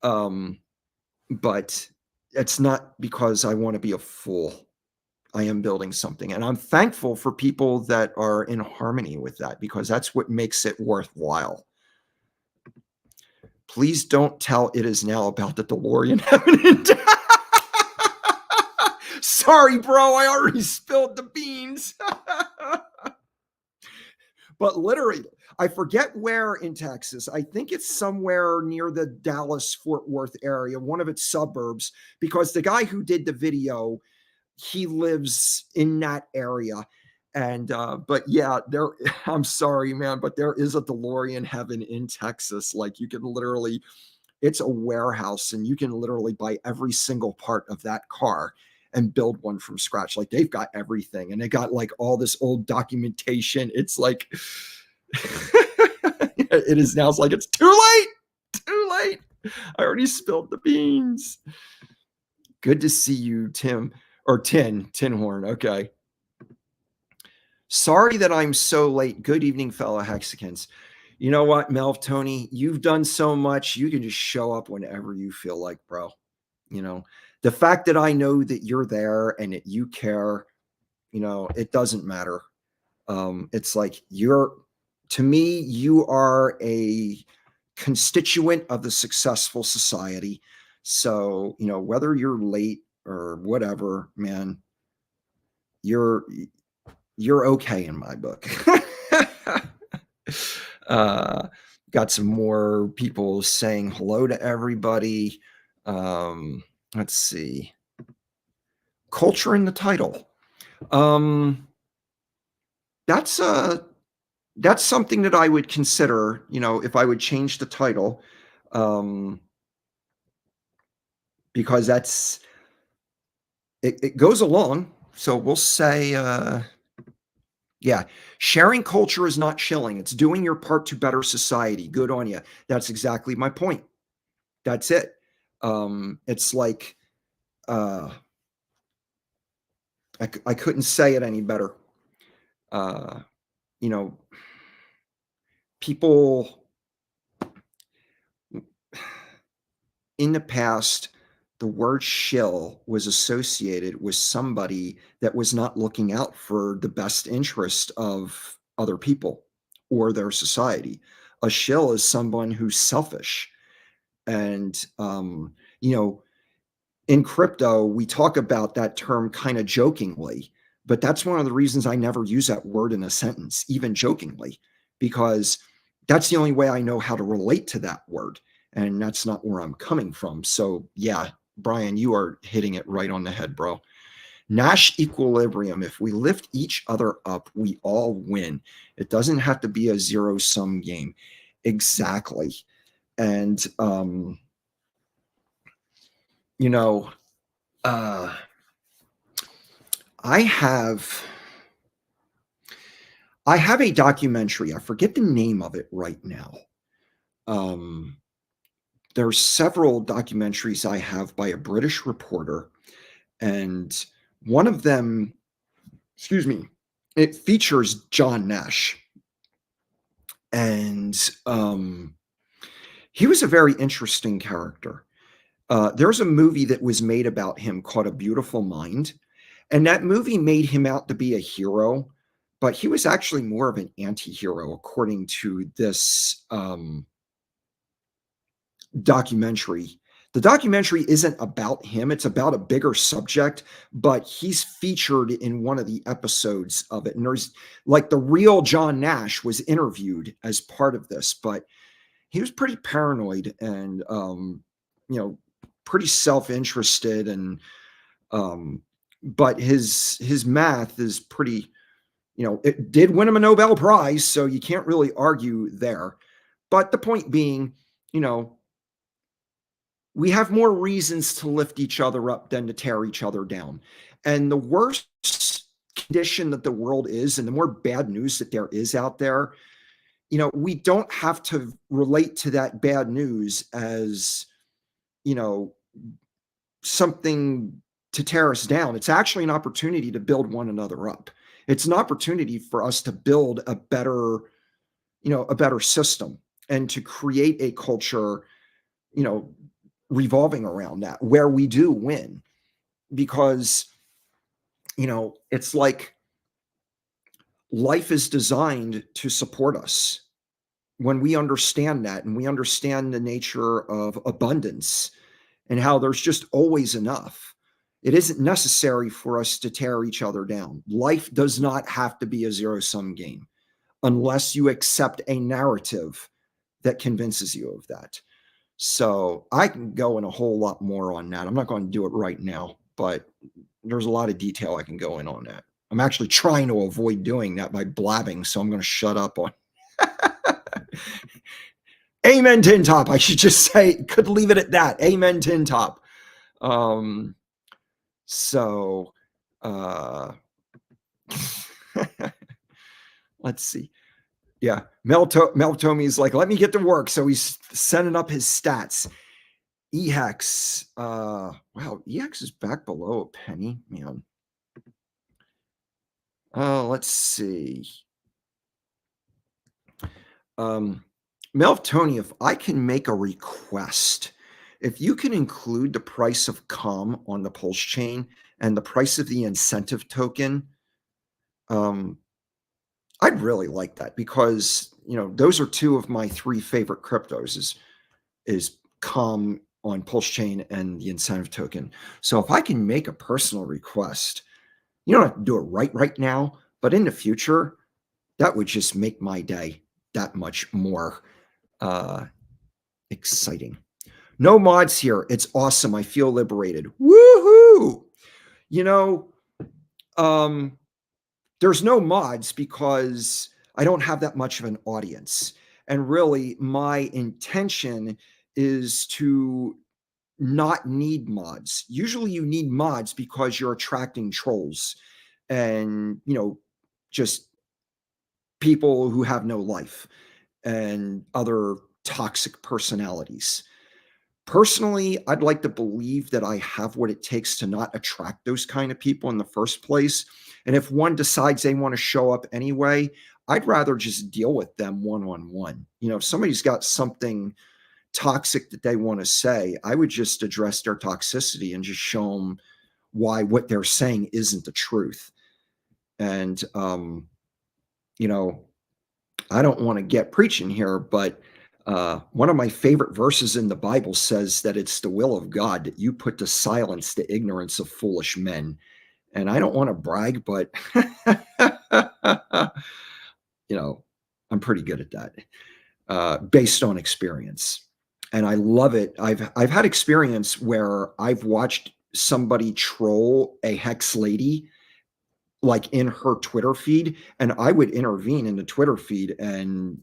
But it's not because I want to be a fool. I am building something, and I'm thankful for people that are in harmony with that, because that's what makes it worthwhile. Please don't tell it is now about the DeLorean having Sorry, bro, I already spilled the beans. But literally, I forget where in Texas. I think it's somewhere near the Dallas-Fort Worth area, one of its suburbs, because the guy who did the video, he lives in that area. And but yeah, I'm sorry, man, but there is a DeLorean heaven in Texas. Like, you can literally, it's a warehouse, and you can literally buy every single part of that car and build one from scratch. Like, they've got everything, and they got like all this old documentation. It's like it is now. It's like, it's too late. I already spilled the beans. Good to see you, Tim, or Tin Horn. Okay. Sorry that I'm so late. Good evening, fellow Hexicans. You know what, Melv, Tony, you've done so much. You can just show up whenever you feel like, bro. The fact that I know that you're there and that you care, it doesn't matter. It's like, to me, you are a constituent of the successful society. So, whether you're late or whatever, man, you're okay in my book. Got some more people saying hello to everybody. Let's see. Culture in the title. That's something that I would consider, if I would change the title, because it goes along. So we'll say, yeah, sharing culture is not shilling. It's doing your part to better society. Good on you. That's exactly my point. That's it. It's like, I couldn't say it any better. uh, you know, people in the past, the word shill was associated with somebody that was not looking out for the best interest of other people or their society. A shill is someone who's selfish. And, you know, in crypto, we talk about that term kind of jokingly, but that's one of the reasons I never use that word in a sentence, even jokingly, because that's the only way I know how to relate to that word. And that's not where I'm coming from. So, yeah, Brian, you are hitting it right on the head, bro. Nash equilibrium. If we lift each other up, we all win. It doesn't have to be a zero sum game. Exactly. And, you know, uh, I have I have a documentary. I forget the name of it right now. Um, there's several documentaries I have by a British reporter, and one of them, excuse me, it features John Nash, and he was a very interesting character. There's a movie that was made about him called A Beautiful Mind, and that movie made him out to be a hero, but he was actually more of an anti-hero, according to this documentary. The documentary isn't about him, it's about a bigger subject, but he's featured in one of the episodes of it. And there's like the real John Nash was interviewed as part of this, but he was pretty paranoid and you know, pretty self-interested and but his math is pretty, you know, it did win him a Nobel Prize, so you can't really argue there. But the point being, you know, we have more reasons to lift each other up than to tear each other down. And the worse condition that the world is, and the more bad news that there is out there, you know, we don't have to relate to that bad news as, you know, something to tear us down. It's actually an opportunity to build one another up. It's an opportunity for us to build a better, you know, a better system and to create a culture, you know, revolving around that where we do win. Because, you know, it's like life is designed to support us. When we understand that and we understand the nature of abundance and how there's just always enough, it isn't necessary for us to tear each other down. Life does not have to be a zero sum game unless you accept a narrative that convinces you of that. So I can go in a whole lot more on that. I'm not going to do it right now, but there's a lot of detail I can go in on that. I'm actually trying to avoid doing that by blabbing, so I'm going to shut up on. Amen, Tin Top. I should just say, could leave it at that. Amen, Tin Top. So, let's see. Yeah, Mel Tomey's like, let me get to work. So he's sending up his stats. EHEX, wow, EHEX is back below a penny, man. Let's see. Melv Tony, if I can make a request, if you can include the price of COM on the Pulse chain and the price of the incentive token, I'd really like that because, you know, those are two of my three favorite cryptos is COM on Pulse chain and the incentive token. So if I can make a personal request, you don't have to do it right now, but in the future, that would just make my day that much more exciting. No mods here. It's awesome. I feel liberated. Woohoo! You know, there's no mods because I don't have that much of an audience. And really, my intention is to not need mods. Usually you need mods because you're attracting trolls and, you know, just people who have no life and other toxic personalities. Personally, I'd like to believe that I have what it takes to not attract those kind of people in the first place. And if one decides they want to show up anyway, I'd rather just deal with them one on one. If somebody's got something toxic that they want to say, I would just address their toxicity and just show them why what they're saying isn't the truth. And, you know, I don't want to get preaching here, but one of my favorite verses in the Bible says that it's the will of God that you put to silence the ignorance of foolish men. And I don't want to brag, but you know, I'm pretty good at that, based on experience. And I love it. I've had experience where I've watched somebody troll a hex lady like in her Twitter feed, and I would intervene in the Twitter feed and,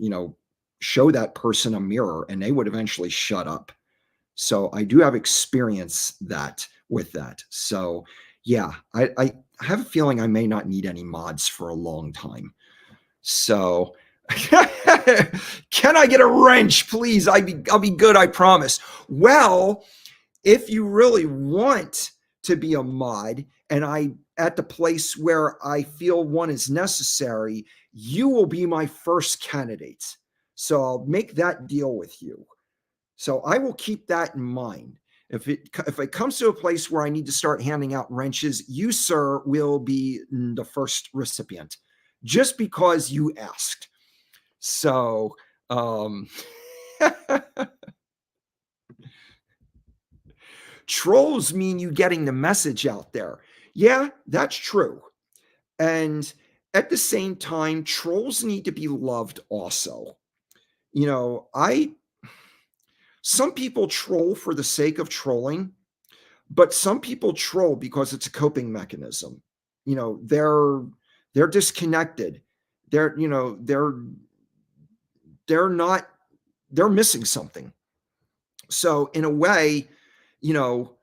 show that person a mirror and they would eventually shut up. So I do have experience with that. So yeah, I have a feeling I may not need any mods for a long time. So can I get a wrench, please? I'll be good, I promise. Well, if you really want to be a mod and I at the place where I feel one is necessary, you will be my first candidate. So I'll make that deal with you. So I will keep that in mind. If it comes to a place where I need to start handing out wrenches, you, sir, will be the first recipient, just because you asked. So, trolls mean you getting the message out there. Yeah, that's true. And at the same time, trolls need to be loved also. You know, some people troll for the sake of trolling, but some people troll because it's a coping mechanism. They're disconnected. They're not they're missing something. So in a way, you know,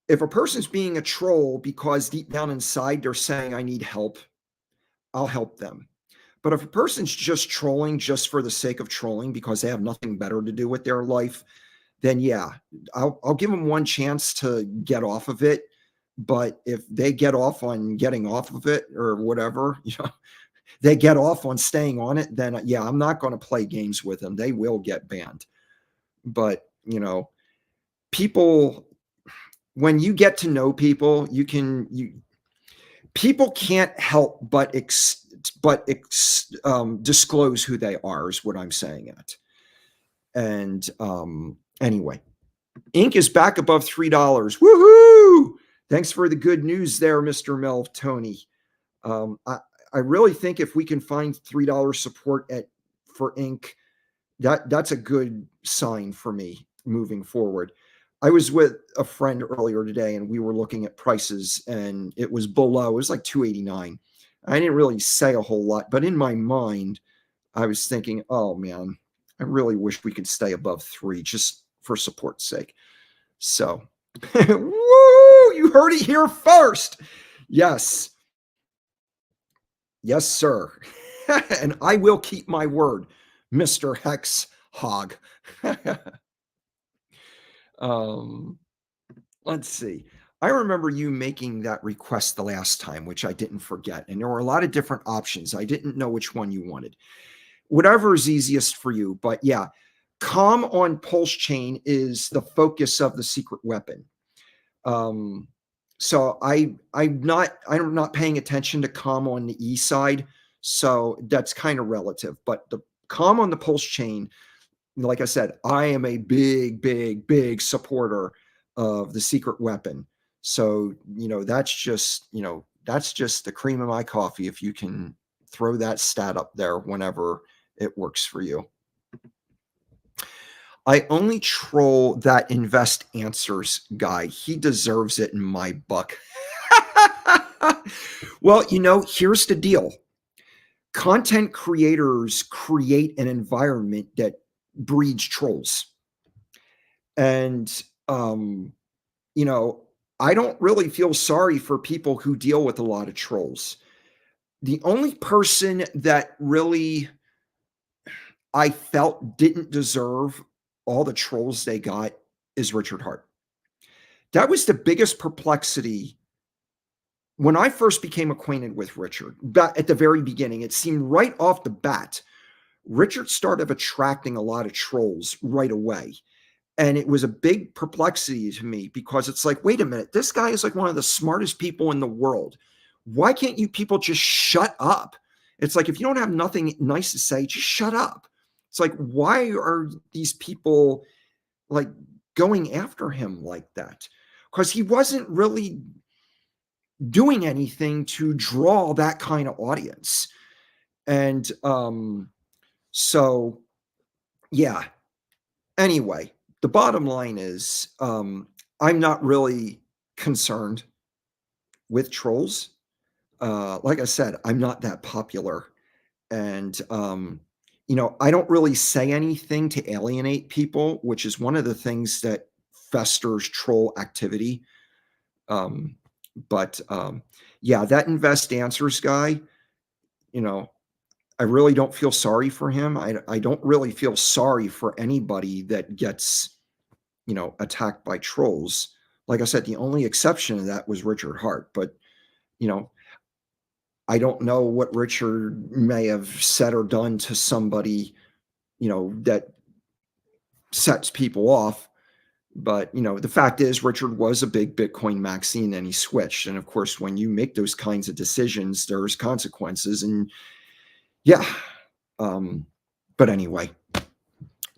if a person's being a troll because deep down inside they're saying, I need help, I'll help them. But if a person's just trolling just for the sake of trolling because they have nothing better to do with their life, then yeah, I'll give them one chance to get off of it. But if they get off on getting off of it or whatever, they get off on staying on it, then yeah, I'm not going to play games with them. They will get banned. But, people, when you get to know people, people can't help but disclose who they are is what I'm saying at. And anyway, Ink is back above $3. Woohoo! Thanks for the good news there, Mr. Mel Tony. I really think if we can find $3 support for Ink, that's a good sign for me moving forward. I was with a friend earlier today and we were looking at prices and it was below, it was like $2.89. I didn't really say a whole lot, but in my mind, I was thinking, oh man, I really wish we could stay above 3 just for support's sake. So, woo, you heard it here first. Yes. Yes, sir. And I will keep my word, Mr. Hex Hog. Let's see. I remember you making that request the last time, which I didn't forget. And there were a lot of different options. I didn't know which one you wanted. Whatever is easiest for you. But yeah, calm on pulse chain is the focus of the secret weapon. So I'm not paying attention to calm on the E side. So that's kind of relative. But the calm on the pulse chain, like I said, I am a big, big, big supporter of the secret weapon. So, that's just the cream of my coffee if you can throw that stat up there whenever it works for you. I only troll that Invest Answers guy. He deserves it in my book. Well, here's the deal. Content creators create an environment that breeds trolls. And, I don't really feel sorry for people who deal with a lot of trolls. The only person that really I felt didn't deserve all the trolls they got is Richard Hart. That was the biggest perplexity when I first became acquainted with Richard, at the very beginning, it seemed right off the bat, Richard started attracting a lot of trolls right away. And it was a big perplexity to me because it's like, wait a minute, this guy is like one of the smartest people in the world. Why can't you people just shut up? It's like, if you don't have nothing nice to say, just shut up. It's like, why are these people like going after him like that? Because he wasn't really doing anything to draw that kind of audience. And so, yeah. Anyway, the bottom line is I'm not really concerned with trolls. Like I said, I'm not that popular. And, I don't really say anything to alienate people, which is one of the things that festers troll activity. Um, but yeah, that Invest Answers guy, you know, I really don't feel sorry for him. I don't really feel sorry for anybody that gets, attacked by trolls. Like I said, the only exception to that was Richard Hart. But, you know, I don't know what Richard may have said or done to somebody, that sets people off. But, the fact is, Richard was a big Bitcoin maxi and then he switched. And of course, when you make those kinds of decisions, there's consequences. And yeah. But anyway,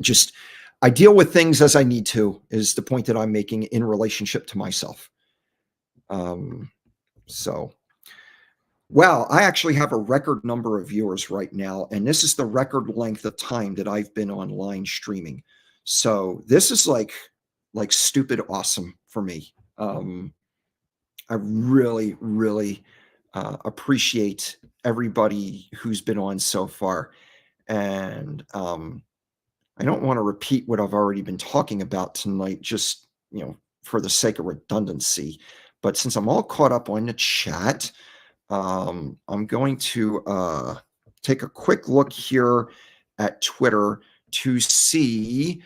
just I deal with things as I need to, is the point that I'm making in relationship to myself. So, well, I actually have a record number of viewers right now, and this is the record length of time that I've been online streaming. So this is like stupid awesome for me. I really, really appreciate everybody who's been on so far. And I don't want to repeat what I've already been talking about tonight, just, for the sake of redundancy. But since I'm all caught up on the chat, I'm going to take a quick look here at Twitter to see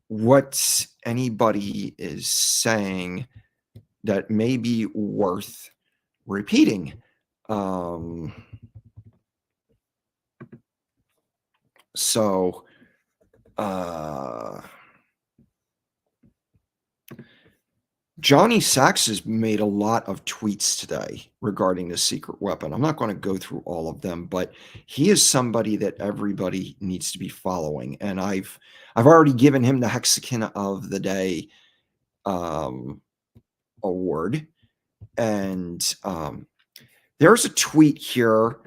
what anybody is saying that may be worth repeating. So, Johnny Sachs has made a lot of tweets today regarding the secret weapon. I'm not going to go through all of them, but he is somebody that everybody needs to be following. And I've already given him the Hexagon of the Day award. And there's a tweet here.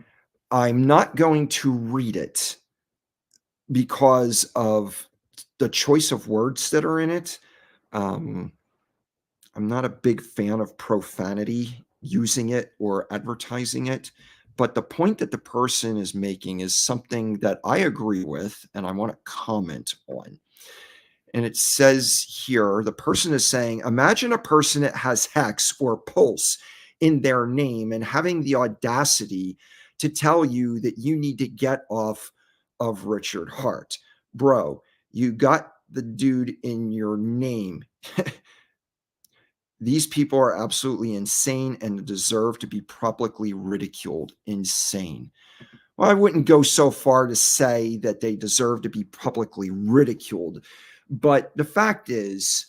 I'm not going to read it because of the choice of words that are in it. I'm not a big fan of profanity, using it or advertising it. But the point that the person is making is something that I agree with and I want to comment on. And it says here, the person is saying, imagine a person that has Hex or Pulse in their name and having the audacity to tell you that you need to get off of Richard Hart. Bro, you got the dude in your name. These people are absolutely insane and deserve to be publicly ridiculed. Insane. Well, I wouldn't go so far to say that they deserve to be publicly ridiculed. But the fact is,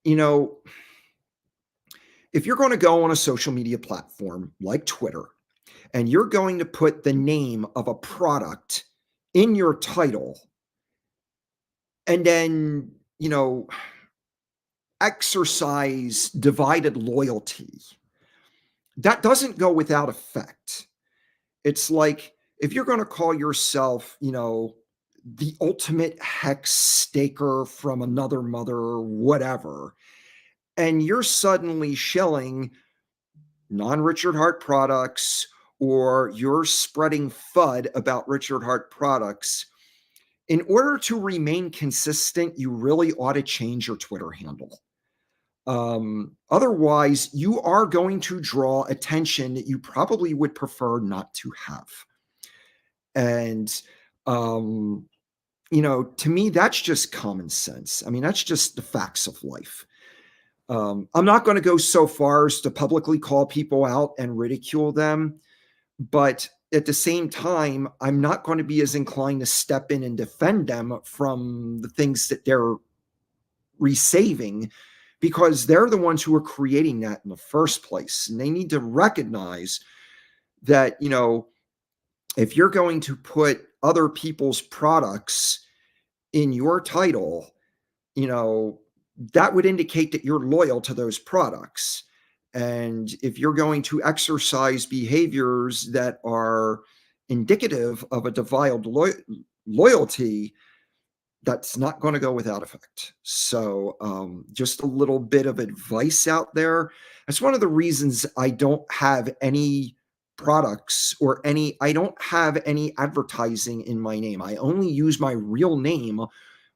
if you're going to go on a social media platform like Twitter and you're going to put the name of a product in your title and then, exercise divided loyalty, that doesn't go without effect. It's like, if you're going to call yourself, the ultimate hex staker from another mother or whatever, and you're suddenly shilling non-Richard Hart products, or you're spreading FUD about Richard Hart products, in order to remain consistent, you really ought to change your Twitter handle. Otherwise, you are going to draw attention that you probably would prefer not to have. And, to me, that's just common sense. I mean, that's just the facts of life. I'm not going to go so far as to publicly call people out and ridicule them, but at the same time, I'm not going to be as inclined to step in and defend them from the things that they're resaving, because they're the ones who are creating that in the first place. And they need to recognize that, if you're going to put other people's products in your title, that would indicate that you're loyal to those products. And if you're going to exercise behaviors that are indicative of a defiled loyalty, that's not going to go without effect. So just a little bit of advice out there. That's one of the reasons I don't have any products I don't have any advertising in my name. I only use my real name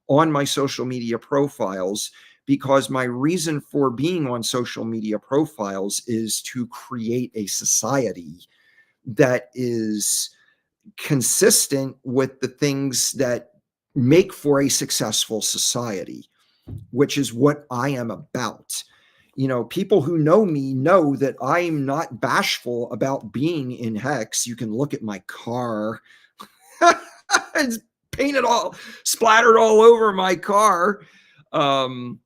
on my social media profiles, because my reason for being on social media profiles is to create a society that is consistent with the things that make for a successful society, which is what I am about. People who know me know that I'm not bashful about being in Hex. You can look at my car. It's painted all, splattered all over my car. And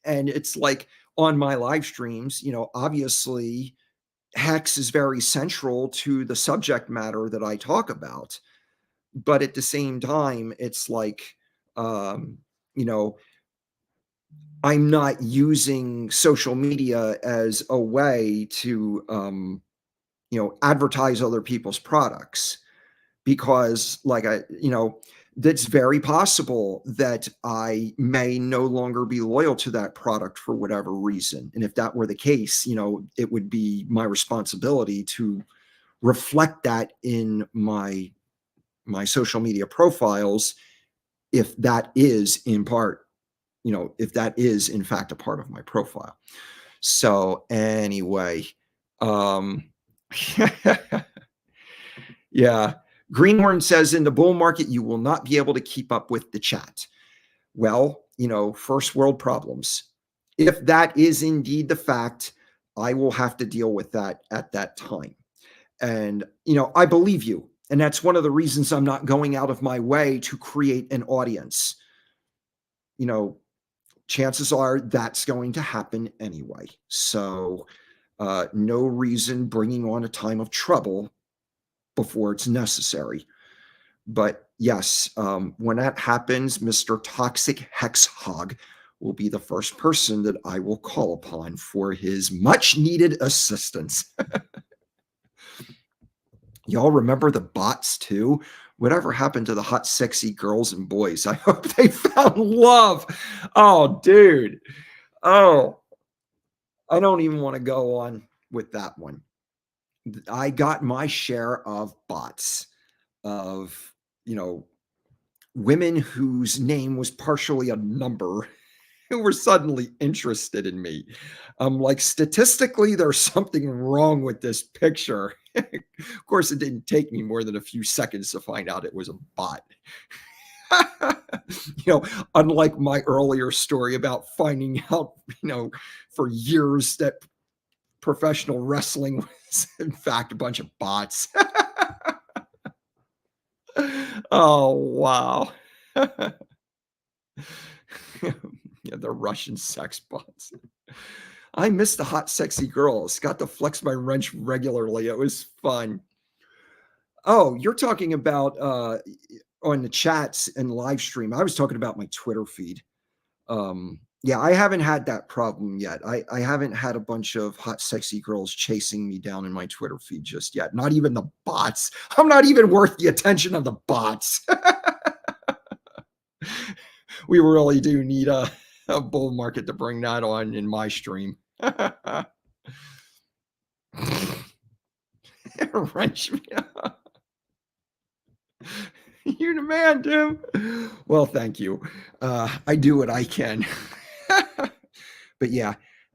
it's like on my live streams, obviously Hex is very central to the subject matter that I talk about. But at the same time, it's like, I'm not using social media as a way to, advertise other people's products, because that's very possible that I may no longer be loyal to that product for whatever reason. And if that were the case, it would be my responsibility to reflect that in my social media profiles, if that is in part, if that is in fact a part of my profile. So anyway, yeah. Greenhorn says, in the bull market, you will not be able to keep up with the chat. Well, first world problems. If that is indeed the fact, I will have to deal with that at that time. And, I believe you. And that's one of the reasons I'm not going out of my way to create an audience. Chances are that's going to happen anyway. So no reason bringing on a time of trouble before it's necessary. But yes, when that happens, Mr. Toxic Hex Hog will be the first person that I will call upon for his much needed assistance. Y'all remember the bots too? Whatever happened to the hot, sexy girls and boys? I hope they found love. Oh, dude. Oh, I don't even want to go on with that one. I got my share of bots, of, women whose name was partially a number who were suddenly interested in me. I'm like, statistically, there's something wrong with this picture. Of course, it didn't take me more than a few seconds to find out it was a bot. Unlike my earlier story about finding out, for years that professional wrestling was in fact a bunch of bots. Oh, wow. Yeah, the Russian sex bots. I miss the hot, sexy girls. Got to flex my wrench regularly. It was fun. Oh, you're talking about on the chats and live stream. I was talking about my Twitter feed. Yeah, I haven't had that problem yet. I haven't had a bunch of hot, sexy girls chasing me down in my Twitter feed just yet. Not even the bots. I'm not even worth the attention of the bots. We really do need a bull market to bring that on in my stream. Wrench me up. You're the man, Tim. Well, thank you. I do what I can. But yeah,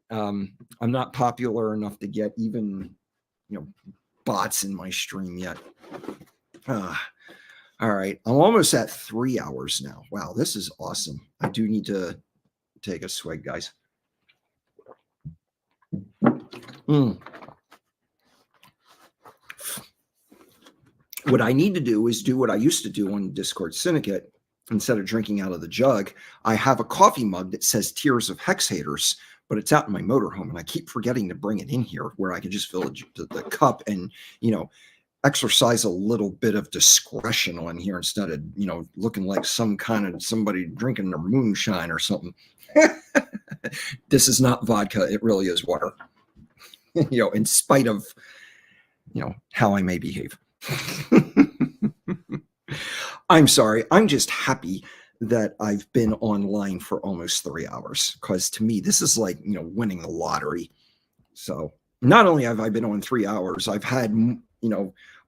I'm not popular enough to get even, bots in my stream yet. All right. I'm almost at 3 hours now. Wow, this is awesome. I do need to take a swig, guys. Mm. What I need to do is do what I used to do on Discord Syndicate. Instead of drinking out of the jug, I have a coffee mug that says Tears of Hex Haters, but it's out in my motorhome, and I keep forgetting to bring it in here where I can just fill the cup and, exercise a little bit of discretion on here instead of, looking like some kind of somebody drinking their moonshine or something. This is not vodka. It really is water, in spite of, how I may behave. I'm sorry. I'm just happy that I've been online for almost 3 hours, because to me, this is like, winning the lottery. So not only have I been on 3 hours, I've had,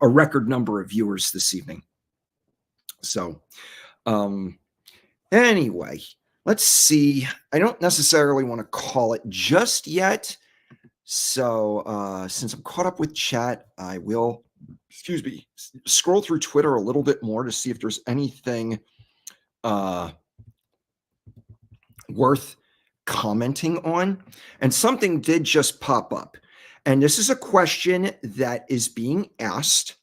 a record number of viewers this evening. So anyway, let's see. I don't necessarily want to call it just yet. So since I'm caught up with chat, I will, scroll through Twitter a little bit more to see if there's anything worth commenting on. And something did just pop up. And this is a question that is being asked.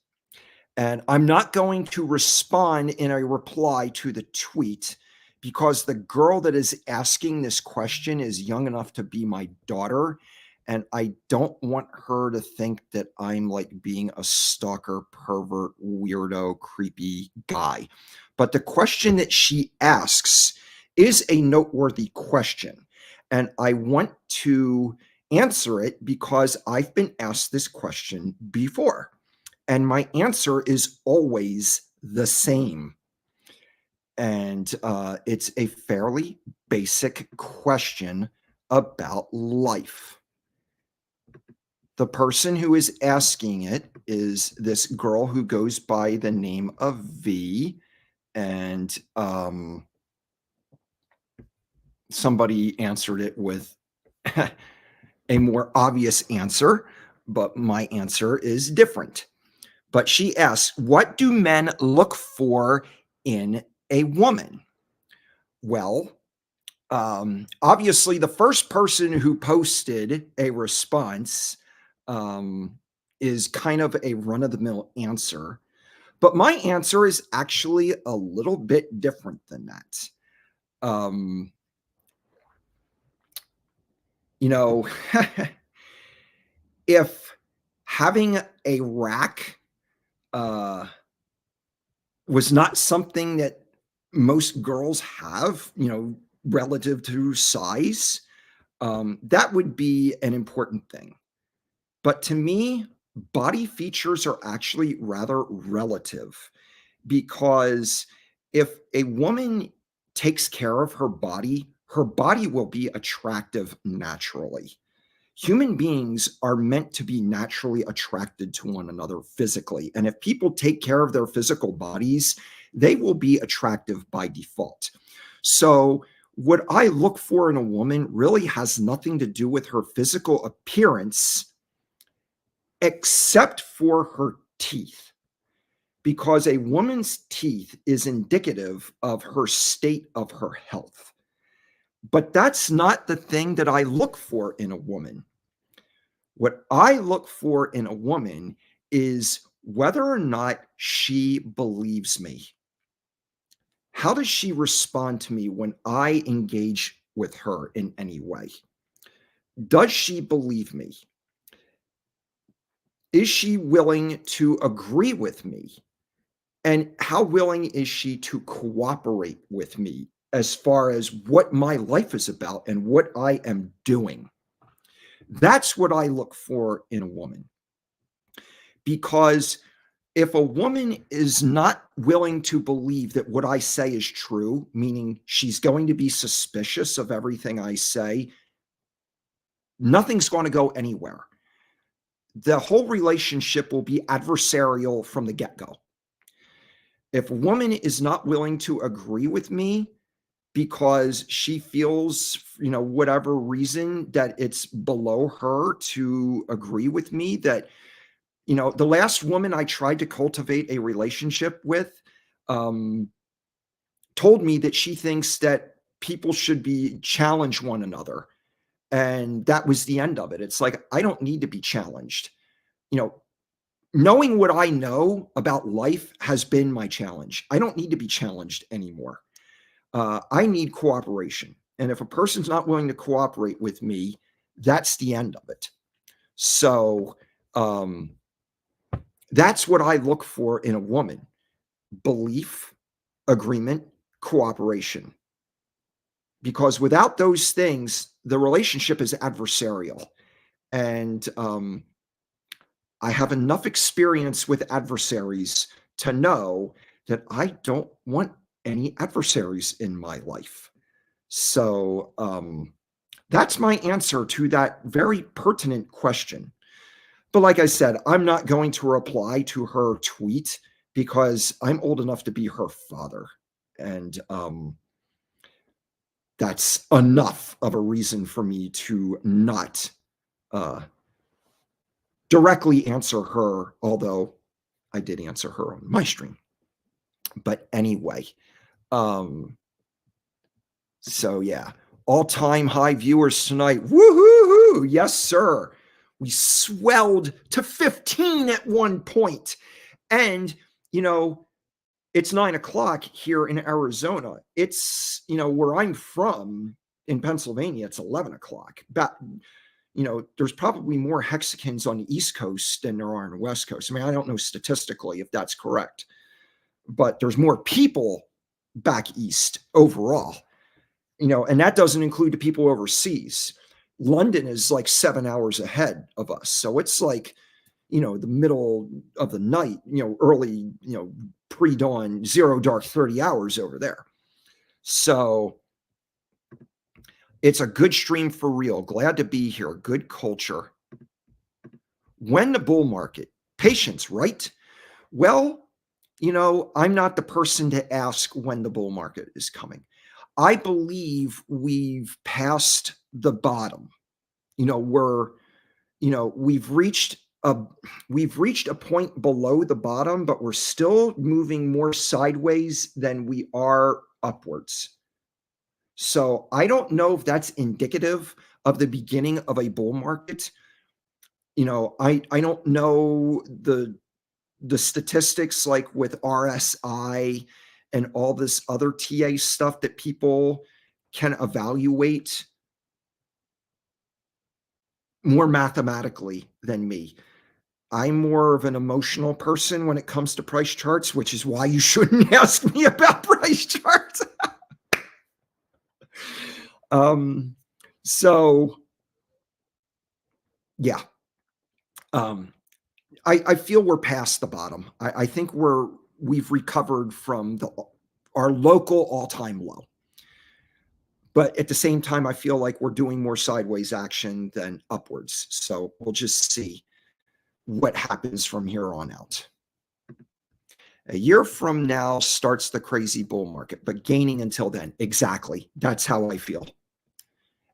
And I'm not going to respond in a reply to the tweet, because the girl that is asking this question is young enough to be my daughter. And I don't want her to think that I'm like being a stalker, pervert, weirdo, creepy guy. But the question that she asks is a noteworthy question. And I want to answer it because I've been asked this question before. And my answer is always the same. And it's a fairly basic question about life. The person who is asking it is this girl who goes by the name of V. And somebody answered it with a more obvious answer, but my answer is different. But she asks, what do men look for in a woman? Well, obviously, the first person who posted a response is kind of a run-of-the-mill answer. But my answer is actually a little bit different than that. If having a rack was not something that most girls have, relative to size, that would be an important thing. But to me, body features are actually rather relative, because if a woman takes care of her body will be attractive naturally. Human beings are meant to be naturally attracted to one another physically. And if people take care of their physical bodies, they will be attractive by default. So what I look for in a woman really has nothing to do with her physical appearance, except for her teeth, because a woman's teeth is indicative of her state of her health. But that's not the thing that I look for in a woman. What I look for in a woman is whether or not she believes me. How does she respond to me when I engage with her in any way? Does she believe me? Is she willing to agree with me? And how willing is she to cooperate with me as far as what my life is about and what I am doing? That's what I look for in a woman. Because if a woman is not willing to believe that what I say is true, meaning she's going to be suspicious of everything I say, nothing's going to go anywhere. The whole relationship will be adversarial from the get-go. If a woman is not willing to agree with me because she feels, whatever reason that it's below her to agree with me, that, the last woman I tried to cultivate a relationship with told me that she thinks that people should be challenge one another. And that was the end of it. It's like, I don't need to be challenged. You know, knowing what I know about life has been my challenge. I don't need to be challenged anymore. I need cooperation. And if a person's not willing to cooperate with me, that's the end of it. So that's what I look for in a woman: belief, agreement, cooperation. Because without those things, the relationship is adversarial. And I have enough experience with adversaries to know that I don't want any adversaries in my life. So that's my answer to that very pertinent question. But like I said, I'm not going to reply to her tweet because I'm old enough to be her father. And that's enough of a reason for me to not directly answer her, although I did answer her on my stream. But anyway, so yeah, all-time high viewers tonight. Woohoo! Yes, sir. We swelled to 15 at one point. And, you know, it's 9 o'clock here in Arizona. It's, you know, where I'm from in Pennsylvania, it's 11 o'clock. But, you know, there's probably more Hexicans on the East Coast than there are on the West Coast. I mean, I don't know statistically if that's correct, but there's more people back east overall, you know, and that doesn't include the people overseas. London is like 7 hours ahead of us. So it's like, you know, the middle of the night, you know, early, you know, pre-dawn, zero dark 30 hours over there. So it's a good stream for real. Glad to be here. Good culture. When the bull market? Patience, right? Well, you know, I'm not the person to ask when the bull market is coming. I believe we've passed the bottom. You know, we've reached a point below the bottom, but we're still moving more sideways than we are upwards. So I don't know if that's indicative of the beginning of a bull market. You know, I don't know the statistics like with RSI and all this other TA stuff that people can evaluate more mathematically than me. I'm more of an emotional person when it comes to price charts, which is why you shouldn't ask me about price charts. So yeah. I feel we're past the bottom. I think we've recovered from our local all-time low. But at the same time, I feel like we're doing more sideways action than upwards. So we'll just see what happens from here on out. A year from now starts the crazy bull market, but gaining until then. Exactly. That's how I feel.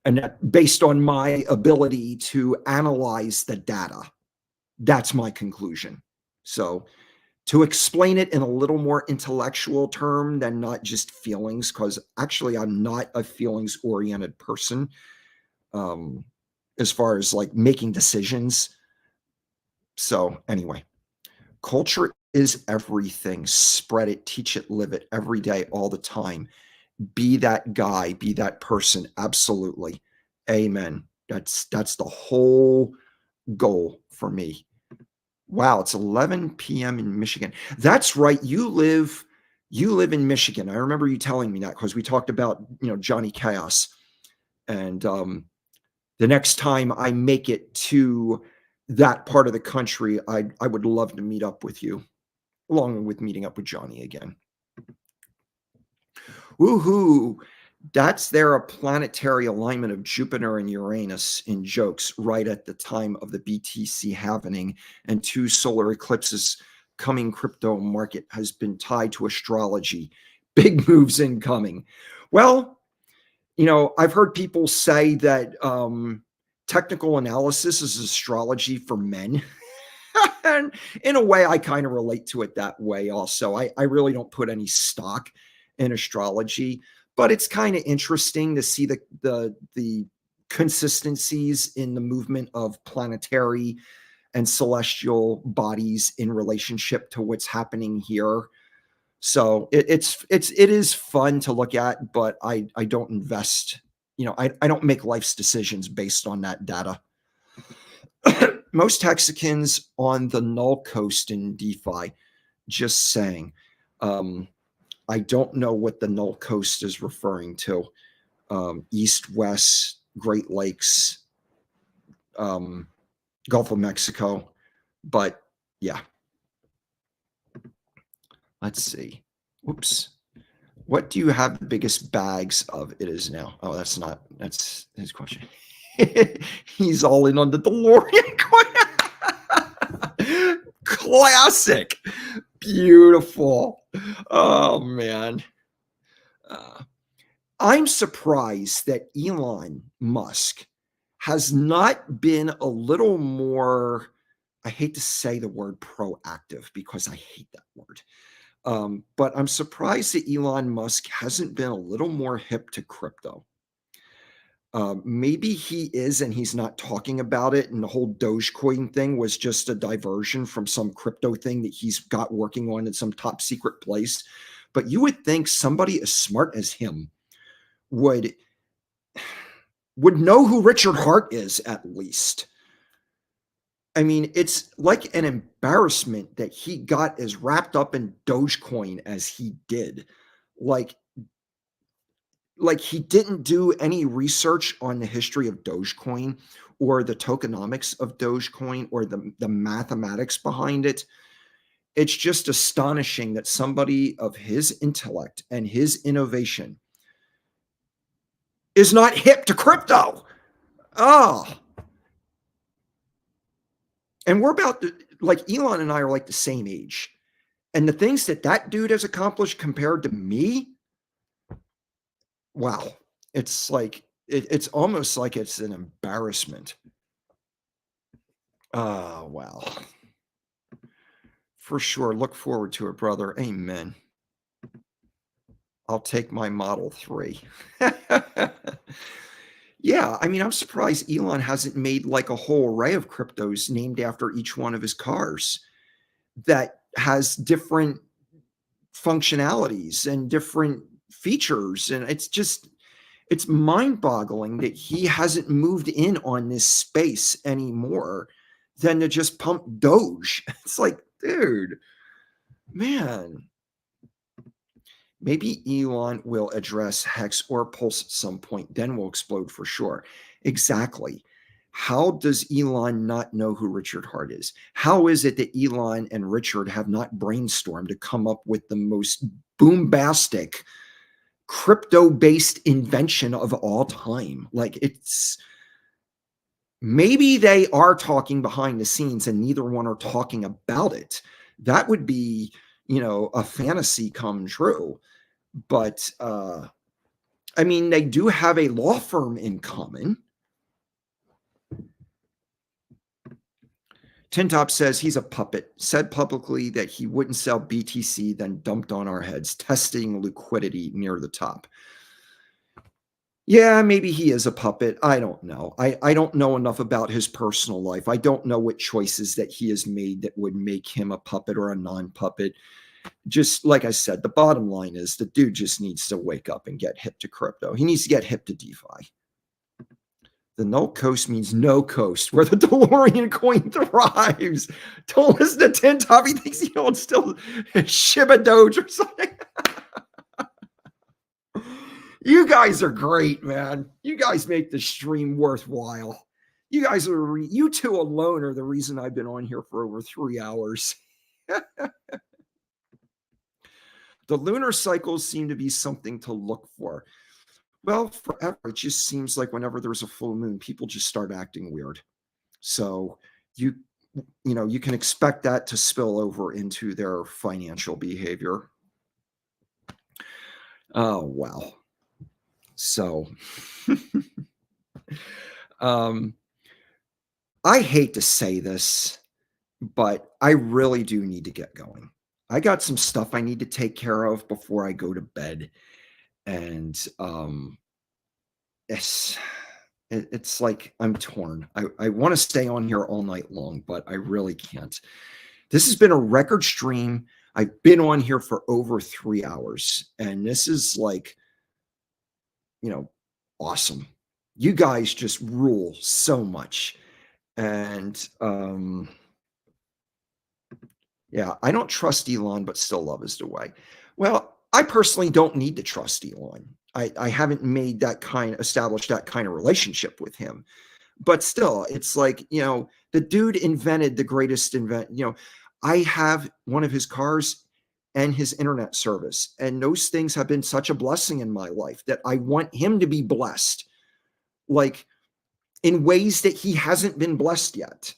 And that based on my ability to analyze the data. That's my conclusion. So to explain it in a little more intellectual term than not just feelings, because actually I'm not a feelings-oriented person as far as like making decisions. So anyway, culture is everything. Spread it, teach it, live it every day, all the time. Be that guy, be that person. Absolutely. Amen. That's the whole goal for me. Wow, it's 11 p.m. in Michigan. That's right. You live in Michigan. I remember you telling me that because we talked about, you know, Johnny Chaos. And the next time I make it to that part of the country, I would love to meet up with you, along with meeting up with Johnny again. Woohoo! That's there a planetary alignment of Jupiter and Uranus in jokes right at the time of the BTC happening, and 2 solar eclipses coming. Crypto market has been tied to astrology. Big moves incoming. Well, you know, I've heard people say that technical analysis is astrology for men. And in a way, I kind of relate to it that way also. I really don't put any stock in astrology. but it's kind of interesting to see the consistencies in the movement of planetary and celestial bodies in relationship to what's happening here. So it is fun to look at, but I don't invest, I don't make life's decisions based on that data. Most Texicans on the null coast in DeFi, just saying. I don't know what the null coast is referring to. East, West, Great Lakes, Gulf of Mexico. But yeah. Let's see. Whoops. What do you have the biggest bags of? It is now. Oh, that's his question. He's all in on the DeLorean. Classic. Beautiful. Oh, man. I'm surprised that Elon Musk has not been a little more, I hate to say the word proactive because I hate that word. But I'm surprised that Elon Musk hasn't been a little more hip to crypto. Maybe he is, and he's not talking about it. And the whole Dogecoin thing was just a diversion from some crypto thing that he's got working on in some top secret place. But you would think somebody as smart as him would know who Richard Hart is, at least. I mean, it's like an embarrassment that he got as wrapped up in Dogecoin as he did. Like he didn't do any research on the history of Dogecoin or the tokenomics of Dogecoin or the mathematics behind it. It's just astonishing that somebody of his intellect and his innovation is not hip to crypto. Oh. And we're about to, like, Elon and I are like the same age. And the things that dude has accomplished compared to me, wow. It's like, it's almost like it's an embarrassment. Oh, wow. For sure. Look forward to it, brother. Amen. I'll take my Model 3. Yeah, I mean, I'm surprised Elon hasn't made like a whole array of cryptos named after each one of his cars that has different functionalities and different features. And it's mind-boggling that he hasn't moved in on this space anymore than to just pump Doge. It's like, dude, man. Maybe Elon will address Hex or Pulse at some point, then we'll explode for sure. Exactly. How does Elon not know who Richard Hart is? How is it that Elon and Richard have not brainstormed to come up with the most boombastic crypto-based invention of all time? Like, maybe they are talking behind the scenes and neither one are talking about it. That would be, a fantasy come true. But I mean, they do have a law firm in common. Tintop says he's a puppet, said publicly that he wouldn't sell BTC, then dumped on our heads, testing liquidity near the top. Yeah, maybe he is a puppet. I don't know. I don't know enough about his personal life. I don't know what choices that he has made that would make him a puppet or a non-puppet. Just like I said, the bottom line is the dude just needs to wake up and get hip to crypto. He needs to get hip to DeFi. The null coast means no coast, where the DeLorean coin thrives. Don't listen to Tintop. He thinks you don't still Shiba Doge or something. You guys are great, man. You guys make the stream worthwhile. You guys are, you two alone are the reason I've been on here for over 3 hours. The lunar cycles seem to be something to look for. Well, forever. It just seems like whenever there's a full moon, people just start acting weird. So you can expect that to spill over into their financial behavior. Oh, wow. So I hate to say this, but I really do need to get going. I got some stuff I need to take care of before I go to bed. And it's like I'm torn. I want to stay on here all night long, but I really can't. This has been a record stream. I've been on here for over 3 hours, and this is like, awesome. You guys just rule so much. And yeah, I don't trust Elon, but still love is the way. Well, I personally don't need to trust Elon. I haven't established that kind of relationship with him. But still, it's like, the dude invented the greatest I have one of his cars and his internet service. And those things have been such a blessing in my life that I want him to be blessed, like in ways that he hasn't been blessed yet.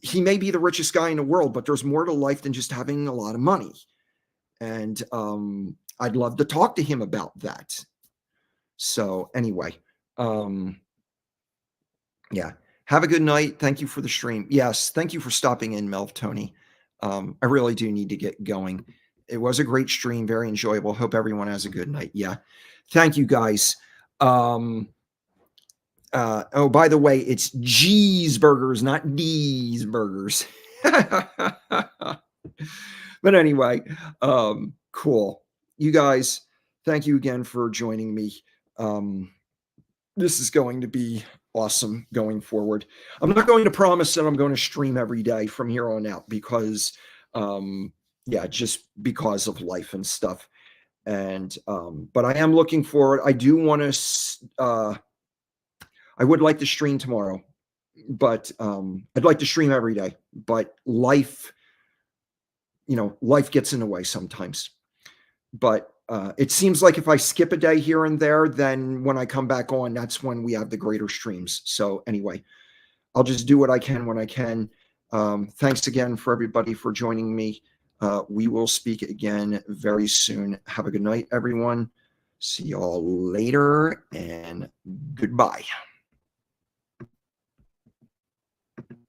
He may be the richest guy in the world, but there's more to life than just having a lot of money. And I'd love to talk to him about that. So anyway, yeah. Have a good night. Thank you for the stream. Yes, thank you for stopping in, Melv Tony. I really do need to get going. It was a great stream, very enjoyable. Hope everyone has a good night. Yeah. Thank you, guys. Oh, by the way, it's G's Burgers, not D's Burgers. But anyway, cool. You guys, thank you again for joining me. This is going to be awesome going forward. I'm not going to promise that I'm going to stream every day from here on out because, just because of life and stuff. And, but I am looking forward. I do want to, I would like to stream tomorrow, but I'd like to stream every day. But life, life gets in the way sometimes. But it seems like if I skip a day here and there, then when I come back on, that's when we have the greater streams. So anyway, I'll just do what I can when I can. Thanks again for everybody for joining me. We will speak again very soon. Have a good night, everyone. See y'all later, and goodbye.